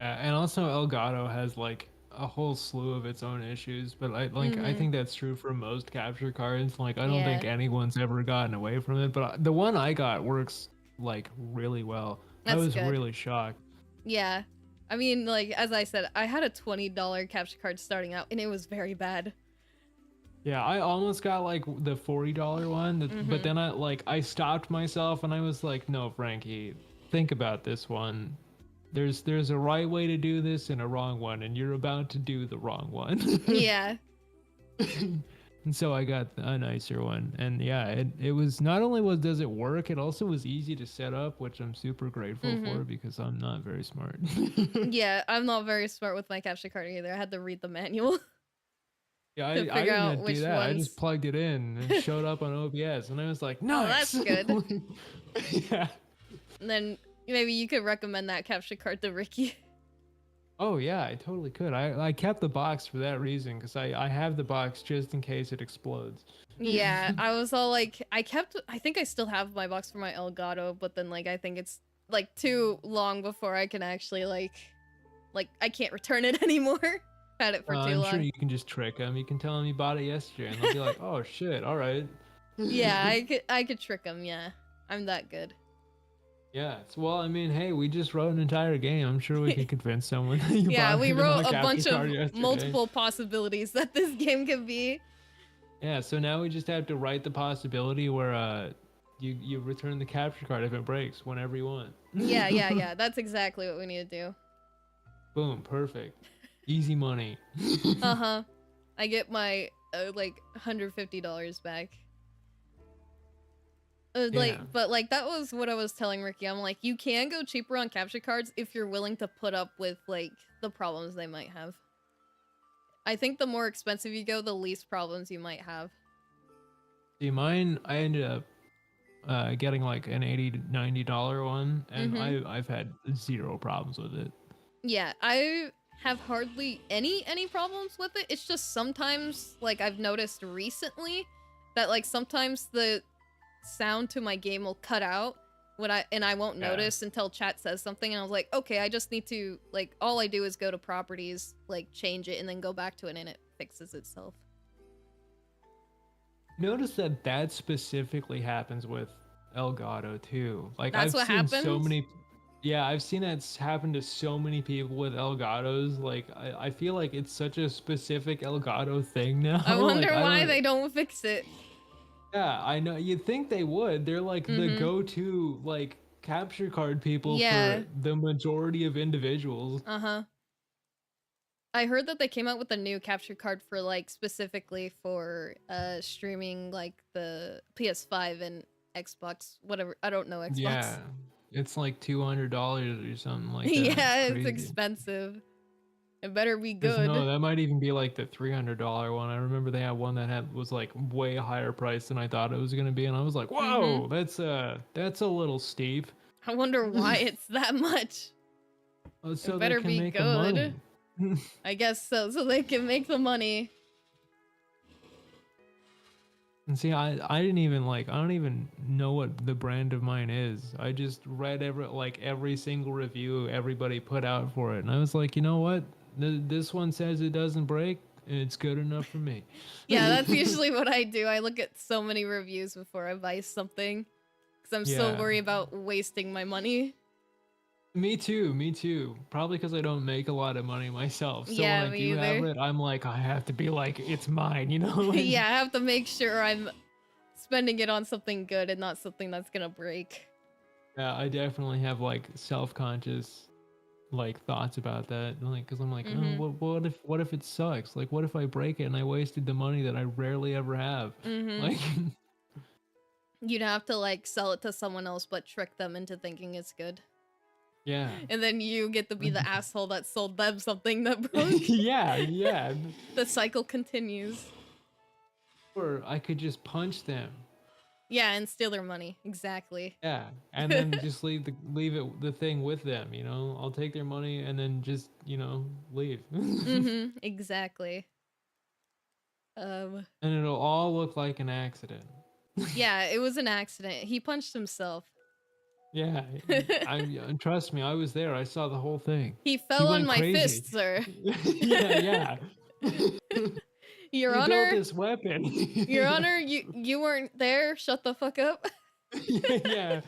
And also Elgato has like a whole slew of its own issues, but I think that's true for most capture cards. Like I don't think
Yeah.
anyone's ever gotten away from it, but the one I got works like really well. I
That's
was
good.
really shocked.
Yeah. I mean, like, as I said, I had a $20 capture card starting out, and it was very bad.
Yeah, I almost got like the $40 one, but then I stopped myself and I was like, no, Frankie, think about this one. There's a right way to do this and a wrong one, and you're about to do the wrong one.
Yeah.
And so I got a nicer one, and yeah, it was not only does it work, it also was easy to set up, which I'm super grateful for because I'm not very smart.
Yeah, I'm not very smart with my capture card either. I had to read the manual
Yeah, I
to figure
didn't
out
have to do
which
that. I
ones.
just plugged it in and it showed up on OBS, and I was like,
Oh, that's
nice.
good.
Yeah.
And then maybe you could recommend that capture card to Ricky.
Oh yeah, I totally could. I kept the box for that reason because I have the box just in case it explodes.
Yeah, I was all like, I think I still have my box for my Elgato, but then like I think it's like too long before I can actually like I can't return it anymore. Had it for too
I'm
long.
sure you can just trick them. You can tell them you bought it yesterday, and they'll be like, "Oh shit, all right."
Yeah, I could trick them. Yeah, I'm that good.
Yeah. Well, I mean, hey, we just wrote an entire game. I'm sure we can convince someone. That you
Yeah,
bought
we
it on
wrote a
capture
bunch of
card yesterday.
multiple possibilities that this game could be.
Yeah. So now we just have to write the possibility where you return the capture card if it breaks whenever you want.
Yeah. That's exactly what we need to do.
Boom. Perfect. Easy money.
Uh-huh. I get my like $150 back. Like,
Yeah.
but like that was what I was telling Ricky. I'm like, you can go cheaper on capture cards if you're willing to put up with like the problems they might have. I think the more expensive you go, the least problems you might have.
See, mine, I ended up getting like an $80 to $90 one, and I've had zero problems with it.
Yeah, I have hardly any problems with it. It's just sometimes like I've noticed recently that like sometimes the sound to my game will cut out when I won't notice until chat says something, and I was like, okay, I just need to like all I do is go to properties, like change it, and then go back to it, and it fixes itself.
Notice that specifically happens with Elgato too. Like
That's
I've
what
seen so
happens?
many. Yeah, I've seen that happen to so many people with Elgatos. Like I feel like it's such a specific Elgato thing now.
I wonder
Like,
why they don't fix it.
Yeah, I know. You'd think they would. They're like the go-to like capture card people
Yeah.
for the majority of individuals.
Uh-huh. I heard that they came out with a new capture card for like specifically for streaming like the PS5 and Xbox, whatever. I don't know Xbox.
Yeah, it's like $200 or something like that.
Yeah,
It's
it's
crazy.
expensive. It better be
'Cause
good.
no, that might even be like the $300 one. I remember they had one that was like way higher price than I thought it was gonna be, and I was like, "Whoa, that's a little steep."
I wonder why it's that much.
So
It
they
better
can
be
make the money.
good. I guess so, so they can make the money.
And see, I didn't even I don't even know what the brand of mine is. I just read every single review everybody put out for it, and I was like, you know what? This one says it doesn't break, and it's good enough for me.
Yeah, that's usually what I do. I look at so many reviews before I buy something, because I'm so worried about wasting my money.
Me too. Probably because I don't make a lot of money myself. So
Yeah,
when I
me
do have
either.
it, I'm like, I have to be like, it's mine, you know?
Yeah, I have to make sure I'm spending it on something good and not something that's gonna break.
Yeah, I definitely have like self-conscious thoughts about that. Like, because I'm like, oh, what if it sucks? Like, what if I break it and I wasted the money that I rarely ever have? Like,
you'd have to like sell it to someone else, but trick them into thinking it's good.
yeah.
And then you get to be the asshole that sold them something that broke.
Yeah.
The cycle continues.
Or I could just punch them.
Yeah, and steal their money. Exactly.
Yeah, and then just leave the thing with them. You know, I'll take their money and then just leave.
Exactly.
And it'll all look like an accident.
Yeah, it was an accident. He punched himself.
Yeah, trust me, I was there. I saw the whole thing.
He fell on
went
my
crazy.
fist, sir.
Yeah.
Your
You
Honor,
built this weapon.
Your Honor, you weren't there. Shut the fuck up.
Yeah.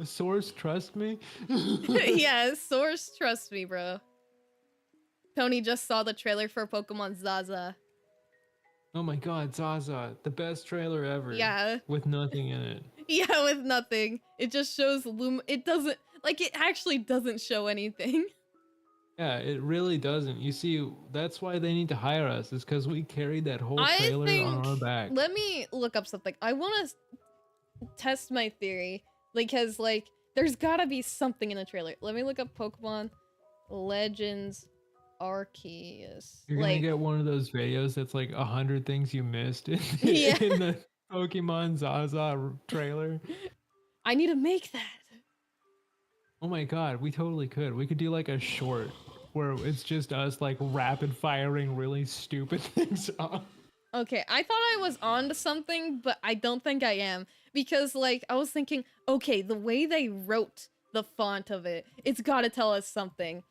Source, trust me.
Yeah, source, trust me, bro. Tony just saw the trailer for Pokemon Zaza.
Oh my god, Zaza, the best trailer ever.
Yeah.
With nothing in it.
Yeah, with nothing. It just shows it doesn't, like, it actually doesn't show anything.
Yeah, it really doesn't. You see, that's why they need to hire us, is because we carried that whole
I
trailer on
think.
our back.
Let me look up something. I want to test my theory because, like, there's gotta be something in the trailer. Let me look up Pokemon Legends Arceus.
You're gonna
Like,
get one of those videos that's like 100 things you missed in,
yeah.
in the Pokemon Zaza trailer.
I need to make that.
Oh my god, we totally could. We could do like a short where it's just us like rapid firing really stupid things off.
Okay, I thought I was on to something, but I don't think I am. Because, like, I was thinking, okay, the way they wrote the font of it, it's gotta tell us something.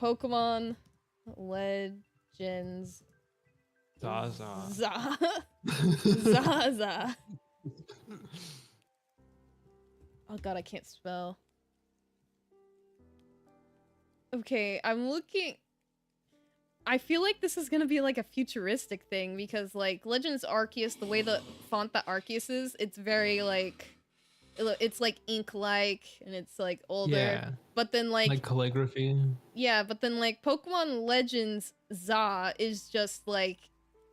Pokemon Legends
Zaza.
Zaza. Oh god, I can't spell. Okay, I'm looking. I feel like this is gonna be like a futuristic thing because, like, Legends Arceus, the way the font that Arceus is, it's very like, it's like ink-like and it's like older.
Yeah.
But then
Like calligraphy.
yeah, but then like Pokemon Legends Za is just like,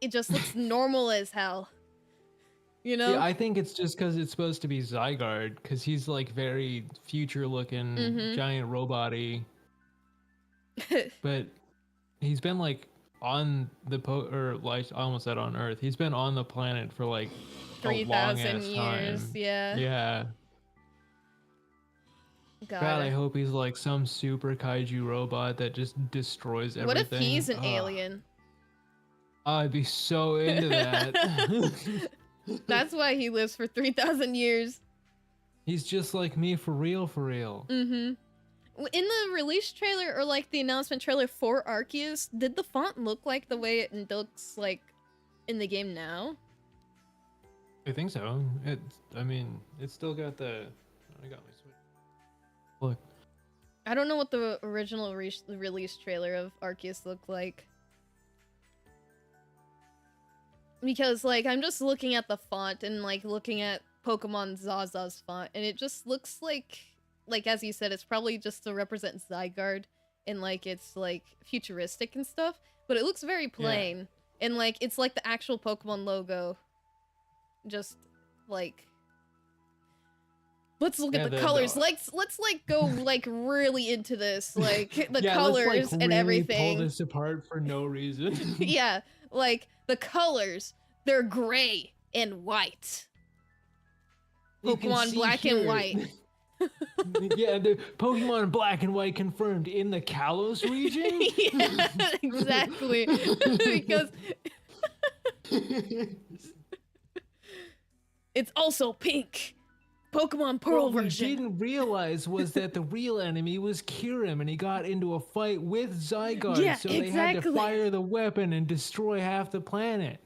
it just looks normal as hell. You know?
Yeah, I think it's just because it's supposed to be Zygarde, because he's like very future-looking, giant robot-y. But he's been like on the or like I almost said on Earth. He's been on the planet for like
3,000 years.
time.
Yeah.
Yeah. God, I hope he's like some super kaiju robot that just destroys everything.
What if he's an alien?
I'd be so into that.
That's why he lives for 3,000 years.
He's just like me for real, for real.
In the release trailer or like the announcement trailer for Arceus, did the font look like the way it looks like in the game now?
I think so. I mean, it's still got the. I got my Switch. Look.
I don't know what the original release trailer of Arceus looked like. Because, like, I'm just looking at the font and, like, looking at Pokemon Zaza's font, and it just looks like, as you said, it's probably just to represent Zygarde, and, like, it's, like, futuristic and stuff, but it looks very plain, and, like, it's like the actual Pokemon logo. Just, like... Let's look at the colors. Let's like go like really into this, like the colors
let's, like,
and
really
everything.
Pull this apart for no reason.
Yeah, like the colors, they're gray and white. Pokemon Black and White.
Yeah, the Pokemon Black and White confirmed in the Kalos region.
Yeah, exactly. Because it's also pink. Pokemon Pearl version.
What we didn't realize was that the real enemy was Kyurem, and he got into a fight with Zygarde, so they had to fire the weapon and destroy half the planet.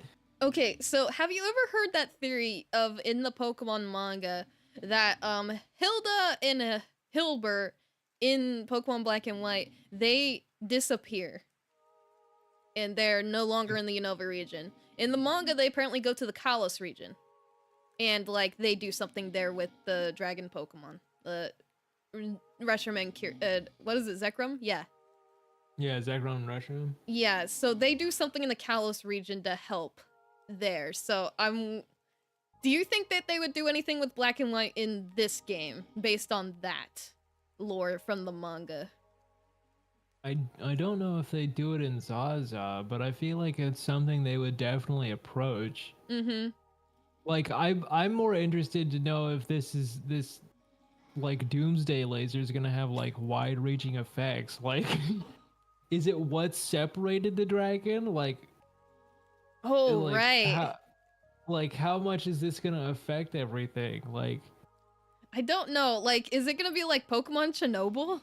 Okay, so have you ever heard that theory of, in the Pokemon manga, that Hilda and Hilbert in Pokemon Black and White, they disappear. And they're no longer in the Unova region. In the manga, they apparently go to the Kalos region. And, like, they do something there with the dragon Pokemon. Reshiram and what is it, Zekrom? Yeah.
Yeah, Zekrom and Reshiram.
Yeah, so they do something in the Kalos region to help there. So, do you think that they would do anything with Black and White in this game, based on that lore from the manga?
I don't know if they do it in Zaza, but I feel like it's something they would definitely approach. Like, I'm more interested to know if this like Doomsday laser is gonna have like wide-reaching effects. Like, is it what separated the dragon? Like,
right.
How much is this gonna affect everything? Like,
I don't know. Like, is it gonna be like Pokemon Chernobyl?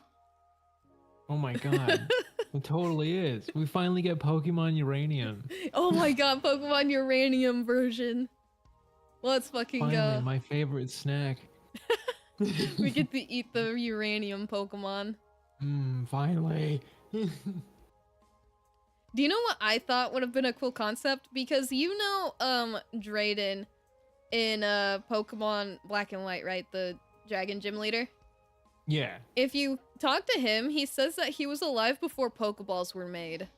Oh my god. It totally is. We finally get Pokemon Uranium.
Oh my god, Pokemon Uranium version. Let's fucking
finally,
go.
My favorite snack.
We get to eat the uranium Pokemon.
Finally.
Do you know what I thought would have been a cool concept? Because you know Drayden in Pokemon Black and White, right? The Dragon Gym Leader?
Yeah.
If you talk to him, he says that he was alive before Pokeballs were made.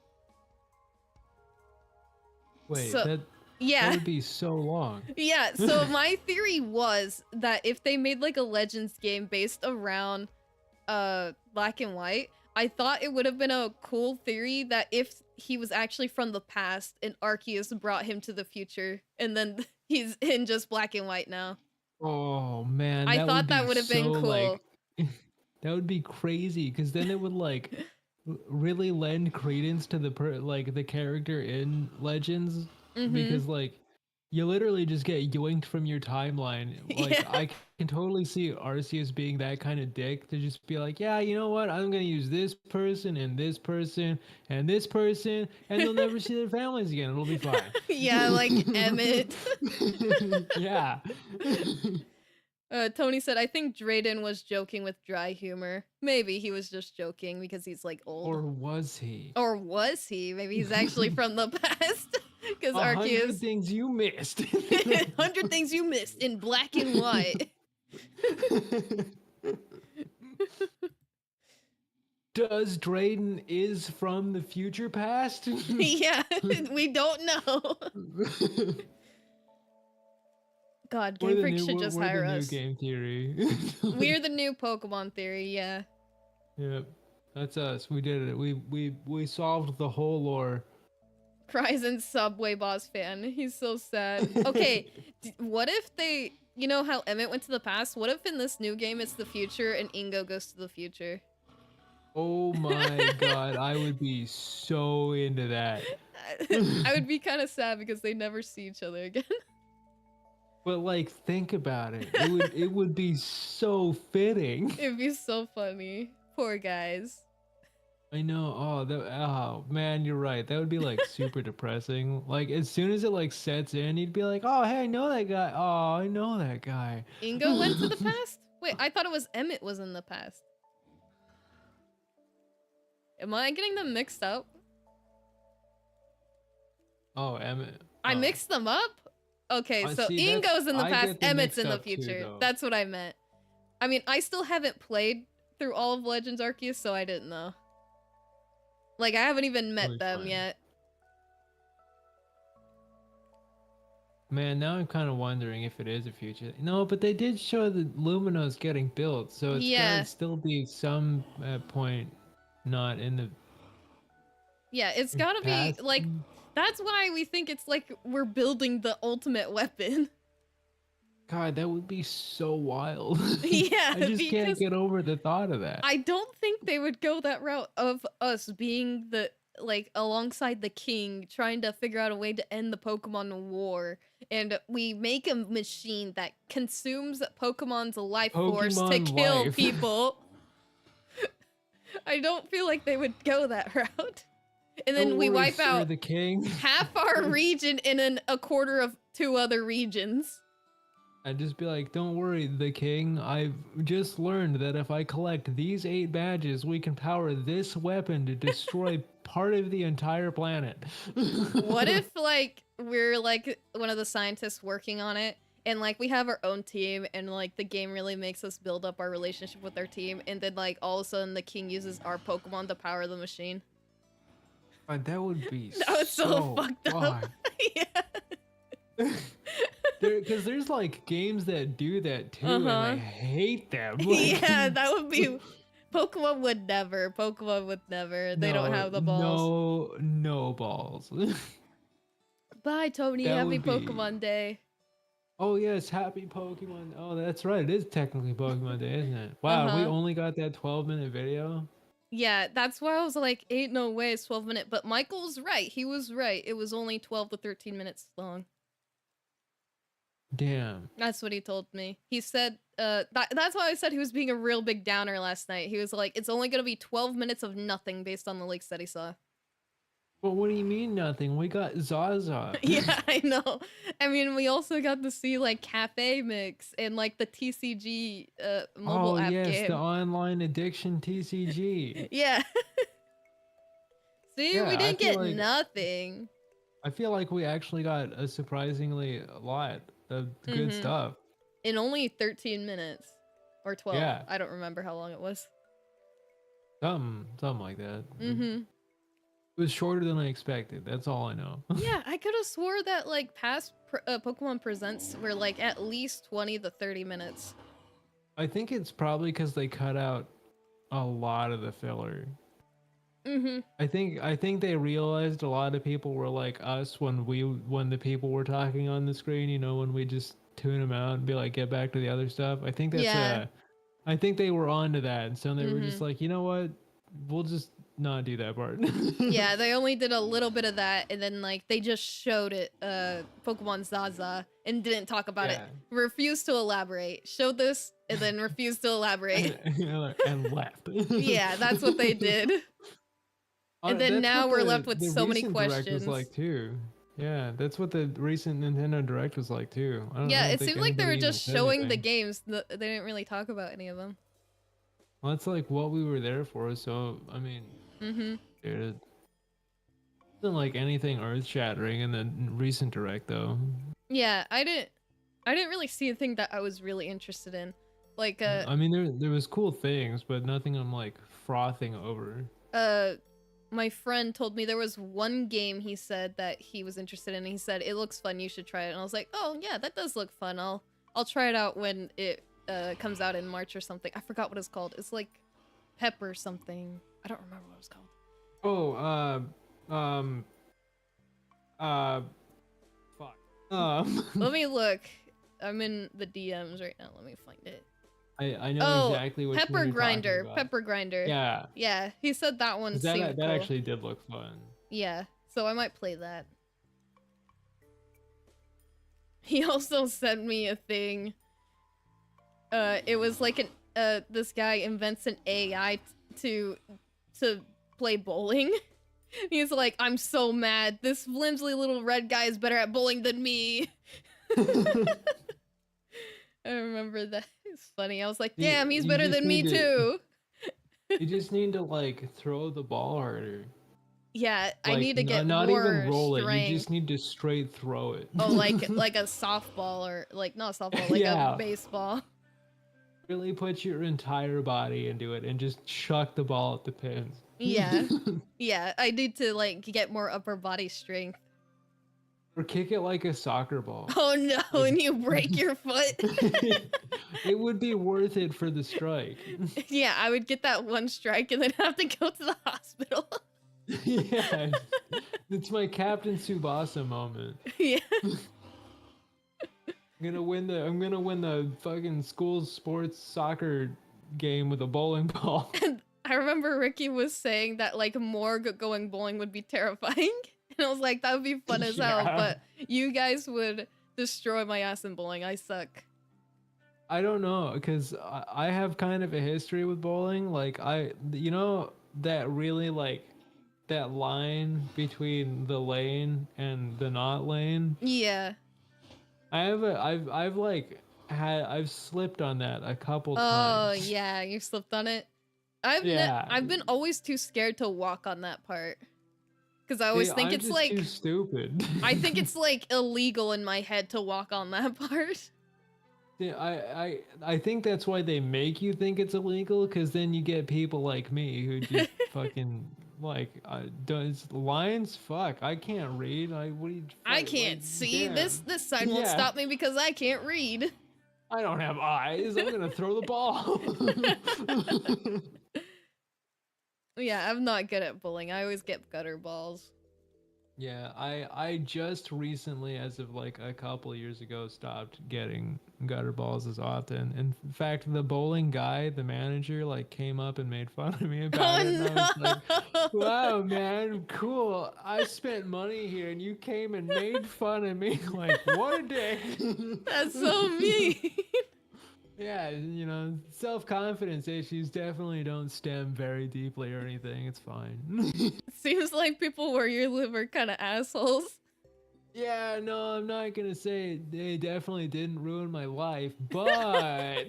Wait,
So,
that
yeah.
would be so long.
Yeah, so my theory was that if they made like a Legends game based around Black and White, I thought it would have been a cool theory that if he was actually from the past and Arceus brought him to the future and then he's in just Black and White now.
Oh man,
I
that would
thought that
be
would have
so
been
like
cool.
that would be crazy because then it would like really lend credence to the like the character in Legends because like you literally just get yoinked from your timeline. Like
Yeah.
I can totally see Arceus being that kind of dick to just be like, yeah, you know what? I'm gonna use this person and this person and this person, and they'll never see their families again. It'll be fine.
Yeah, like Emmett.
Yeah.
Tony said, I think Drayden was joking with dry humor. Maybe he was just joking because he's like old.
Or was he?
Or was he? Maybe he's actually from the past. Because
100 things you missed.
100 things you missed in Black and White.
Does Drayden is from the future past?
Yeah, we don't know. God, Game Freak should just hire us.
New game theory.
We're the new Pokemon theory, yeah.
Yep, that's us. We did it. We solved the whole lore.
Cries Subway Boss fan. He's so sad. Okay, what if they, you know how Emmett went to the past? What if in this new game it's the future and Ingo goes to the future?
Oh my god, I would be so into that.
I would be kind of sad because they never see each other again.
But like, think about it. It would be so fitting.
It'd be so funny. Poor guys.
I know. Oh man, you're right. That would be like super depressing. Like as soon as it like sets in, you'd be like, oh hey, I know that guy. Oh, I know that guy.
Ingo went to the past? Wait, I thought it was Emmett was in the past. Am I getting them mixed up?
Oh, Emmett.
I mixed them up? Okay, so
see,
Ingo's in the past, Emmett's in the
mixed up too,
future.
though.
That's what I meant. I mean, I still haven't played through all of Legends Arceus, so I didn't know. Like, I haven't even met them yet.
Man, now I'm kind of wondering if it is a future. No, but they did show that Lumino's getting built, so it's gotta still be some point not in the
Yeah, it's gotta
past.
be, like, that's why we think it's like we're building the ultimate weapon.
God, that would be so wild.
Yeah,
I just can't get over the thought of that.
I don't think they would go that route of us being the, like, alongside the king, trying to figure out a way to end the Pokemon war. And we make a machine that consumes Pokemon's life force to kill people. I don't feel like they would go that route. And then we wipe out
the king.
half our region and a quarter of 2 other regions.
I'd just be like, don't worry, the king. I've just learned that if I collect these 8 badges, we can power this weapon to destroy part of the entire planet.
What if, like, we're, like, one of the scientists working on it, and, like, we have our own team, and, like, the game really makes us build up our relationship with our team, and then, like, all of a sudden the king uses our Pokemon to power the machine?
That would be
that was so fucked up. Yeah.
Because there's like games that do that too, and I hate them. Like,
yeah, that would be. Pokemon would never. Pokemon would never. They don't have the balls.
No balls.
Bye, Tony. Happy Pokemon Day.
Oh yes, happy Pokemon. Oh, that's right. It is technically Pokemon Day, isn't it? Wow, we only got that 12-minute video.
Yeah, that's why I was like, ain't no way it's 12 minutes. But Michael's right. He was right. It was only 12 to 13 minutes long.
Damn.
That's what he told me. He said, that's why I said he was being a real big downer last night. He was like, it's only going to be 12 minutes of nothing based on the leaks that he saw.
Well, what do you mean nothing? We got Zaza.
Yeah, I know. I mean, we also got to see like Cafe Mix and like the TCG mobile app game. Oh yes,
the online addiction TCG.
Yeah. See, we didn't get nothing.
I feel like we actually got a surprisingly lot of good stuff.
In only 13 minutes. or 12.
Yeah.
I don't remember how long it was.
Something like that.
Mm-hmm.
It was shorter than I expected. That's all I know.
Yeah, I could have swore that like past Pokemon Presents were like at least 20 to 30 minutes.
I think it's probably because they cut out a lot of the filler.
Mm-hmm.
I think they realized a lot of people were like us when the people were talking on the screen. You know, when we just tune them out and be like, get back to the other stuff. I think that's
Yeah.
I think they were onto that, and so they were just
Mm-hmm.
like, you know what, we'll just not do that part.
Yeah, they only did a little bit of that, and then like they just showed it, Pokemon Zaza, and didn't talk about it.
Yeah.
Refused to elaborate. Showed this, and then refused to elaborate.
and left.
Yeah, that's what they did. And then
That's
now
what
we're left with
the
so many
recent Direct was
questions.
like too. Yeah, that's what the recent Nintendo Direct was like too. I
Yeah,
don't
it
think
seemed like they were
anybody even
just
said
showing the
anything.
games. They didn't really talk about any of them.
Well, that's like what we were there for. So I mean,
Mm-hmm.
dude, it wasn't like anything earth shattering in the recent Direct though.
Yeah, I didn't really see anything that I was really interested in. Like
I mean, there was cool things, but nothing I'm like frothing over.
my friend told me there was one game he said that he was interested in. He said it looks fun, you should try it. And I was like, oh yeah, that does look fun. I'll try it out when it comes out in March or something. I forgot what it's called. It's like Pepper something. I don't remember what it's called.
Fuck.
Let me look. I'm in the DMs right now. Let me find it.
I know exactly what
Pepper
you're
Grinder.
talking about.
Pepper Grinder.
Yeah.
Yeah, he said that one
'Cause
seemed
that
cool.
actually did look fun.
Yeah, so I might play that. He also sent me a thing. It was like this guy invents an AI to play bowling. He's like, I'm so mad. This flimsy little red guy is better at bowling than me. I remember that. It's funny. I was like, damn, he's better than me too.
You just need to like throw the ball harder.
Yeah, I
Like,
need to get
not
more
even roll it.
strength.
You just need to straight throw it.
Oh, like a softball, or like not a softball, like
Yeah.
a baseball.
Really put your entire body into it and just chuck the ball at the pins.
Yeah. Yeah, I need to like get more upper body strength.
Or kick it like a soccer ball.
Oh no, and you break your foot.
It would be worth it for the strike.
Yeah, I would get that one strike and then have to go to the hospital.
Yeah. It's my Captain Tsubasa moment.
Yeah.
I'm gonna win the fucking school sports soccer game with a bowling ball.
I remember Ricky was saying that like more going bowling would be terrifying. And I was like, that would be fun as hell,
Yeah.
but you guys would destroy my ass in bowling. I suck.
I don't know, because I have kind of a history with bowling. Like you know, that really like that line between the lane and the not lane.
Yeah.
I've slipped on that a couple
Oh,
times.
yeah, you slipped on it.
Yeah.
I've been always too scared to walk on that part. Because I always think
I'm
it's
just
like
too stupid.
I think it's like illegal in my head to walk on that part.
Yeah, I think that's why they make you think it's illegal, because then you get people like me who just fucking like does lines. Fuck, I can't read.
I can't see.
damn.
This sign won't
Yeah.
stop me because I can't read.
I don't have eyes. I'm gonna throw the ball.
Yeah, I'm not good at bowling. I always get gutter balls.
Yeah, I just recently, as of like a couple years ago, stopped getting gutter balls as often. In fact, the bowling guy, the manager, like came up and made fun of me about it. And I was like, wow, man, cool. I spent money here and you came and made fun of me. Like, what a day.
That's so mean.
Yeah, you know, self-confidence issues definitely don't stem very deeply or anything. It's fine.
Seems like people where you live are kind of assholes.
Yeah, no, I'm not gonna say they definitely didn't ruin my life, but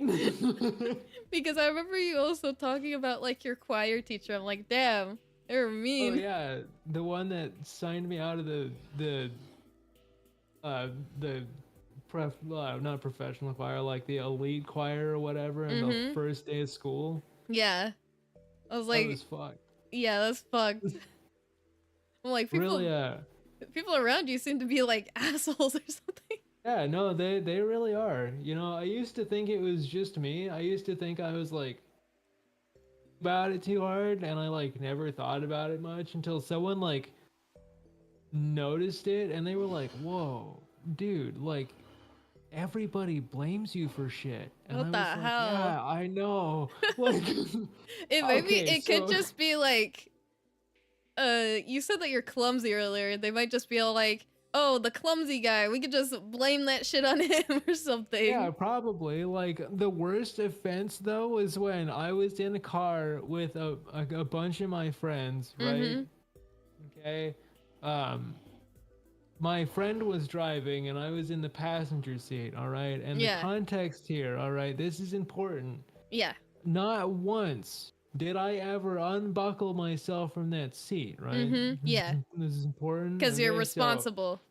Because I remember you also talking about like your choir teacher. I'm like, damn, they're
oh
mean.
yeah, the one that signed me out of the not professional choir, like the elite choir or whatever, in the first day of school.
Yeah. I was
That
like,
was fucked.
yeah, that's fucked. I'm like,
Really,
people around you seem to be like assholes or something.
yeah, no, they really are. You know, I used to think it was just me. I used to think I was like about it too hard, and I like never thought about it much until someone like noticed it, and they were like, "Whoa, dude, like everybody blames you for shit." And
What
I
the
was like,
hell?
"Yeah, I know." Like,
Maybe
okay,
it could
so
just be like, you said that you're clumsy earlier. They might just be all like, oh, the clumsy guy. We could just blame that shit on him or
yeah,
something.
probably. Like the worst offense though was when I was in a car with a bunch of my friends, right?
Mm-hmm.
Okay. Um, my friend was driving and I was in the passenger seat, all right? And the
Yeah.
context here, all right, this is important.
Yeah.
Not once did I ever unbuckle myself from that seat, right?
Mm-hmm. Yeah.
This is important.
Because you're
Okay, so
responsible.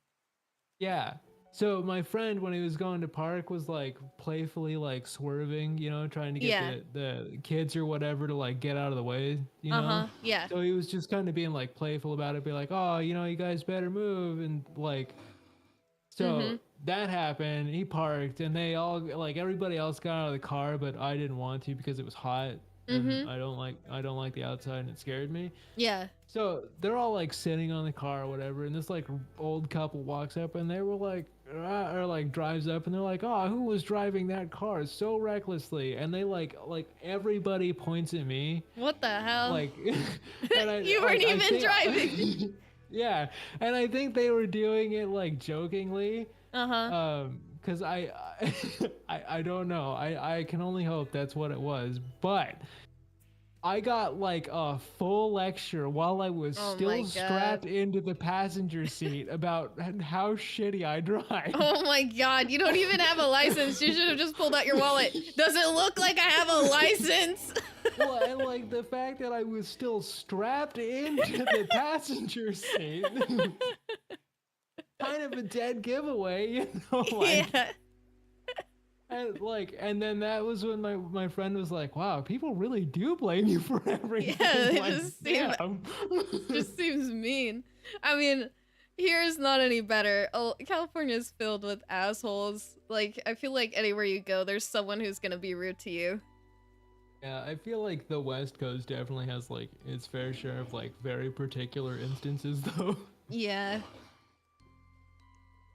yeah. So my friend, when he was going to park, was like playfully like swerving, you know, trying to get
Yeah.
the kids or whatever to like get out of the way, you know?
Uh-huh. Yeah.
So he was just kind of being like playful about it, be like, oh, you know, you guys better move. And like,
Mm-hmm.
so that happened. He parked and they all, like everybody else got out of the car, but I didn't want to because it was hot and
Mm-hmm.
I don't like the outside and it scared me.
Yeah.
So they're all like sitting on the car or whatever, and this like old couple walks up and they were like, or like drives up and they're like, oh, who was driving that car so recklessly? And they like everybody points at me,
What the hell?
like, and
You weren't
I
even driving.
yeah, and I think they were doing it like jokingly,
Uh-huh.
because I don't know, I can only hope that's what it was, but. I got like a full lecture while I was
Oh
still
my
strapped
god.
into the passenger seat about how shitty I drive.
Oh my god, you don't even have a license. You should have just pulled out your wallet. Does it look like I have a license?
Well, and like the fact that I was still strapped into the passenger seat, kind of a dead giveaway, you know? Like,
Yeah.
and then that was when my friend was like, "Wow, people really do blame you for everything."
Yeah, it
Like, damn.
just seems mean. I mean, here is not any better. Oh, California is filled with assholes. Like, I feel like anywhere you go, there's someone who's gonna be rude to you.
Yeah, I feel like the West Coast definitely has like its fair share of like very particular instances though.
Yeah.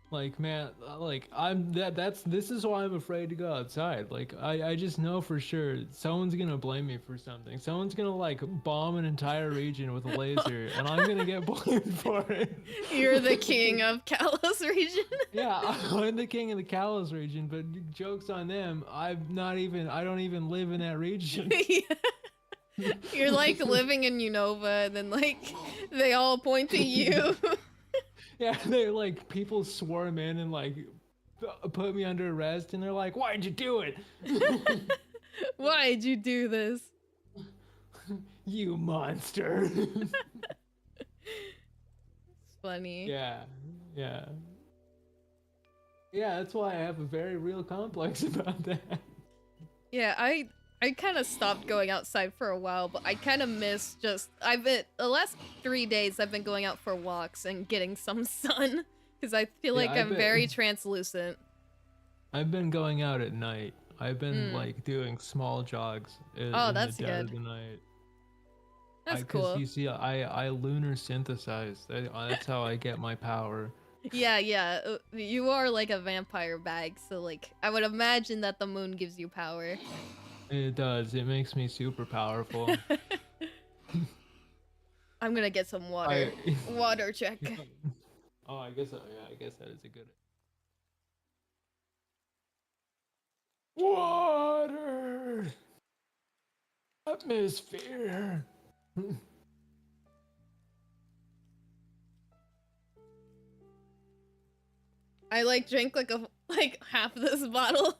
Like man, like this is why I'm afraid to go outside. Like I just know for sure someone's gonna blame me for something. Someone's gonna like bomb an entire region with a laser and I'm gonna get blamed for it.
You're the king of Kalos region.
Yeah, I'm the king of the Kalos region, but jokes on them. I don't even live in that region.
Yeah. You're like living in Unova, and then like they all point to you.
Yeah, they like people swarm in and like put me under arrest, and they're like, "Why'd you do it?
Why'd you do this?
You monster!"
It's funny.
Yeah, yeah, yeah. That's why I have a very real complex about that.
Yeah, I kind of stopped going outside for a while, but I kind of miss the last 3 days I've been going out for walks and getting some sun because I feel
Yeah,
like I'm very translucent.
I've been going out at night. I've been like doing small jogs in
That's
the dead of
good.
the night.
That's
Because
cool.
you see, I lunar synthesize. That's how I get my power.
Yeah. You are like a vampire bag, so like I would imagine that the moon gives you power.
It does. It makes me super powerful.
I'm gonna get some water. Water check.
Oh, I guess. Yeah, I guess that is a good. Water. Atmosphere.
I like drank like half this bottle.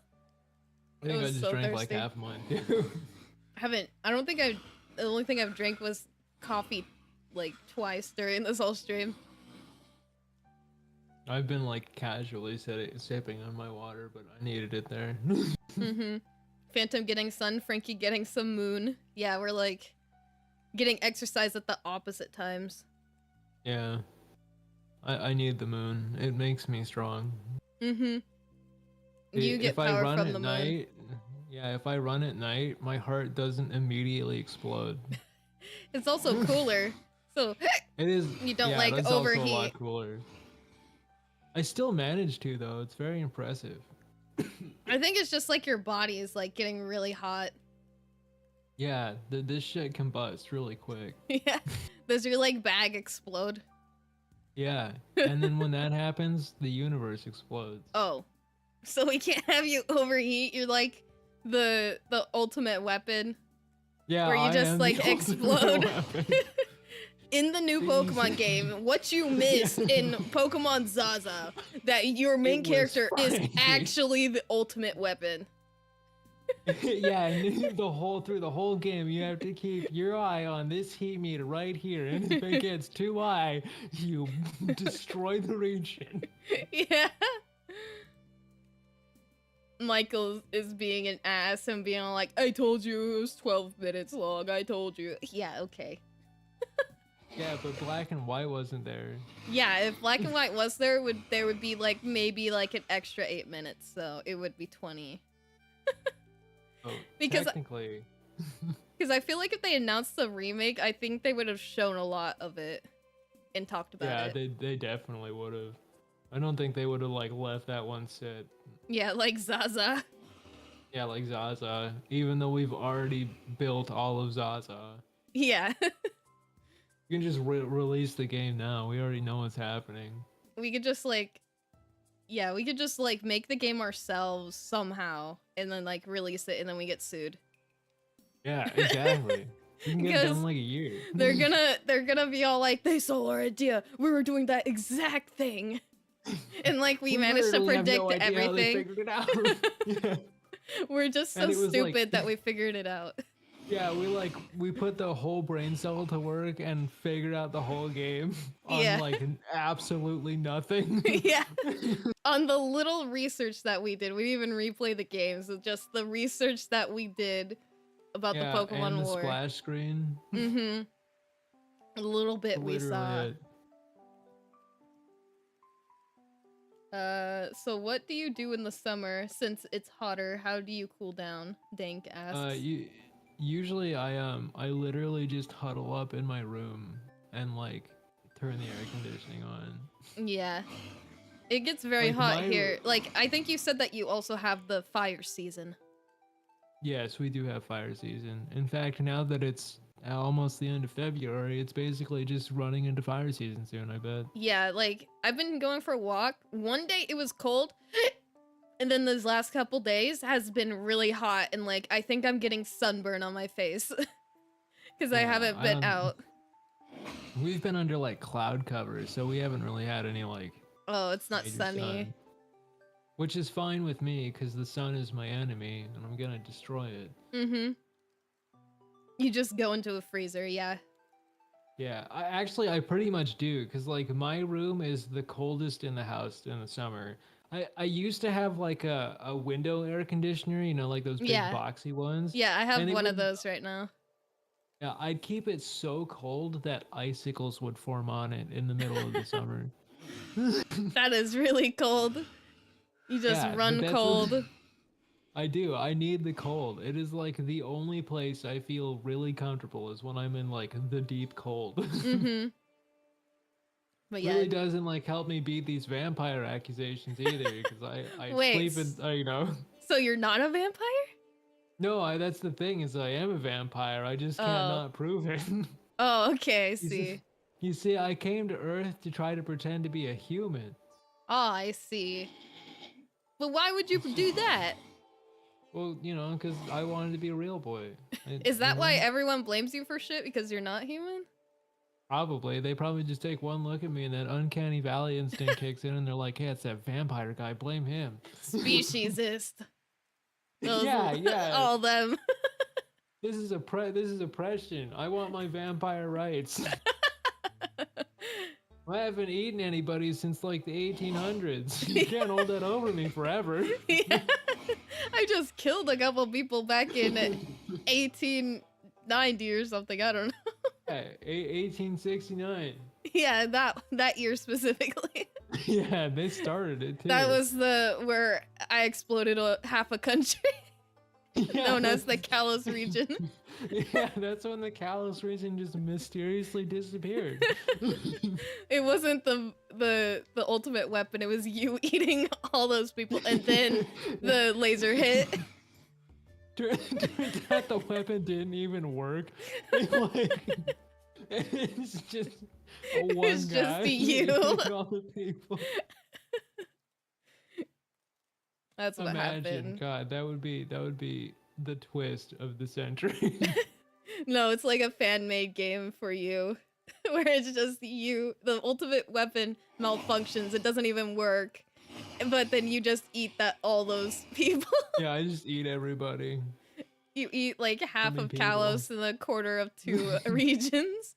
I think I just
so
drank
thirsty.
like half mine too.
I don't think the only thing I've drank was coffee like twice during this whole stream.
I've been like casually sipping on my water, but I needed it there.
Mm-hmm. Phantom getting sun, Frankie getting some moon. Yeah, we're like getting exercise at the opposite times.
Yeah. I need the moon. It makes me strong.
Mm-hmm. You get
If I
power
run
from
at
the moon.
night, yeah, if I run at night, my heart doesn't immediately explode.
It's also cooler, so
It is,
you don't
yeah,
like
that's also a lot
overheat.
cooler. I still manage to though. It's very impressive.
I think it's just like your body is like getting really hot.
Yeah, this shit combusts really quick.
Yeah. Does your like bag explode?
Yeah, and then when that happens, the universe explodes.
Oh. So we can't have you overheat. You're like the ultimate weapon
Yeah,
where you
I
just
am the
like
ultimate
explode.
weapon.
In the new Pokemon game, what you missed in Pokemon Zaza, that your main
It was
character is
Frankie.
actually the ultimate weapon.
Yeah, and through the whole game, you have to keep your eye on this heat meter right here, and if it gets too high, you destroy the region.
Yeah. Michael is being an ass and being like, I told you it was 12 minutes long. I told you. Yeah, okay.
Yeah, but black and white wasn't there.
Yeah, if black and white was there, would be like maybe like an extra 8 minutes, so it would be 20.
Oh,
Because
technically.
I feel like if they announced the remake, I think they would have shown a lot of it and talked about
Yeah,
it.
they definitely would have. I don't think they would have like left that one sit.
Yeah, like Zaza.
Yeah, like Zaza. Even though we've already built all of Zaza,
Yeah.
you can just release the game now. We already know what's happening.
We could just like, yeah, we could just like make the game ourselves somehow and then like release it and then we get sued.
Yeah, exactly. You can get it done
Because
in like a year.
they're gonna be all like, they stole our idea. We were doing that exact thing. And like we managed to
literally have
predict
no idea how they
everything.
figured it out. Yeah.
We're just so
And it was like-
stupid that we figured it out.
Yeah, we put the whole brain cell to work and figured out the whole game on
Yeah.
like absolutely nothing.
Yeah. On the little research that we did, we didn't even replay the games, just the research that we did about
Yeah,
the Pokemon
and the
War.
splash screen.
Mm-hmm. A little bit we
Literally
saw.
it.
So what do you do in the summer since it's hotter? How do you cool down? Dank asks.
Usually I literally just huddle up in my room and like turn the air conditioning on.
Yeah. It gets very
Like,
hot here. Like, I think you said that you also have the fire season.
Yes, we do have fire season. In fact, now that it's almost the end of February, it's basically just running into fire season soon, I bet.
Yeah, like, I've been going for a walk. One day it was cold, and then those last couple days has been really hot, and like, I think I'm getting sunburn on my face. Because I
Yeah,
haven't been out.
We've been under like cloud cover, so we haven't really had any like
Oh, it's not
major
sunny.
sun. Which is fine with me, because the sun is my enemy, and I'm gonna destroy it.
Mm-hmm. You just go into a freezer, yeah.
Yeah, I pretty much do, because like my room is the coldest in the house in the summer. I used to have like a window air conditioner, you know, like those big
Yeah.
boxy ones.
Yeah, I have
And it
one of
would-
those right now.
Yeah, I'd keep it so cold that icicles would form on it in the middle of the summer.
That is really cold. You just
Yeah, but
run
that's
cold.
what- I do. I need the cold. It is like the only place I feel really comfortable is when I'm in like the deep cold.
Mm-hmm. But yeah.
Really doesn't like help me beat these vampire accusations either, because I
Wait,
sleep in, you know.
So you're not a vampire?
No, that's the thing, is I am a vampire. I just can't
Oh.
not prove it.
Oh, okay, I
You
see.
You see, I came to Earth to try to pretend to be a human.
Oh, I see. But why would you do that?
Well, you know, because I wanted to be a real boy.
Is that
you
why
know?
everyone blames you for shit because you're not human?
Probably. They probably just take one look at me and that uncanny valley instinct kicks in and they're like, hey, it's that vampire guy. Blame him.
Speciesist. Those-
Yeah.
All them.
This is oppression. I want my vampire rights. I haven't eaten anybody since like the 1800s. You can't hold that over me forever.
Yeah. I just killed a couple people back in 1890 or something. I don't know.
Yeah, 1869.
Yeah, that year specifically.
Yeah, they started it too.
That was where I exploded half a country, known as the Kalos region.
Yeah, that's when the Kalos region just mysteriously disappeared.
It wasn't the ultimate weapon. It was you eating all those people, and then the laser hit.
Turns out the weapon didn't even work. It's just one
It's
guy
just you.
eating all the people.
That's what
Imagine,
happened.
God, that would be the twist of the century.
No, it's like a fan-made game for you, where it's just you. The ultimate weapon malfunctions. It doesn't even work, but then you just eat all those people.
Yeah, I just eat everybody.
You eat like half
many
of
people.
Kalos and a quarter of 2 regions.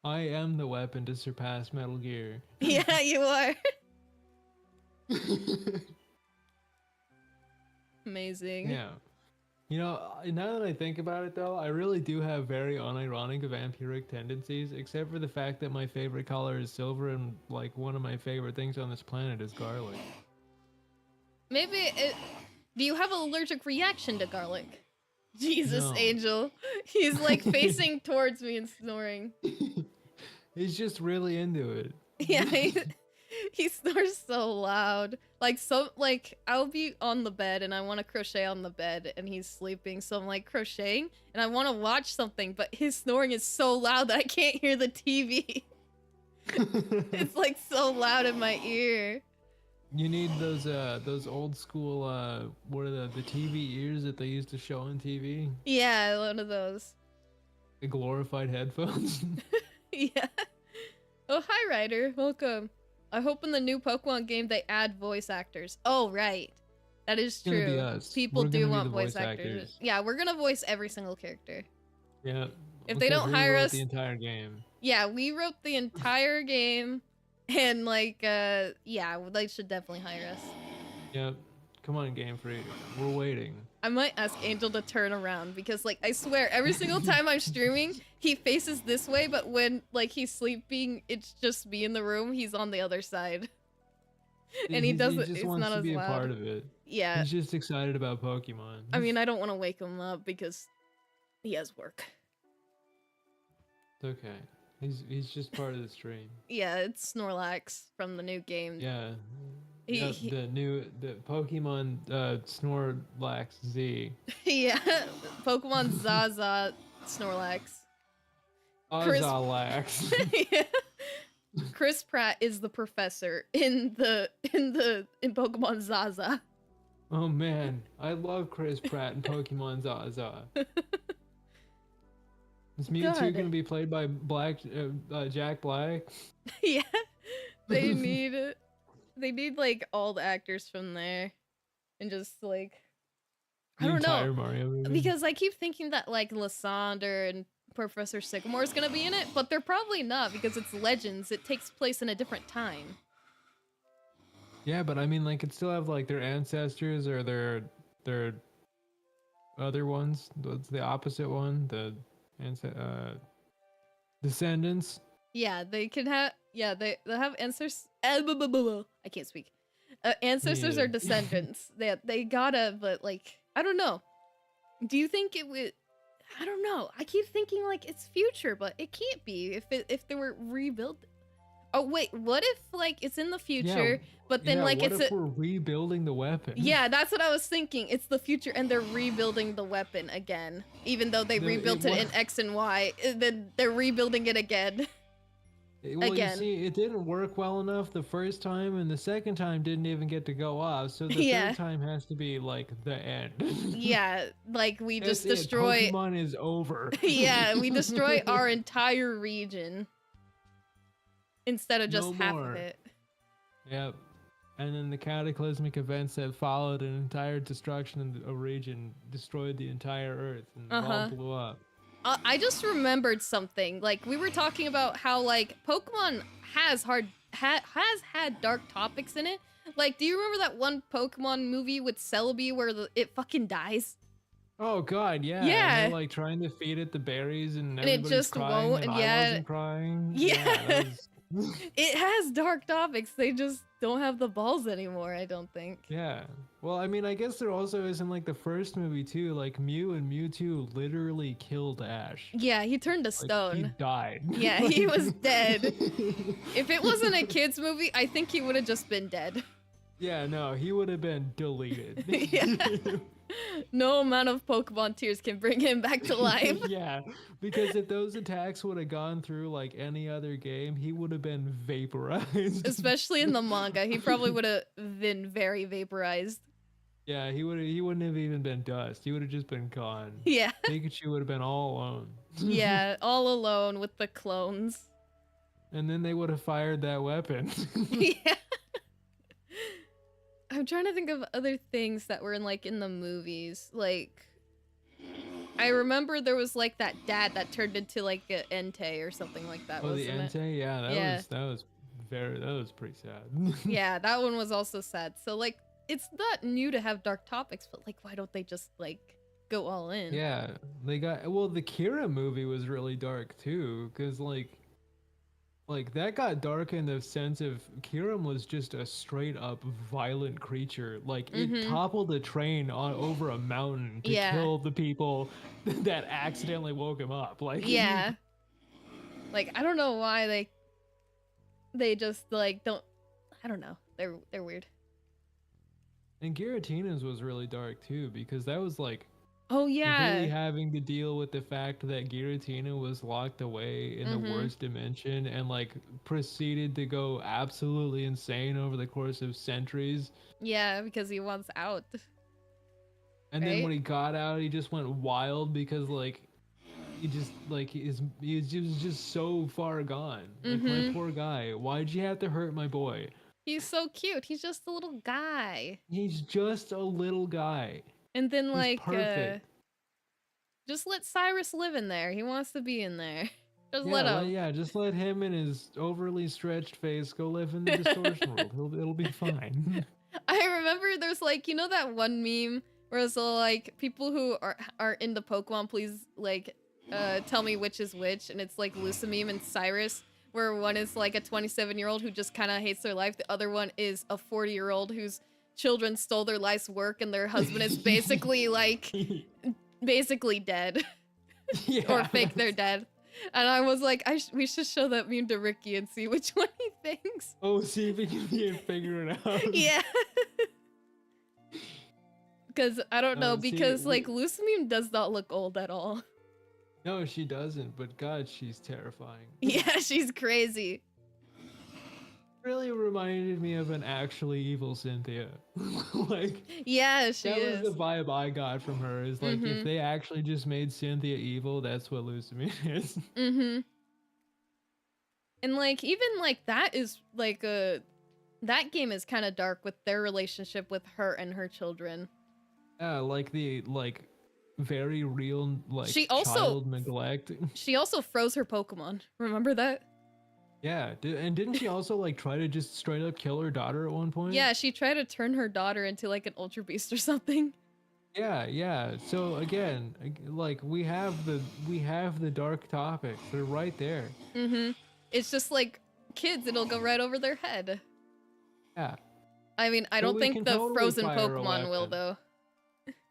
I am the weapon to surpass Metal Gear.
Yeah, you are. Amazing.
Yeah. You know, now that I think about it though, I really do have very unironic vampiric tendencies, except for the fact that my favorite color is silver and like one of my favorite things on this planet is garlic.
Maybe do you have an allergic reaction to garlic? Jesus,
No.
Angel. He's like facing towards me and snoring.
He's just really into it.
Yeah, he snores so loud. Like I'll be on the bed and I want to crochet on the bed and he's sleeping, so I'm like crocheting and I want to watch something, but his snoring is so loud that I can't hear the TV. It's like so loud in my ear.
You need those old school what are the TV ears that they used to show on TV?
Yeah, one of those.
The glorified headphones.
Yeah. Oh, hi, Ryder. Welcome. I hope in the new Pokemon game they add voice actors. Oh, right. That is
It's gonna be
true.
us.
People
We're
do
gonna be
want
the
voice
voice
actors.
actors.
Yeah, we're gonna voice every single character.
Yeah.
If they
because
don't
we
hire
wrote
us,
the entire game.
yeah, we wrote the entire game, and like, yeah, they should definitely hire us.
Yep. Come on, Game Freak. We're waiting.
I might ask Angel to turn around because, like, I swear, every single time I'm streaming, he faces this way, but when, like, he's sleeping, it's just me in the room, he's on the other side. And he doesn't,
He just
it's
wants
not
to
as
be a
loud.
part of it.
Yeah.
He's just excited about Pokemon.
I mean, I don't want to wake him up because he has work.
It's okay. He's just part of the stream.
Yeah, it's Snorlax from the new game.
Yeah.
He-
Yep, the Pokemon Snorlax Z.
Yeah, Pokemon Zaza Snorlax. Chris-
Ozalax.
Yeah. Chris Pratt is the professor in Pokemon Zaza.
Oh man, I love Chris Pratt and Pokemon Zaza. Is Mewtwo
God.
gonna be played by Jack Black?
Yeah, they need like all the actors from there, and just like I
The
don't
entire
know,
Mario movie?
because I keep thinking that like Lysander and Professor Sycamore is gonna be in it, but they're probably not because it's Legends. It takes place in a different time.
Yeah, but I mean, like, could still have like their ancestors or their other ones. What's the opposite one? The descendants.
Yeah, they could have. Yeah, they have ancestors. I can't speak. Ancestors
Yeah.
or descendants. They gotta, but like I don't know. Do you think it would? I don't know. I keep thinking like it's future, but it can't be if they were rebuilt. Oh wait, what if like it's in the future, but then
Yeah,
like
what
it's
if we're rebuilding the weapon?
yeah, that's what I was thinking. It's the future and they're rebuilding the weapon again, even though they rebuilt it in X and Y. Then they're rebuilding it again.
Well,
again.
you see, it didn't work well enough the first time, and the second time didn't even get to go off. So the
Yeah.
third time has to be like the end.
Yeah, like we just
That's it.
destroy.
Pokemon is over.
Yeah, we destroy our entire region instead of just
No
half
more.
of it.
Yep. And then the cataclysmic events that followed an entire destruction of a region destroyed the entire Earth and it all blew up.
I just remembered something. Like we were talking about how like Pokemon has had dark topics in it. Like, do you remember that one Pokemon movie with Celebi where it fucking dies?
Oh god, yeah. And
Yeah.
they're like trying to feed it the berries and
And it
everybody's
just
crying
won't,
and
and
I
yeah.
wasn't crying.
Yeah.
that was
It has dark topics. They just don't have the balls anymore, I don't think.
Yeah. Well, I mean, I guess there also is in like the first movie too, like Mew and Mewtwo literally killed Ash.
Yeah, he turned to
Like,
stone.
he died.
Yeah, he was dead. If it wasn't a kids movie, I think he would have just been dead.
Yeah, no, he would have been deleted.
Yeah. No amount of Pokemon tears can bring him back to life.
Yeah, because if those attacks would have gone through like any other game, he would have been vaporized.
Especially in the manga, he probably would have been very vaporized.
Yeah, he wouldn't have even been dust. He would have just been gone.
Yeah.
Pikachu would have been all alone.
Yeah, all alone with the clones.
And then they would have fired that weapon.
Yeah. I'm trying to think of other things that were in the movies. Like, I remember there was like that dad that turned into like an Entei or something like that.
Oh, the
wasn't it?
Entei? Yeah, that was pretty sad.
Yeah, that one was also sad. So like, it's not new to have dark topics, but like, why don't they just like go all in?
Yeah, they got, well, the Kira movie was really dark too, because like that got dark in the sense of Kiram was just a straight up violent creature. Like it toppled a train over a mountain to kill the people that accidentally woke him up. Like,
yeah, like I don't know why they just like don't. I don't know. They're weird.
And Giratina's was really dark too, because that was like,
oh yeah,
really having to deal with the fact that Giratina was locked away in the worst dimension and like proceeded to go absolutely insane over the course of centuries.
Yeah, because he wants out.
And then when he got out, he just went wild because like he just like he was just so far gone. Like my poor guy. Why'd you have to hurt my boy?
He's so cute. He's just a little guy.
He's just a little guy.
And then
He's perfect.
Just let Cyrus live in there. He wants to be in there. Just
Yeah,
let him.
yeah, just let him and his overly stretched face go live in the distortion world. It'll be fine.
I remember there's like, you know that one meme where it's all like people who are into Pokemon, please like tell me which is which, and it's like Lucameme and Cyrus, where one is like a 27-year-old who just kind of hates their life, the other one is a 40-year-old whose children stole their life's work and their husband is basically like basically dead. Or fake they're dead. And I was like, we should show that meme to Ricky and see which one he thinks.
Oh, see if he can figure it out.
Yeah. Because I don't know, because like Lucameme does not look old at all.
No, she doesn't, but God, she's terrifying.
Yeah, she's crazy.
Really reminded me of an actually evil Cynthia. Like,
yeah, she
that
is.
was the vibe I got from her, is like, if they actually just made Cynthia evil, that's what Lucamine is.
And like, even like that is like that game is kind of dark with their relationship with her and her children.
Yeah, like the very real like child neglect.
She also froze her Pokemon. Remember that?
Yeah, and didn't she also like try to just straight up kill her daughter at one point?
Yeah, she tried to turn her daughter into like an Ultra Beast or something.
Yeah. So again, like we have the dark topics. They're right there.
It's just like kids, it'll go right over their head.
Yeah.
I mean, I don't think the
totally
frozen
fire a
Pokemon will
weapon.
though.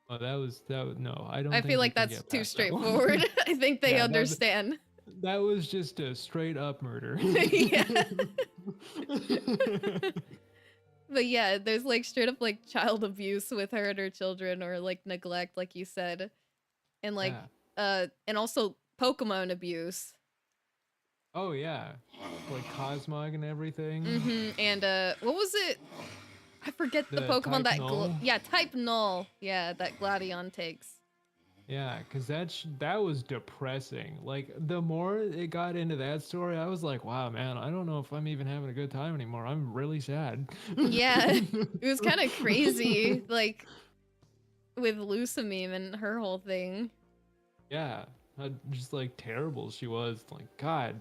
Oh, that was no. I don't.
I
think
feel
we
like
can
that's
get
too
past that one.
straightforward. I think they
Yeah,
understand.
That was just a straight up murder.
Yeah. But yeah, there's like straight up like child abuse with her and her children, or like neglect, like you said, and like and also Pokemon abuse.
Oh yeah, like Cosmog and everything.
And what was it? I forget the Pokemon
Type
that
Null?
Type Null. Yeah, that Gladion takes.
Yeah, because that was depressing. Like, the more it got into that story, I was like, wow, man, I don't know if I'm even having a good time anymore. I'm really sad.
Yeah, it was kind of crazy, like, with Lucameme and her whole thing.
Yeah, just like terrible she was. Like, God.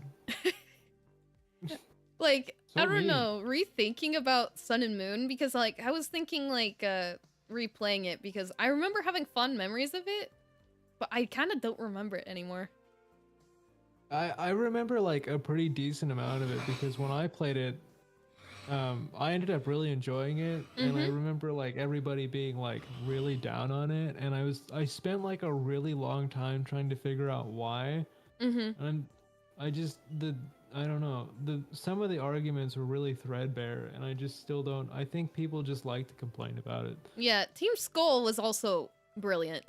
Like,
So
I don't
mean.
know, rethinking about Sun and Moon, because like I was thinking like replaying it because I remember having fond memories of it, but I kind of don't remember it anymore.
I remember like a pretty decent amount of it because when I played it, I ended up really enjoying it, and I remember like everybody being like really down on it, and I spent like a really long time trying to figure out why, and I just I don't know, some of the arguments were really threadbare, and I just still don't. I think people just like to complain about it.
Yeah, Team Skull was also brilliant.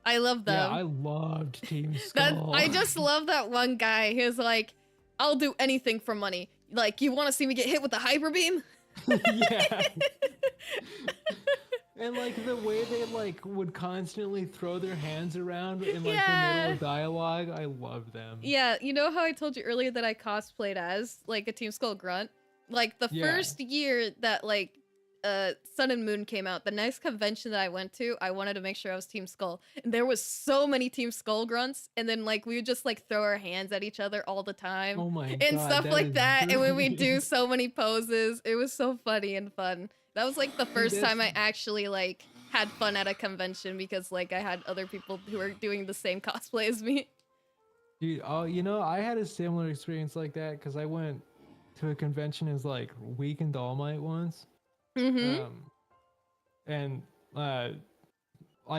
I love them.
Yeah, I loved Team
That
Skull.
I just love that one guy. He was like, "I'll do anything for money. Like, you want to see me get hit with a hyper beam?"
Yeah. And like the way they like would constantly throw their hands around in like the middle of dialogue, I love them.
Yeah, you know how I told you earlier that I cosplayed as like a Team Skull grunt? Like the first year that like Sun and Moon came out, the next convention that I went to, I wanted to make sure I was Team Skull. And there was so many Team Skull grunts, and then like we would just like throw our hands at each other all the time.
Oh my
and
god.
stuff like that. And when we do
brilliant.
so many poses, it was so funny and fun. That was like the first time I actually like had fun at a convention because like I had other people who were doing the same cosplay as me.
Dude, oh, you know, I had a similar experience like that because I went to a convention as like Weekend All Might once. And I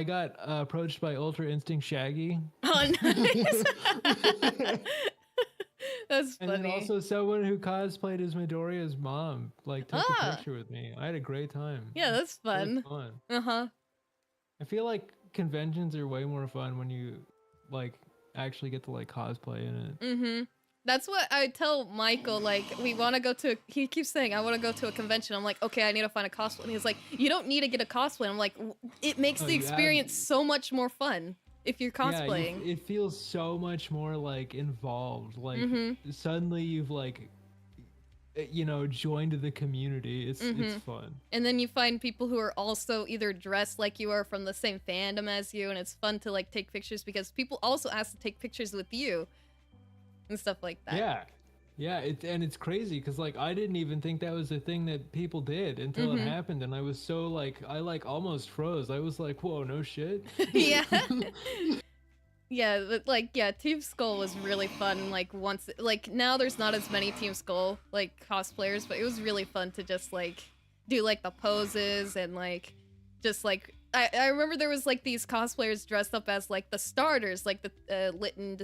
got approached by Ultra Instinct Shaggy.
Oh, nice. That's funny.
And then also someone who cosplayed as Midoriya's mom, like took a picture with me. I had a great time.
Yeah, that's fun.
Fun.
Uh-huh.
I feel like conventions are way more fun when you like actually get to like cosplay in it.
That's what I tell Michael, like, we want to go to, he keeps saying, I want to go to a convention. I'm like, okay, I need to find a cosplay. And he's like, you don't need to get a cosplay. I'm like, it makes the experience so much more fun if you're cosplaying.
Yeah, it feels so much more like involved. Like suddenly you've like, you know, joined the community. It's fun.
And then you find people who are also either dressed like you are from the same fandom as you, and it's fun to like take pictures because people also ask to take pictures with you. And stuff like that.
Yeah, and it's crazy because like I didn't even think that was a thing that people did until it happened, and I was so like I like almost froze. I was like, whoa, no shit.
Yeah. Yeah, but like Team Skull was really fun. Like once, like now there's not as many Team Skull like cosplayers, but it was really fun to just like do like the poses and like just like. I remember there was like these cosplayers dressed up as like the starters, like the Litten,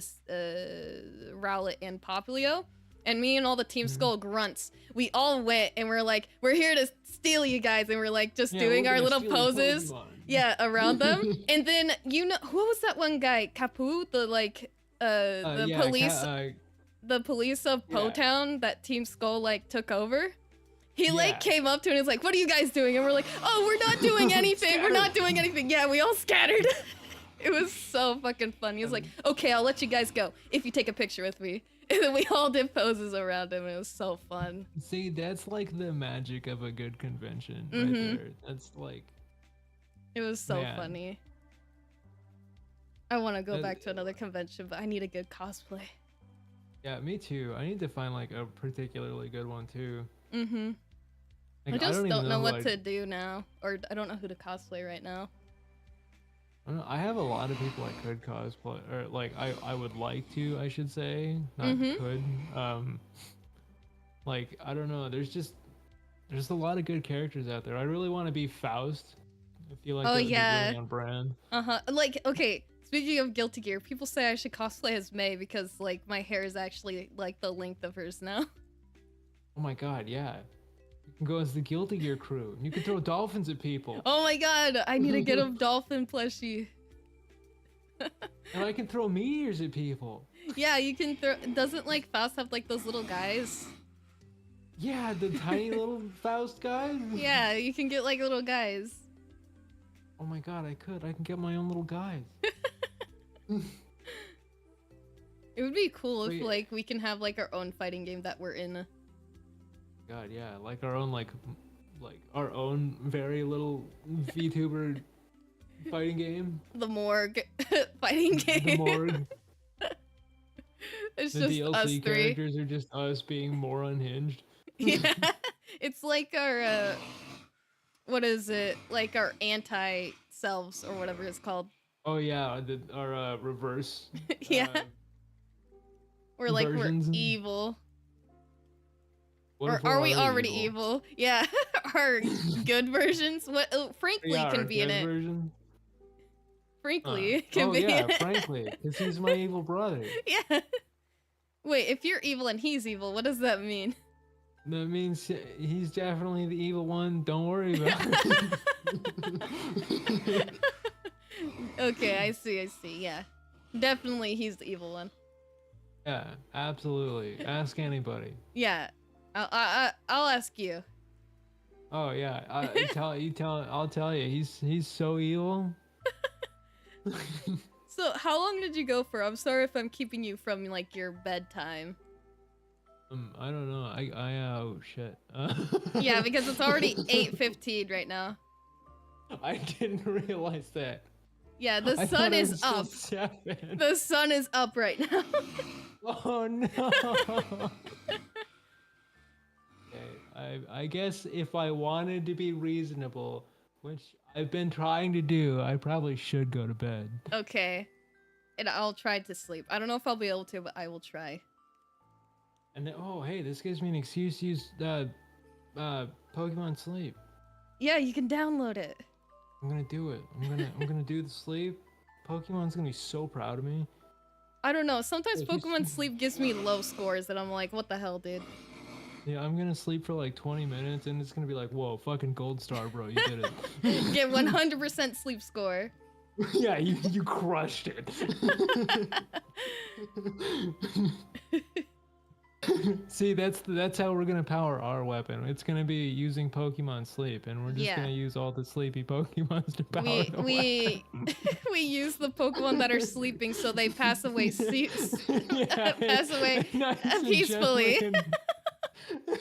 Rowlet, and Popplio. And me and all the Team Skull grunts, we all went and we're like, we're here to steal you guys. And we're like just doing our little poses. Yeah, around them. And then, you know, who was that one guy? Capu, the like, police, the police of Po-Town that Team Skull like took over. He like came up to it and was like, what are you guys doing? And we're like, oh, we're not doing anything. We're not doing anything. Yeah, we all scattered. It was so fucking fun. He was like, okay, I'll let you guys go if you take a picture with me. And then we all did poses around him. It was so fun.
See, that's like the magic of a good convention right there. That's like...
It was so funny. I want to go back to another convention, but I need a good cosplay.
Yeah, me too. I need to find like a particularly good one too.
Like, I just don't know what to do now, or I don't know who to cosplay right now.
I have a lot of people I could cosplay, or like I would like to, I should say, not could. Like I don't know. There's a lot of good characters out there. I really want to be Faust. I feel like that would be really on brand.
Like, okay, speaking of Guilty Gear, people say I should cosplay as May because like my hair is actually like the length of hers now.
Oh my god, yeah. You can go as the Guilty Gear crew. You can throw dolphins at people.
Oh my god, I need to get a dolphin plushie.
And I can throw meteors at people.
Yeah, you can throw... Doesn't like Faust have like those little guys?
Yeah, the tiny little Faust guys.
Yeah, you can get like little guys.
Oh my god, I can get my own little guys.
It would be cool if like we can have like our own fighting game that we're in.
God, yeah, like our own like our own very little VTuber fighting game.
The Morgue fighting game.
The Morgue.
It's
the
just
DLC
us three.
characters are just us being more unhinged.
Yeah, it's like our what is it? Like our anti selves or whatever it's called.
Oh yeah, our reverse
Yeah, we're like we're
versions.
evil.
What
Or
if we're
are we
already
already evil? Yeah, our good versions. What? Frankly,
Yeah,
can
our
be in
good
it.
version.
Frankly, can
Oh
be
yeah,
in it.
frankly, because he's my evil brother.
Yeah. Wait, if you're evil and he's evil, what does that mean?
That means he's definitely the evil one. Don't worry about it.
Okay, I see. Yeah, definitely he's the evil one.
Yeah, absolutely. Ask anybody.
Yeah, I'll ask you.
Oh yeah, I'll tell you. He's so evil.
So, how long did you go for? I'm sorry if I'm keeping you from like your bedtime.
I don't know. Oh shit.
Yeah, because it's already 8:15 right now.
I didn't realize that.
Yeah, the
I
sun
thought it
is
was
up.
still 7.
The sun is up right now.
Oh no. Okay, I guess if I wanted to be reasonable, which I've been trying to do, I probably should go to bed.
Okay. And I'll try to sleep. I don't know if I'll be able to, but I will try.
And then, oh hey, this gives me an excuse to use Pokemon Sleep.
Yeah, you can download it.
I'm gonna do it. I'm gonna do the sleep. Pokemon's gonna be so proud of me.
I don't know. Sometimes
Yeah,
Pokemon Sleep gives me low scores and I'm like, what the hell, dude?
Yeah, I'm gonna sleep for like 20 minutes and it's gonna be like, whoa, fucking gold star, bro, you did it.
Get 100% sleep score.
Yeah, you crushed it. See, that's how we're gonna power our weapon. It's gonna be using Pokemon Sleep, and we're just gonna use all the sleepy Pokemons to power the weapon.
We use the Pokemon that are sleeping so they pass away pass away
nice and
peacefully.
gently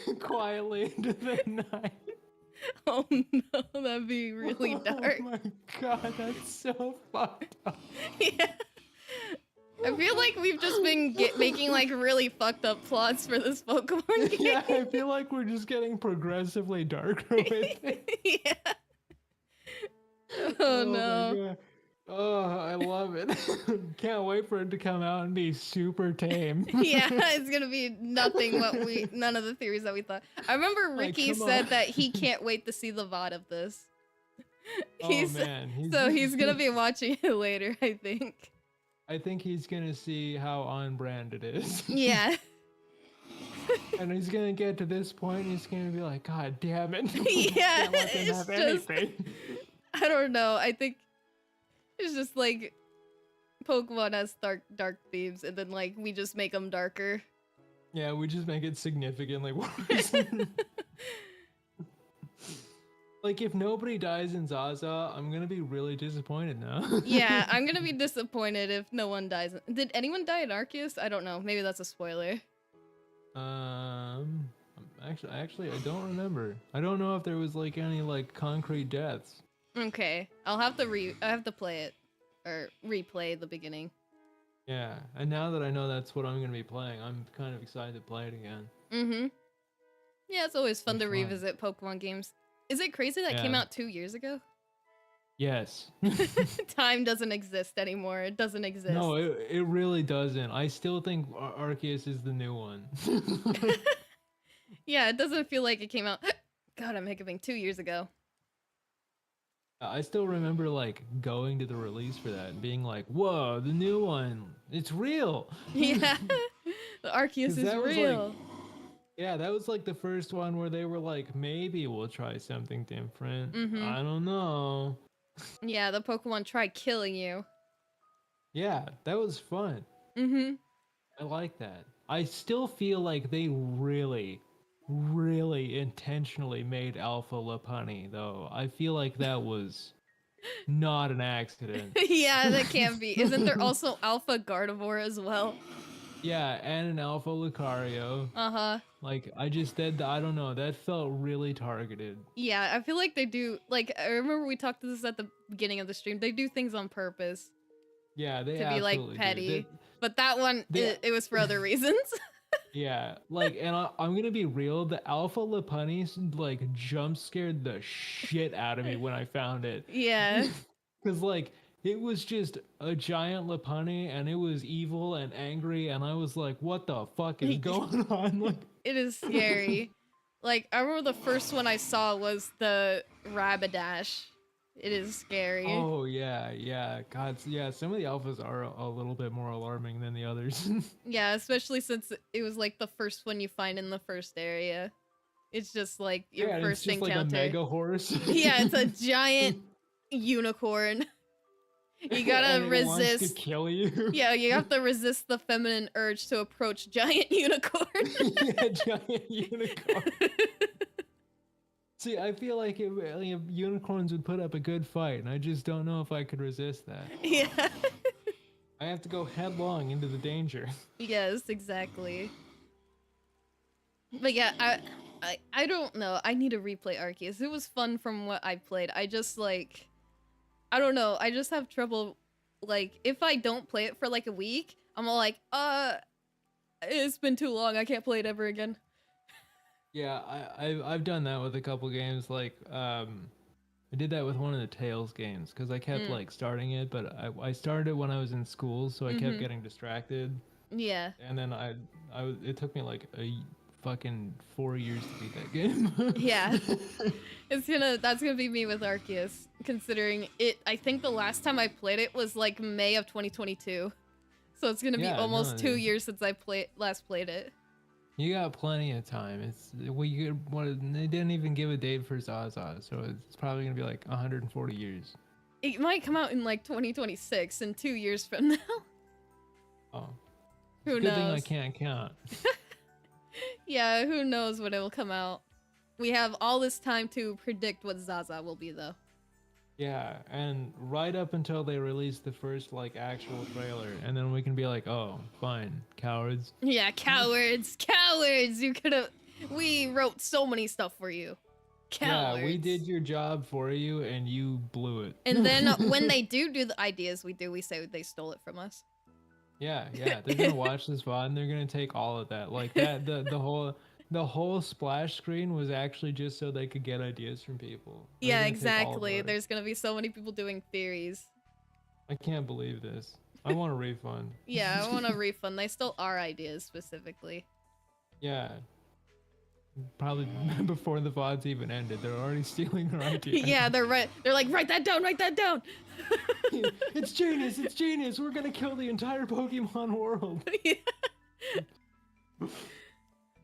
and quietly into the night.
Oh no, that'd be really dark.
Oh my god, that's so fucked up.
Yeah. I feel like we've just been making like really fucked up plots for this Pokemon game.
Yeah, I feel like we're just getting progressively darker with it.
Yeah. Oh no.
My God. Oh, I love it. Can't wait for it to come out and be super tame.
Yeah, it's gonna be none of the theories that we thought. I remember Ricky said that he can't wait to see the VOD of this.
Man.
He's gonna be watching it later, I think.
I think he's gonna see how on brand it is.
Yeah.
And he's gonna get to this point and he's gonna be like, God damn it.
Yeah,
Can't let them
it's
have
just,
anything.
I don't know. I think it's just like Pokemon has dark themes, and then like we just make them darker.
Yeah, we just make it significantly worse. Like, if nobody dies in Zaza, I'm gonna be really disappointed now.
Yeah, I'm gonna be disappointed if no one dies. Did anyone die in Arceus? I don't know. Maybe that's a spoiler.
Actually, I don't remember. I don't know if there was like any like concrete deaths.
Okay, I'll have to play it or replay the beginning.
Yeah, and now that I know that's what I'm gonna be playing, I'm kind of excited to play it again.
Mm-hmm. Yeah, it's always fun to revisit Pokemon games. Is it crazy that came out 2 years ago?
Yes.
Time doesn't exist anymore. It doesn't exist.
No, it really doesn't. I still think Arceus is the new one.
Yeah, it doesn't feel like it came out. God, I'm hiccuping 2 years ago.
I still remember like going to the release for that and being like, whoa, the new one. It's real.
Yeah. The Arceus is real.
Like, yeah, that was like the first one where they were like, maybe we'll try something different. I don't know.
Yeah, the Pokemon tried killing you.
Yeah, that was fun. I like that. I still feel like they really intentionally made Alpha Lopunny, though. I feel like that was not an accident.
Yeah, that can't be. Isn't there also Alpha Gardevoir as well?
Yeah, and an Alpha Lucario. Like, I don't know, that felt really targeted.
Yeah, I feel like they do, like, I remember we talked to this at the beginning of the stream, they do things on purpose.
Yeah, they
to be, like, petty. But that one, it was for other reasons.
Yeah, like, and I'm gonna be real. The alpha Lopunny like jump scared the shit out of me when I found it,
Yeah.
because like it was just a giant Lopunny and it was evil and angry, and I was like, what the fuck is going on? Like,
It is scary. Like, I remember the first one I saw was the Rapidash. It is scary.
oh yeah, yeah, God, yeah. Some of the alphas are a little bit more alarming than the others.
Yeah, especially since it was like the first one you find in the first area. It's just like your
Yeah, and it's
first
just like a
encounter.
mega horse.
Yeah, it's a giant unicorn. You gotta
and it wants to
resist.
kill you.
Yeah, you have to resist the feminine urge to approach giant unicorn.
Yeah, giant unicorn. See, I feel like unicorns would put up a good fight, and I just don't know if I could resist that.
Yeah.
I have to go headlong into the danger.
Yes, exactly. But yeah, I don't know. I need to replay Arceus. It was fun from what I played. I just like, I don't know. I just have trouble. Like, if I don't play it for like a week, I'm all like, it's been too long. I can't play it ever again.
Yeah, I've done that with a couple games. Like, I did that with one of the Tales games because I kept like starting it, but I started it when I was in school, so I kept getting distracted.
Yeah.
And then it took me like a fucking 4 years to beat that game.
Yeah. That's gonna be me with Arceus, considering it. I think the last time I played it was like May of 2022, so it's gonna be almost 2 years since I last played it.
You got plenty of time. They didn't even give a date for Zaza, so it's probably gonna be like 140 years.
It might come out in like 2026, in 2 years from now.
Oh,
Who
good
knows?
thing I can't count.
Yeah, who knows when it will come out. We have all this time to predict what Zaza will be, though.
Yeah, and right up until they release the first like actual trailer, and then we can be like, oh, fine, cowards.
Yeah, cowards, cowards. We wrote so many stuff for you. Cowards.
Yeah, we did your job for you, and you blew it.
And then when they do the ideas we say they stole it from us.
Yeah, they're gonna watch this VOD and they're gonna take all of that. Like that, the whole splash screen was actually just so they could get ideas from people.
Yeah, exactly. There's gonna be so many people doing theories.
I can't believe this. I want a refund.
Yeah, I want a refund. They stole our ideas specifically.
Yeah. Probably before the VODs even ended, they're already stealing our ideas.
Yeah, they're like, write that down, write that down.
It's genius, it's genius. We're gonna kill the entire Pokemon world.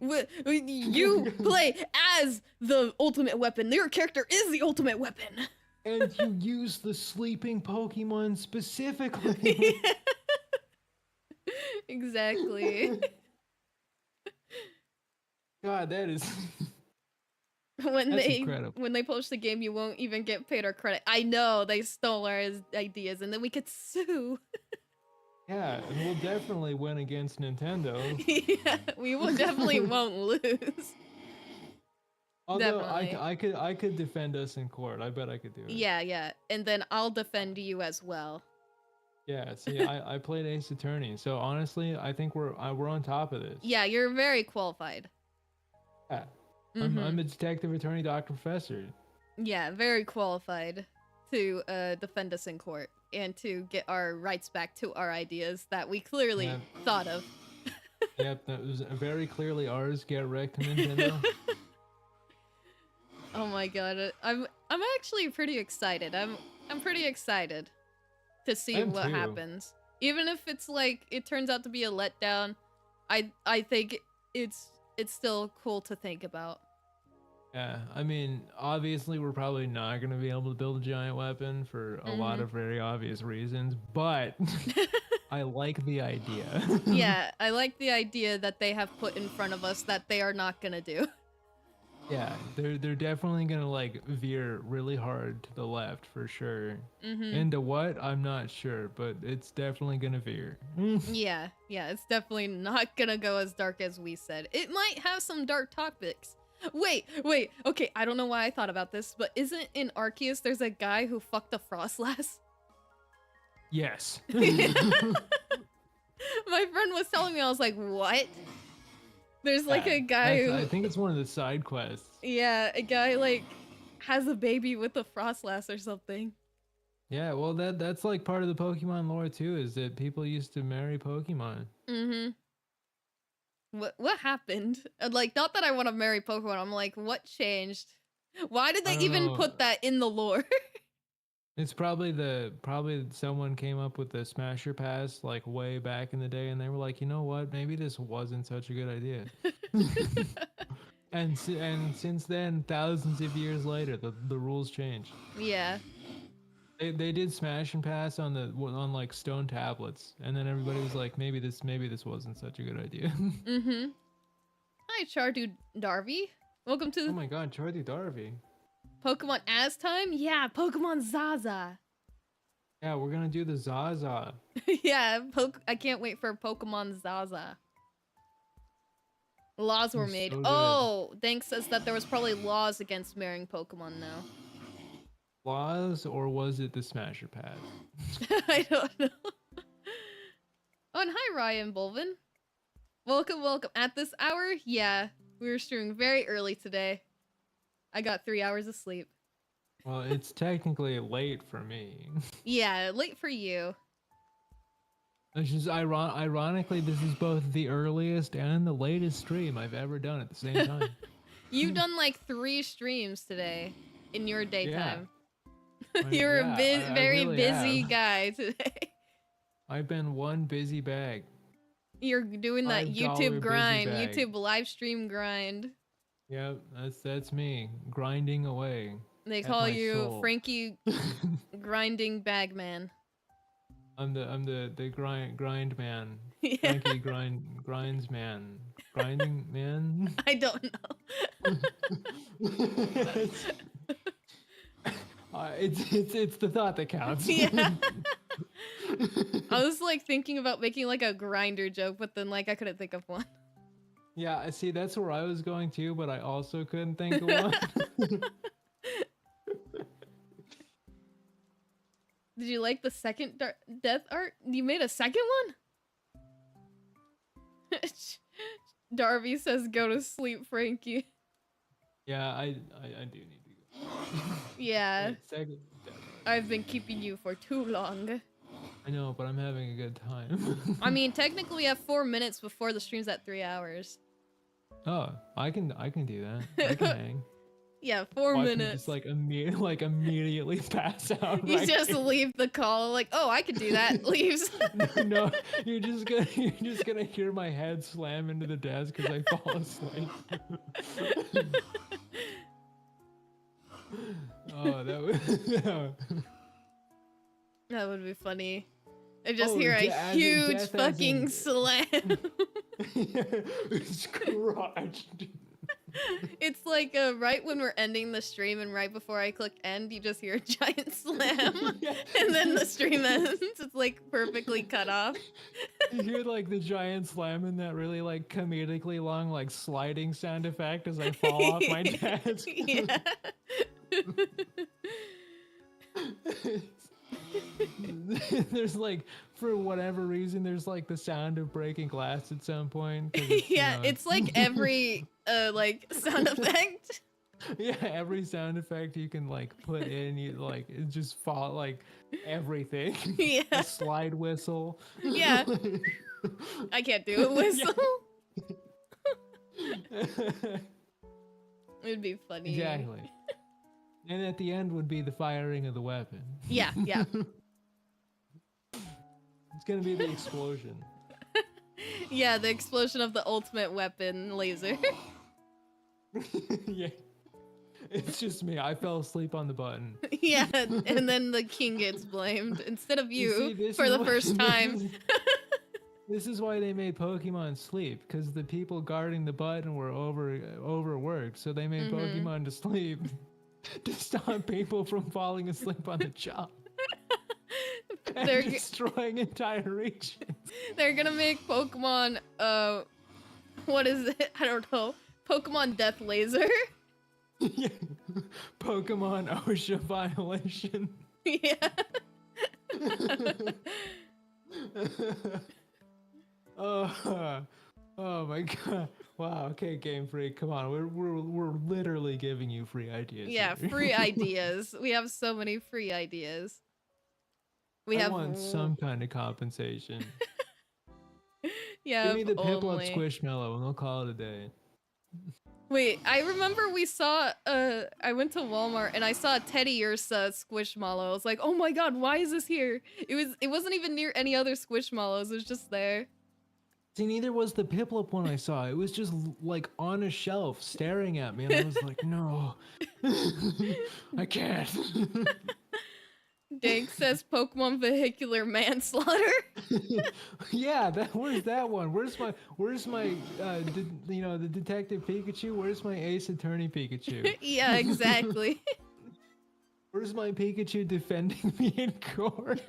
You play as the ultimate weapon. Your character is the ultimate weapon.
And you use the sleeping Pokemon specifically.
Exactly.
God, that is
when
incredible.
When they post the game, you won't even get paid or credit. I know they stole our ideas, and then we could sue.
Yeah, and we'll definitely win against Nintendo.
Yeah, we will definitely won't lose.
Although
Definitely.
I could defend us in court. I bet I could do it.
Yeah, and then I'll defend you as well.
Yeah, see, I played Ace Attorney, so honestly, I think we're on top of this.
Yeah, you're very qualified.
Yeah, I'm a detective attorney, doctor, professor.
Yeah, very qualified to defend us in court and to get our rights back to our ideas that we clearly thought of.
Yep, that was very clearly ours. Get wrecked, Nintendo.
Oh my god, I'm actually pretty excited. I'm pretty excited to see what happens. Even if it's like it turns out to be a letdown, I think it's still cool to think about.
Yeah, I mean, obviously we're probably not going to be able to build a giant weapon for a lot of very obvious reasons, but I like the idea.
Yeah, I like the idea that they have put in front of us that they are not going to do.
Yeah, they're definitely going to like veer really hard to the left for sure. Into what? I'm not sure, but it's definitely going to veer.
Yeah, it's definitely not going to go as dark as we said. It might have some dark topics. Wait, okay, I don't know why I thought about this, but isn't in Arceus there's a guy who fucked a Frostlass?
Yes.
My friend was telling me, I was like, what? There's like a guy who,
I think it's one of the side quests.
yeah, a guy like has a baby with a Frostlass or something.
Yeah, well that's like part of the Pokemon lore too, is that people used to marry Pokemon.
Mm-hmm. What happened? Like, not that I want to marry Pokemon. I'm like, what changed? Why did
I
they
don't
even
know.
put that in the lore?
It's probably someone came up with the Smasher Pass like way back in the day, and they were like, you know what, maybe this wasn't such a good idea. And since then, thousands of years later, the rules changed.
Yeah.
They did Smash and Pass on like stone tablets, and then everybody was like, maybe this wasn't such a good idea.
Mm-hmm. Hi, Chardu Darby. Welcome to
Oh my God, Charlie Darby.
Pokemon As Time? Yeah, Pokemon Zaza.
Yeah, we're gonna do the Zaza.
Yeah, I can't wait for Pokemon Zaza. Laws were
It's
made.
so good.
Oh, Thanks says that there was probably laws against marrying Pokemon now.
Laws, or was it the Smasher Pass?
I don't know. Oh, and hi, Ryan Bolvin. Welcome, welcome. At this hour, yeah, we were streaming very early today. I got 3 hours of sleep.
Well, it's technically late for me.
Yeah, late for you.
It's just ironically, this is both the earliest and the latest stream I've ever done at the same time.
You've done like 3 streams today in your daytime.
Yeah.
You're
Yeah,
a very
really
busy
have.
guy today.
I've been one busy bag.
You're doing that
$5
YouTube
busy
grind,
bag.
YouTube live stream grind.
Yep, that's me grinding away.
They
at
call
my
you
soul.
Frankie Grinding Bagman.
I'm the grind man.
Yeah.
Frankie grinds man. Grinding man.
I don't know.
It's the thought that counts.
Yeah. I was like thinking about making like a grinder joke, but then like I couldn't think of one.
Yeah, I see. That's where I was going too, but I also couldn't think of one.
Did you like the second death art? You made a second one? Darby says, "Go to sleep, Frankie."
Yeah, I do need to go.
Yeah.
Wait, second death art.
I've been keeping you for too long.
I know, but I'm having a good time.
I mean, technically we have 4 minutes before the stream's at 3 hours.
Oh, I can do that. I can hang.
Yeah, 4
Watch me
minutes.
just like immediately pass out.
You
right
just
here.
leave the call like, oh, I could do that. Leaves.
No, you're just gonna hear my head slam into the desk because I fall asleep. Oh, that would.
That would be funny. I just
Oh,
hear a
as in
huge
death as
fucking
in-
slam.
It's crushed.
It's like right when we're ending the stream and right before I click end, you just hear a giant slam.
Yeah.
And then the stream ends. It's like perfectly cut off.
You hear like the giant slam and that really like comedically long like sliding sound effect as I fall off my desk.
Yeah.
There's like, for whatever reason, there's like the sound of breaking glass at some point. It's,
Yeah, it's like every like sound effect.
Yeah, every sound effect you can like put in, you like it just fall like everything.
Yeah.
A slide whistle.
Yeah. I can't do a whistle. It'd be funny.
Exactly. And at the end would be the firing of the weapon.
Yeah, yeah.
It's gonna be the explosion.
Yeah, the explosion of the ultimate weapon laser.
Yeah. It's just me. I fell asleep on the button.
Yeah, and then the king gets blamed instead of you
see, this
for
is
the
what-
first time.
This is why they made Pokemon sleep, because the people guarding the button were overworked, so they made Pokemon to sleep to stop people from falling asleep on the job. And
They're
destroying entire regions.
They're gonna make Pokemon, what is it? I don't know. Pokemon Death Laser?
Yeah. Pokemon OSHA violation.
Yeah.
Oh my god. Wow. Okay, Game Freak. Come on. We're literally giving you free ideas.
Yeah,
here.
free ideas. We have so many free ideas. We
I
have
want some kind of compensation.
yeah,
Give me
if
the Piplup
only.
Squishmallow and we'll call it a day.
Wait, I remember we saw I went to Walmart and I saw a Teddy Ursa Squishmallow. I was like, "Oh my god, why is this here?" It wasn't even near any other Squishmallows. It was just there.
See, neither was the Piplup one I saw. It was just like on a shelf staring at me, and I was like, no, I can't.
Dank says Pokemon vehicular manslaughter.
Yeah, where's that one? Where's my the Detective Pikachu? Where's my Ace Attorney Pikachu?
Yeah, exactly.
Where's my Pikachu defending me in court?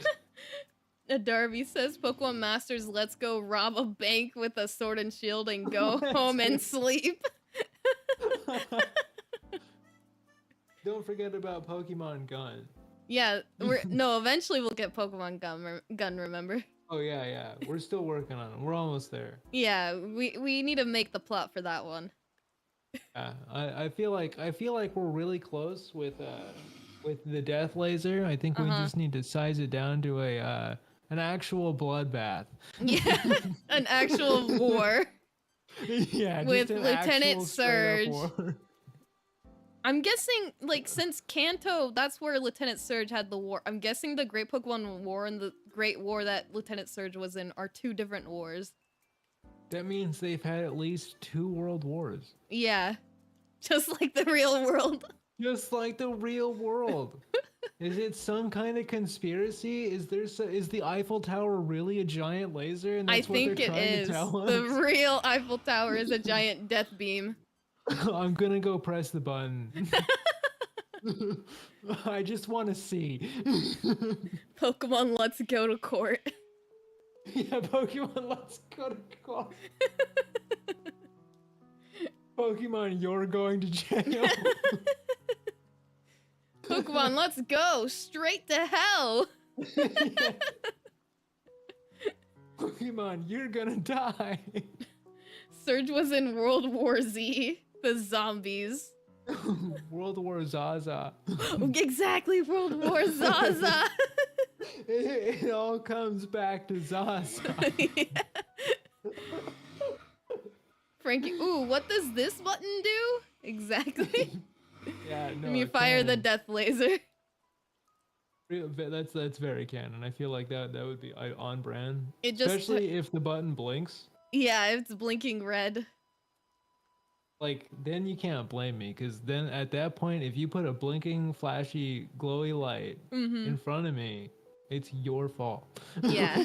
Darby says Pokemon Masters, let's go rob a bank with a sword and shield and go home and sleep.
Don't forget about Pokemon Gun.
Yeah, eventually we'll get Pokemon Gun, remember?
Oh yeah. We're still working on it. We're almost there.
Yeah, we need to make the plot for that one.
Yeah, I feel like we're really close with the death laser. I think we just need to size it down to an actual bloodbath.
Yeah, an actual war.
Yeah,
with
just an
Lieutenant
actual straight
Surge.
up war.
I'm guessing, like, since Kanto, that's where Lieutenant Surge had the war. I'm guessing the Great Pokemon War and the Great War that Lieutenant Surge was in are two different wars.
That means they've had at least 2 world wars.
Yeah, just like the real world.
Just like the real world. Is it some kind of conspiracy? Is the Eiffel Tower really a giant laser? And
I
that's what
think
they're
it
trying
is.
to tell us?
The real Eiffel Tower is a giant death beam.
I'm gonna go press the button. I just want to see.
Pokemon, let's go to court.
Yeah, Pokemon, let's go to court. Pokemon, you're going to jail.
Pokemon, let's go straight to hell.
Yeah. Pokemon, you're gonna die.
Surge was in World War Z. The zombies.
World War Zaza.
Exactly, World War Zaza.
It all comes back to Zaza.
Yeah. Frankie, ooh, what does this button do? Exactly.
Yeah, no.
When you fire the death laser.
That's very canon. I feel like that would be on brand.
It just
Especially if the button blinks.
Yeah, it's blinking red.
Like, then you can't blame me, because then at that point, if you put a blinking, flashy, glowy light in front of me, it's your fault.
Yeah.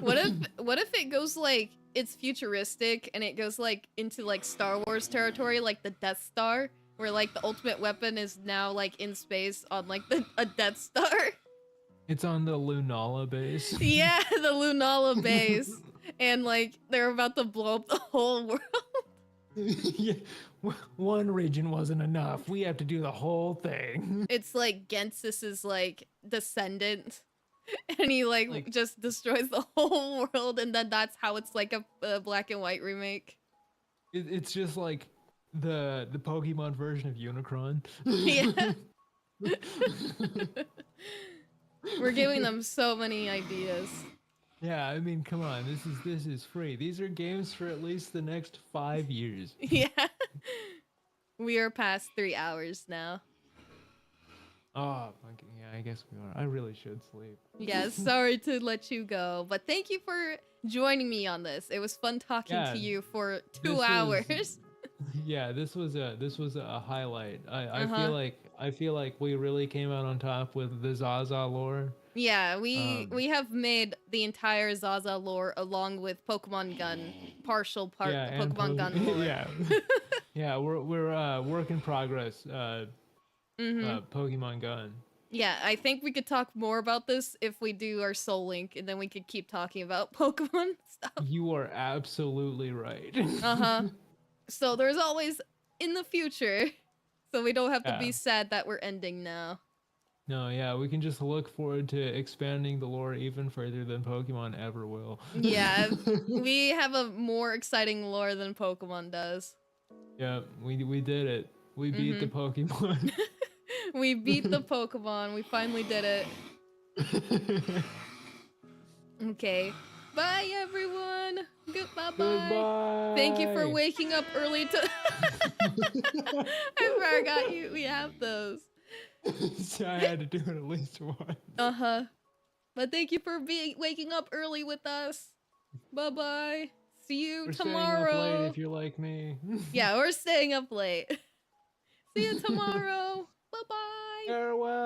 What if it goes like, it's futuristic and it goes like into like Star Wars territory, like the Death Star, where like the ultimate weapon is now like in space on like a Death Star?
It's on the Lunala base.
Yeah, the Lunala base. And like they're about to blow up the whole world.
Yeah, one region wasn't enough. We have to do the whole thing.
It's like Gensis's like descendant, and he like just destroys the whole world, and then that's how it's like a black and white remake.
It's just like the Pokemon version of Unicron.
Yeah. We're giving them so many ideas.
Yeah, I mean, come on, this is free. These are games for at least the next 5 years.
Yeah. We are past 3 hours now.
Oh, okay, yeah, I guess we are. I really should sleep.
Yeah, sorry to let you go, but thank you for joining me on this. It was fun talking to you for 2 hours.
Yeah, this was a highlight. I feel like we really came out on top with the Zaza lore.
Yeah, we have made the entire Zaza lore along with Pokemon Gun, partial part Pokemon Gun lore.
Yeah, yeah, we're work in progress. Pokemon Gun.
Yeah, I think we could talk more about this if we do our Soul Link, and then we could keep talking about Pokemon stuff.
You are absolutely right.
So there's always in the future, so we don't have to be sad that we're ending now.
No, yeah, we can just look forward to expanding the lore even further than Pokemon ever will.
Yeah, we have a more exciting lore than Pokemon does.
Yeah, we did it. We beat the Pokemon.
We beat the Pokemon. We finally did it. Okay. Bye, everyone. Goodbye.
Goodbye.
Thank you for waking up early to. I forgot you. We have those.
So I had to do it at least once.
But thank you for waking up early with us. Bye. See you tomorrow.
Staying up late if you're like me.
Yeah, we're staying up late. See you tomorrow. Bye.
Farewell.